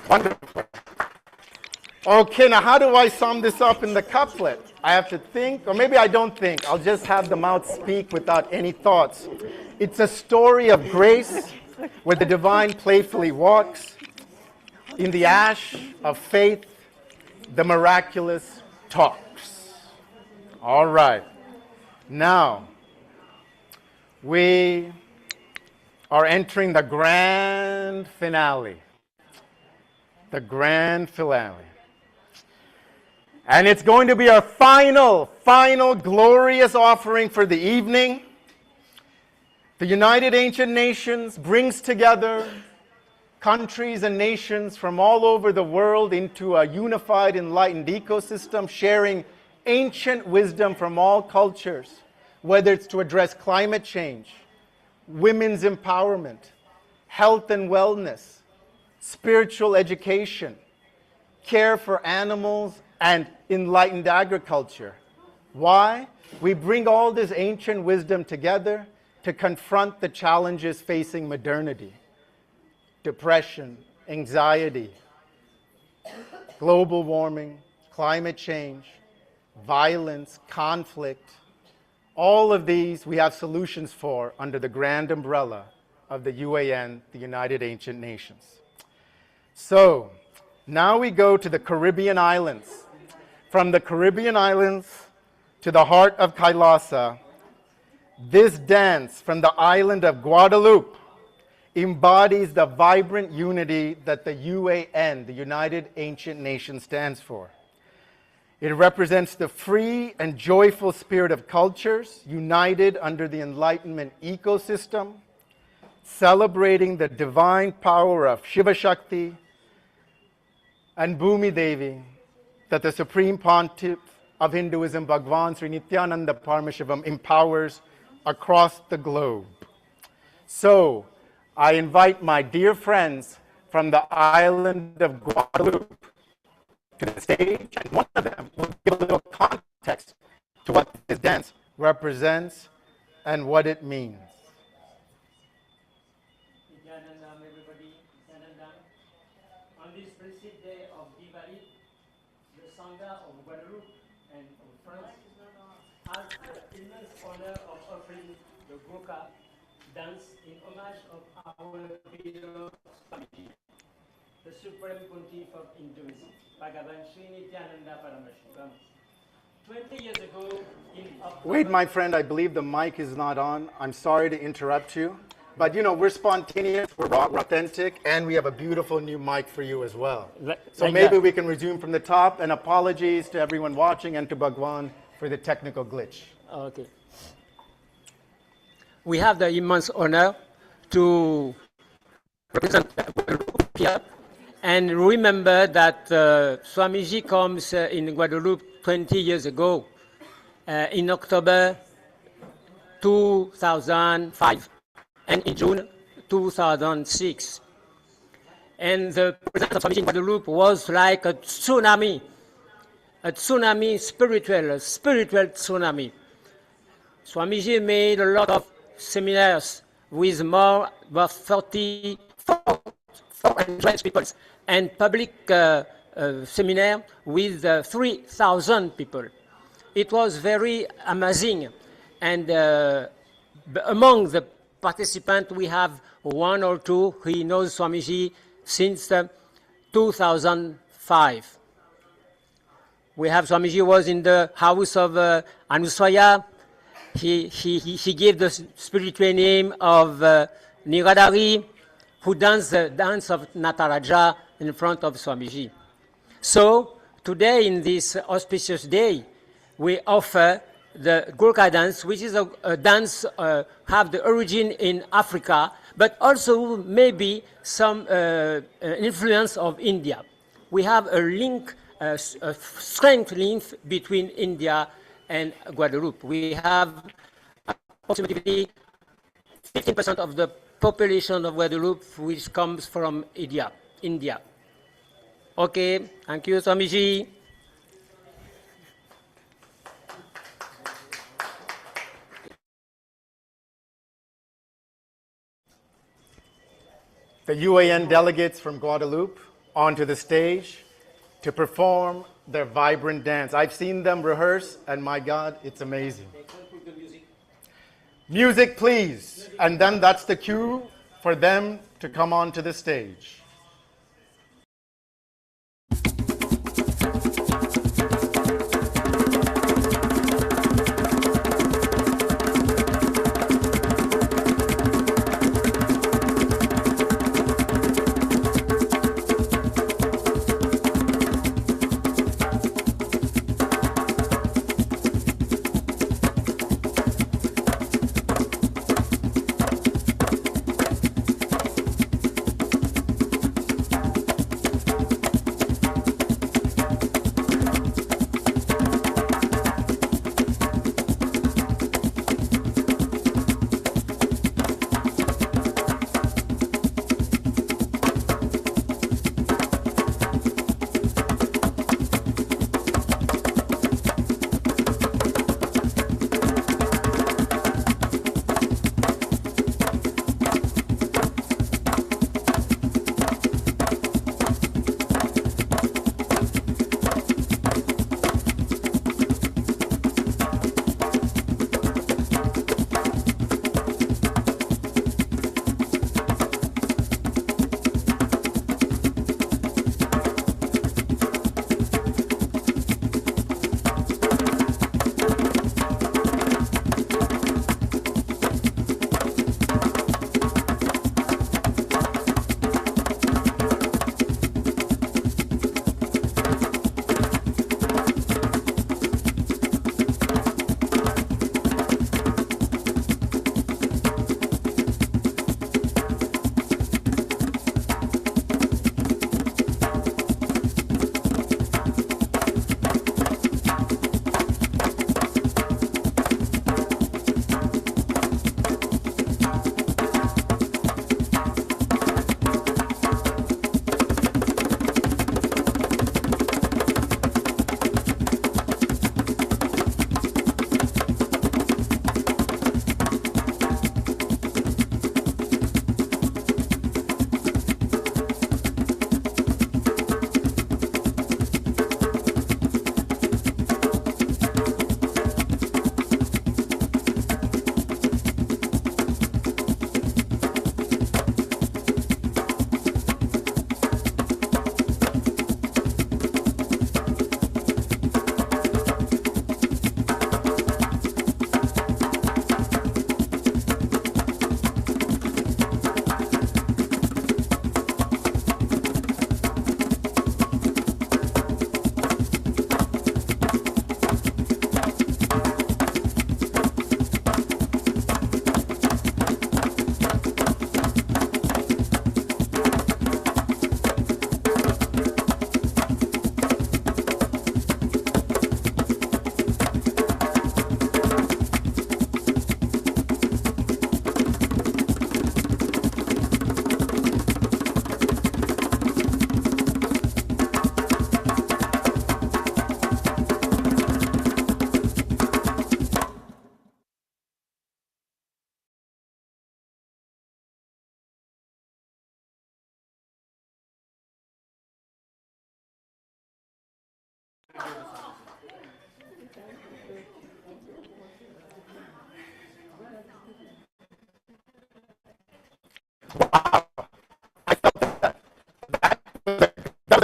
Wonderful. Okay, now how do I sum this up in the couplet? I have to think, or maybe I don't think. I'll just have the mouth speak without any thoughts. It's a story of grace where the divine playfully walks. In the ash of faith, the miraculous talks. All right. Now, we are entering the grand finale. The grand finale. And it's going to be our final glorious offering for the evening. The United Ancient Nations brings together countries and nations from all over the world into a unified, enlightened ecosystem, sharing ancient wisdom from all cultures, whether it's to address climate change, women's empowerment, health and wellness, spiritual education, care for animals, and enlightened agriculture. Why? We bring all this ancient wisdom together to confront the challenges facing modernity: depression, anxiety, global warming, climate change, violence, conflict. All of these we have solutions for under the grand umbrella of the UAN, the United Ancient Nations. So now we go to the Caribbean islands. From the Caribbean islands to the heart of Kailasa, this dance from the island of Guadeloupe embodies the vibrant unity that the UAN, the United Ancient Nations, stands for. It represents the free and joyful spirit of cultures united under the Enlightenment ecosystem, celebrating the divine power of Shiva Shakti and Bhumi Devi that the Supreme Pontiff of Hinduism, Bhagavan Sri Nithyananda Paramashivam, empowers across the globe. So, I invite my dear friends from the island of Guadeloupe to the stage, and one of them will give a little context to what this dance represents and what it means. Nityanandam, everybody, Nityanandam. On this blessed day of Diwali, the Sangha of Guadeloupe and of France has the immense honor of offering the Goka dance in homage of our beloved Swamiji, the Supreme Pontiff of Hinduism, Bhagavan Sri Nithyananda Paramashivam. 20 years ago, in October... Wait, my friend, I believe the mic is not on. I'm sorry to interrupt you. But, you know, we're spontaneous, we're raw, we're authentic, and we have a beautiful new mic for you as well. So maybe we can resume from the top, and apologies to everyone watching and to Bhagwan for the technical glitch. Okay. We have the immense honor to represent Guadeloupe here. And remember that Swamiji comes in Guadeloupe 20 years ago, in October 2005, and in June 2006. And the presence of Swamiji in Guadeloupe was like a tsunami, spiritual tsunami. Swamiji made a lot of seminars with more than 400 people, and public seminar with 3,000 people. It was very amazing, and among the participants we have one or two who knows Swamiji since 2005. We have Swamiji was in the house of Anuswaya. He gave the spiritual name of Niradhari, who danced the dance of Nataraja in front of Swamiji. So today, in this auspicious day, we offer the Gurkha dance, which is a dance have the origin in Africa, but also maybe some influence of India. We have a link, a strength link between India and Guadeloupe. We have approximately 15% of the population of Guadeloupe which comes from India. Okay, thank you, Swamiji. The UAN delegates from Guadeloupe onto the stage to perform their vibrant dance. I've seen them rehearse, and my God, it's amazing. Music, please. And then that's the cue for them to come onto the stage.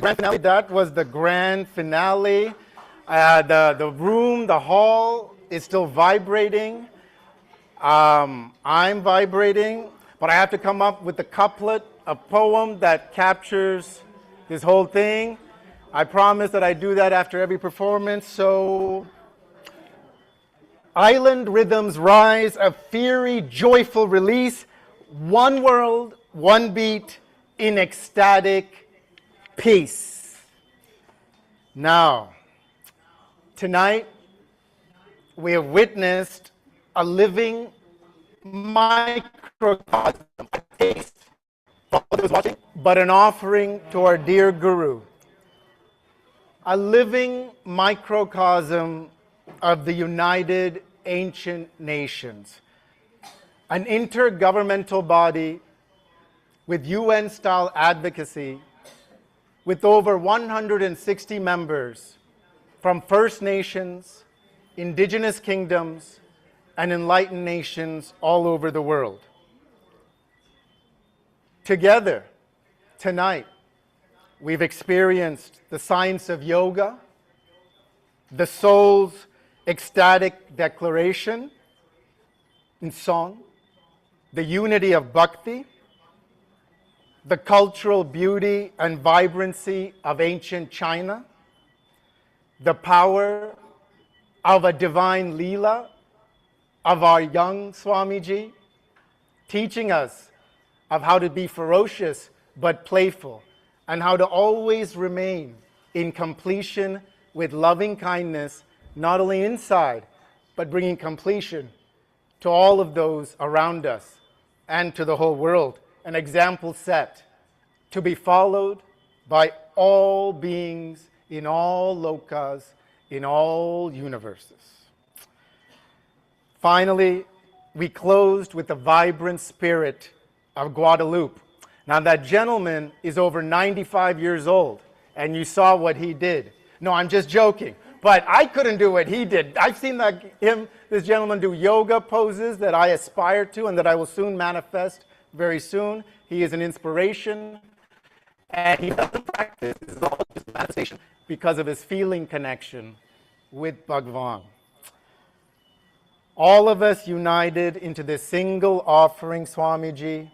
grand finale. That was the grand finale. The room, the hall is still vibrating. I'm vibrating, but I have to come up with a couplet, a poem that captures this whole thing. I promise that I do that after every performance. So, island rhythms rise, a fiery, joyful release. One world, one beat, in ecstatic peace. Now, tonight, we have witnessed a living microcosm, a taste for those watching, but an offering to our dear Guru. A living microcosm of the United Ancient Nations, an intergovernmental body with UN-style advocacy, with over 160 members from First Nations, indigenous kingdoms, and enlightened nations all over the world. Together, tonight, we've experienced the science of yoga, the soul's ecstatic declaration in song, the unity of bhakti, the cultural beauty and vibrancy of ancient China, the power of a divine Leela of our young Swamiji, teaching us of how to be ferocious but playful, and how to always remain in completion with loving kindness, not only inside, but bringing completion to all of those around us and to the whole world. An example set to be followed by all beings in all lokas, in all universes. Finally, we closed with the vibrant spirit of Guadalupe. Now that gentleman is over 95 years old, and you saw what he did. No, I'm just joking, but I couldn't do what he did. I've seen this gentleman do yoga poses that I aspire to and that I will soon manifest very soon. He is an inspiration, and he doesn't practice. This is all just manifestation because of his feeling connection with Bhagavan. All of us united into this single offering, Swamiji.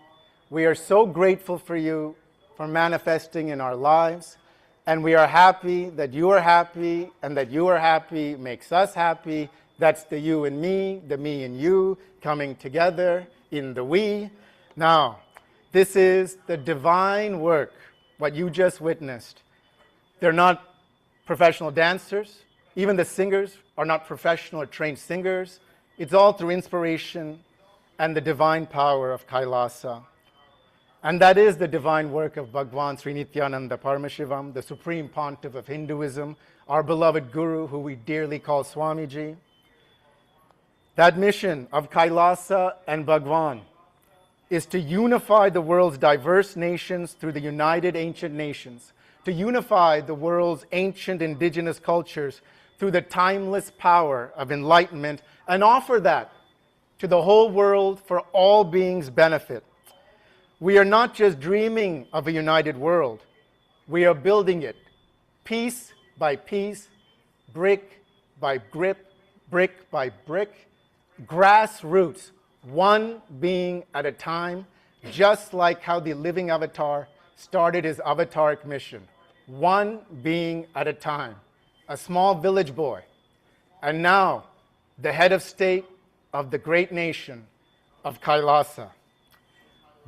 We are so grateful for you for manifesting in our lives, and we are happy that you are happy, and that you are happy makes us happy. That's the you and me, the me and you coming together in the we. Now, this is the divine work, what you just witnessed. They're not professional dancers. Even the singers are not professional or trained singers. It's all through inspiration and the divine power of Kailasa. And that is the divine work of Bhagavan Sri Nithyananda Paramashivam, the Supreme Pontiff of Hinduism, our beloved Guru, who we dearly call Swamiji. That mission of Kailasa and Bhagavan is to unify the world's diverse nations through the United Ancient Nations, to unify the world's ancient indigenous cultures through the timeless power of enlightenment, and offer that to the whole world for all beings' benefit. We are not just dreaming of a united world. We are building it, piece by piece, brick by brick by brick, grassroots, one being at a time, just like how the living avatar started his avataric mission. One being at a time, a small village boy, and now the head of state of the great nation of Kailasa,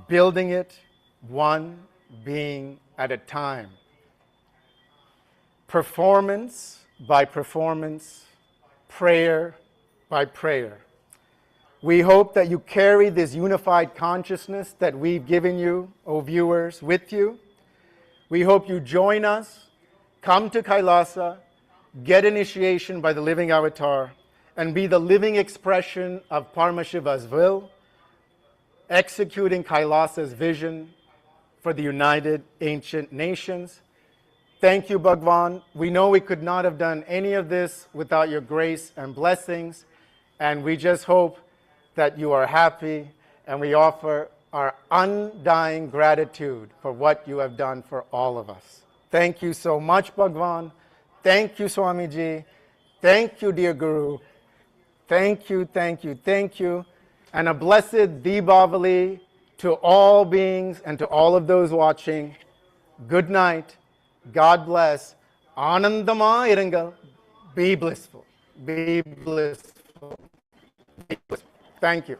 building it one being at a time. Performance by performance, prayer by prayer. We hope that you carry this unified consciousness that we've given you, O viewers, with you. We hope you join us, come to Kailasa, get initiation by the living avatar, and be the living expression of Paramashiva's will, executing Kailasa's vision for the United Ancient Nations. Thank you, Bhagavan. We know we could not have done any of this without your grace and blessings, and we just hope that you are happy, and we offer our undying gratitude for what you have done for all of us. Thank you so much, Bhagwan. Thank you, Swamiji. Thank you, dear Guru. Thank you, thank you, thank you. And a blessed Deepavali to all beings and to all of those watching. Good night. God bless. Anandama Irangal. Be blissful. Be blissful. Be blissful. Thank you.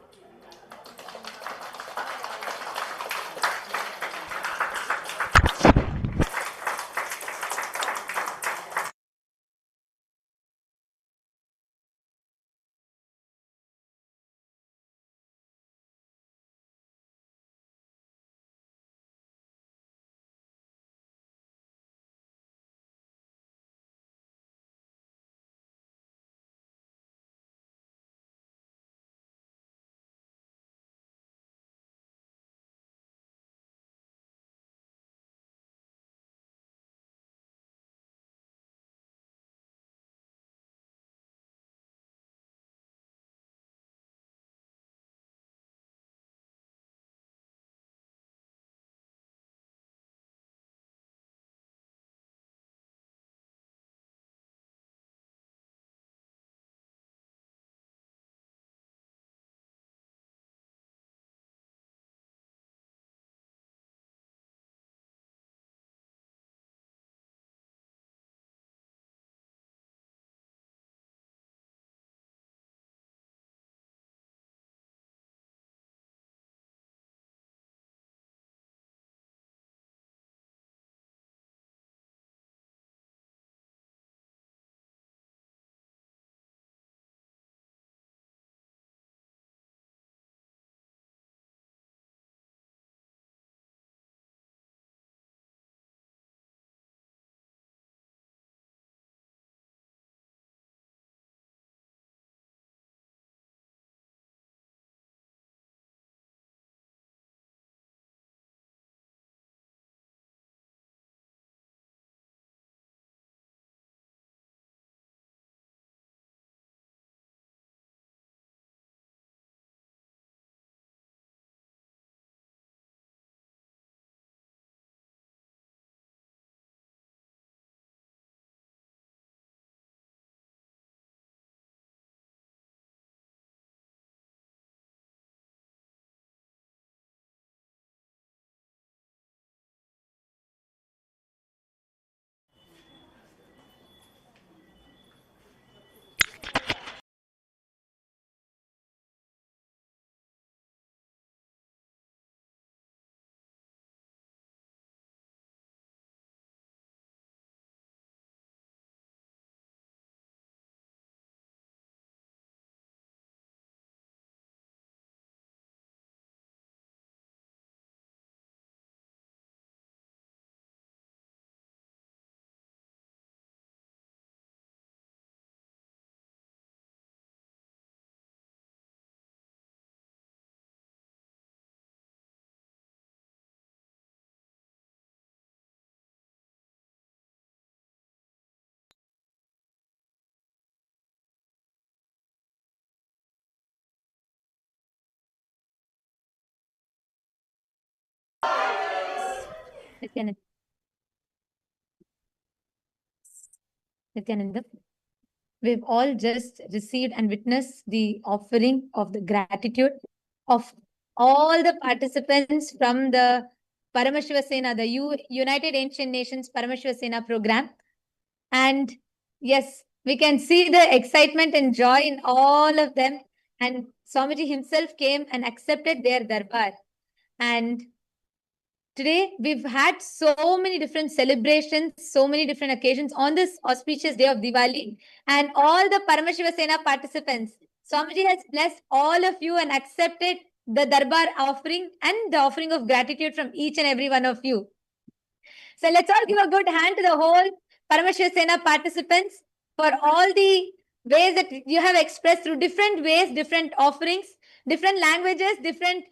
Nityananda, we've all just received and witnessed the offering of the gratitude of all the participants from the Paramashiva Sena, the United Ancient Nations Paramashiva Sena program. And yes, we can see the excitement and joy in all of them. And Swamiji himself came and accepted their darbar. And today, we've had so many different celebrations, so many different occasions on this auspicious day of Diwali. And all the Paramashiva Sena participants, Swamiji has blessed all of you and accepted the Darbar offering and the offering of gratitude from each and every one of you. So let's all give a good hand to the whole Paramashiva Sena participants for all the ways that you have expressed through different ways, different offerings, different languages, different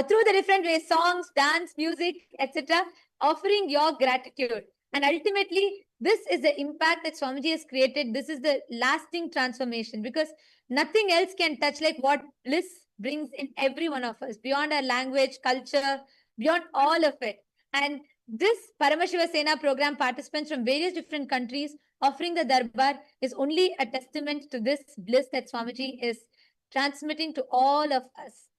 through the different ways, songs, dance, music, etc., offering your gratitude. And ultimately, this is the impact that Swamiji has created. This is the lasting transformation, because nothing else can touch like what bliss brings in every one of us, beyond our language, culture, beyond all of it. And This Paramashiva Sena program participants from various different countries offering the Darbar is only a testament to this bliss that Swamiji is transmitting to all of us.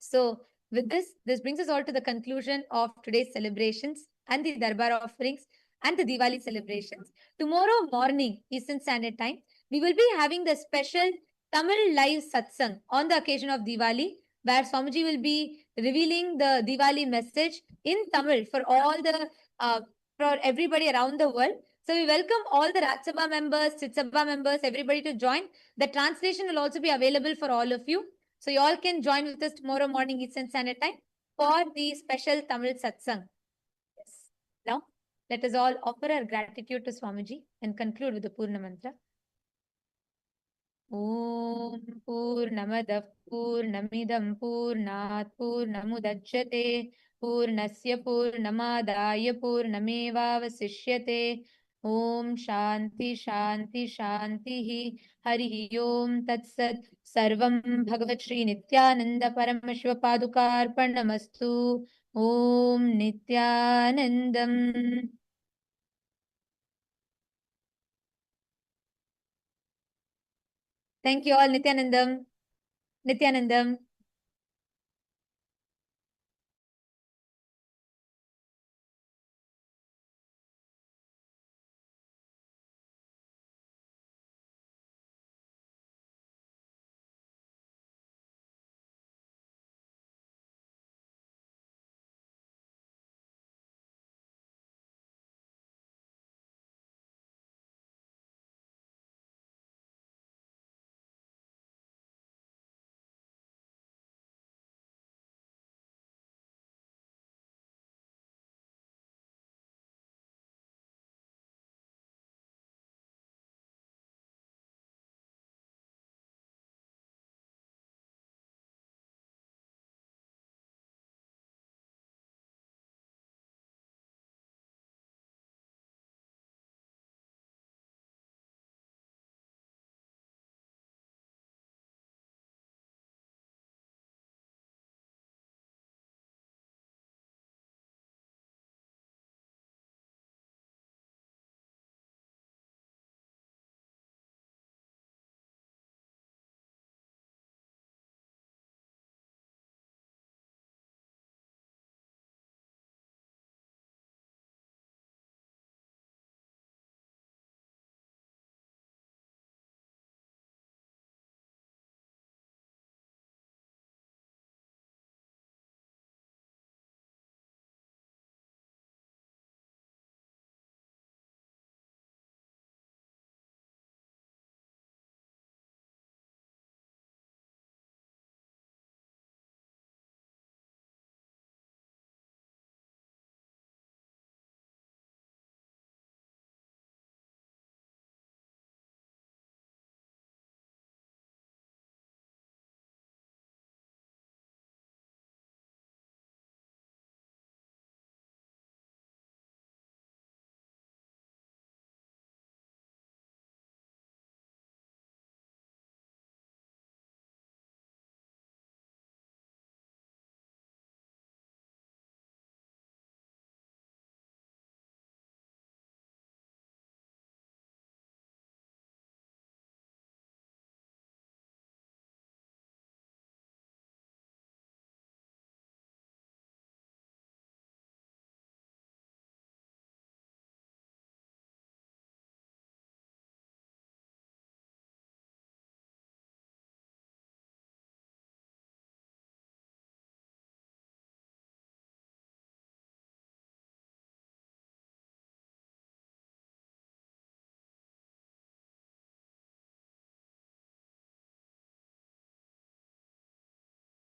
So with this brings us all to the conclusion of today's celebrations and the Darbar offerings and the Diwali celebrations. Tomorrow morning, Eastern Standard Time, we will be having the special Tamil live satsang on the occasion of Diwali, where Swamiji will be revealing the Diwali message in Tamil for all the for everybody around the world. So we welcome all the Rajya Sabha members, Chit Sabha members, everybody to join. The translation will also be available for all of you. So you all can join with us tomorrow morning Eastern Standard Time for the special Tamil satsang. Yes. Now, let us all offer our gratitude to Swamiji and conclude with the Purna Mantra. Om Purnamadav Purnamidam Purnat Purnamudachyate Purnasya Purnamadaya Purnamevavasishyate Om Shanti Shanti Shanti Hari Om Tat Sat Sarvam Bhagavan Sri Nithyananda Paramashiva Padukarpanamastu Om Nithyanandam. Thank you all, Nithyanandam. Nithyanandam.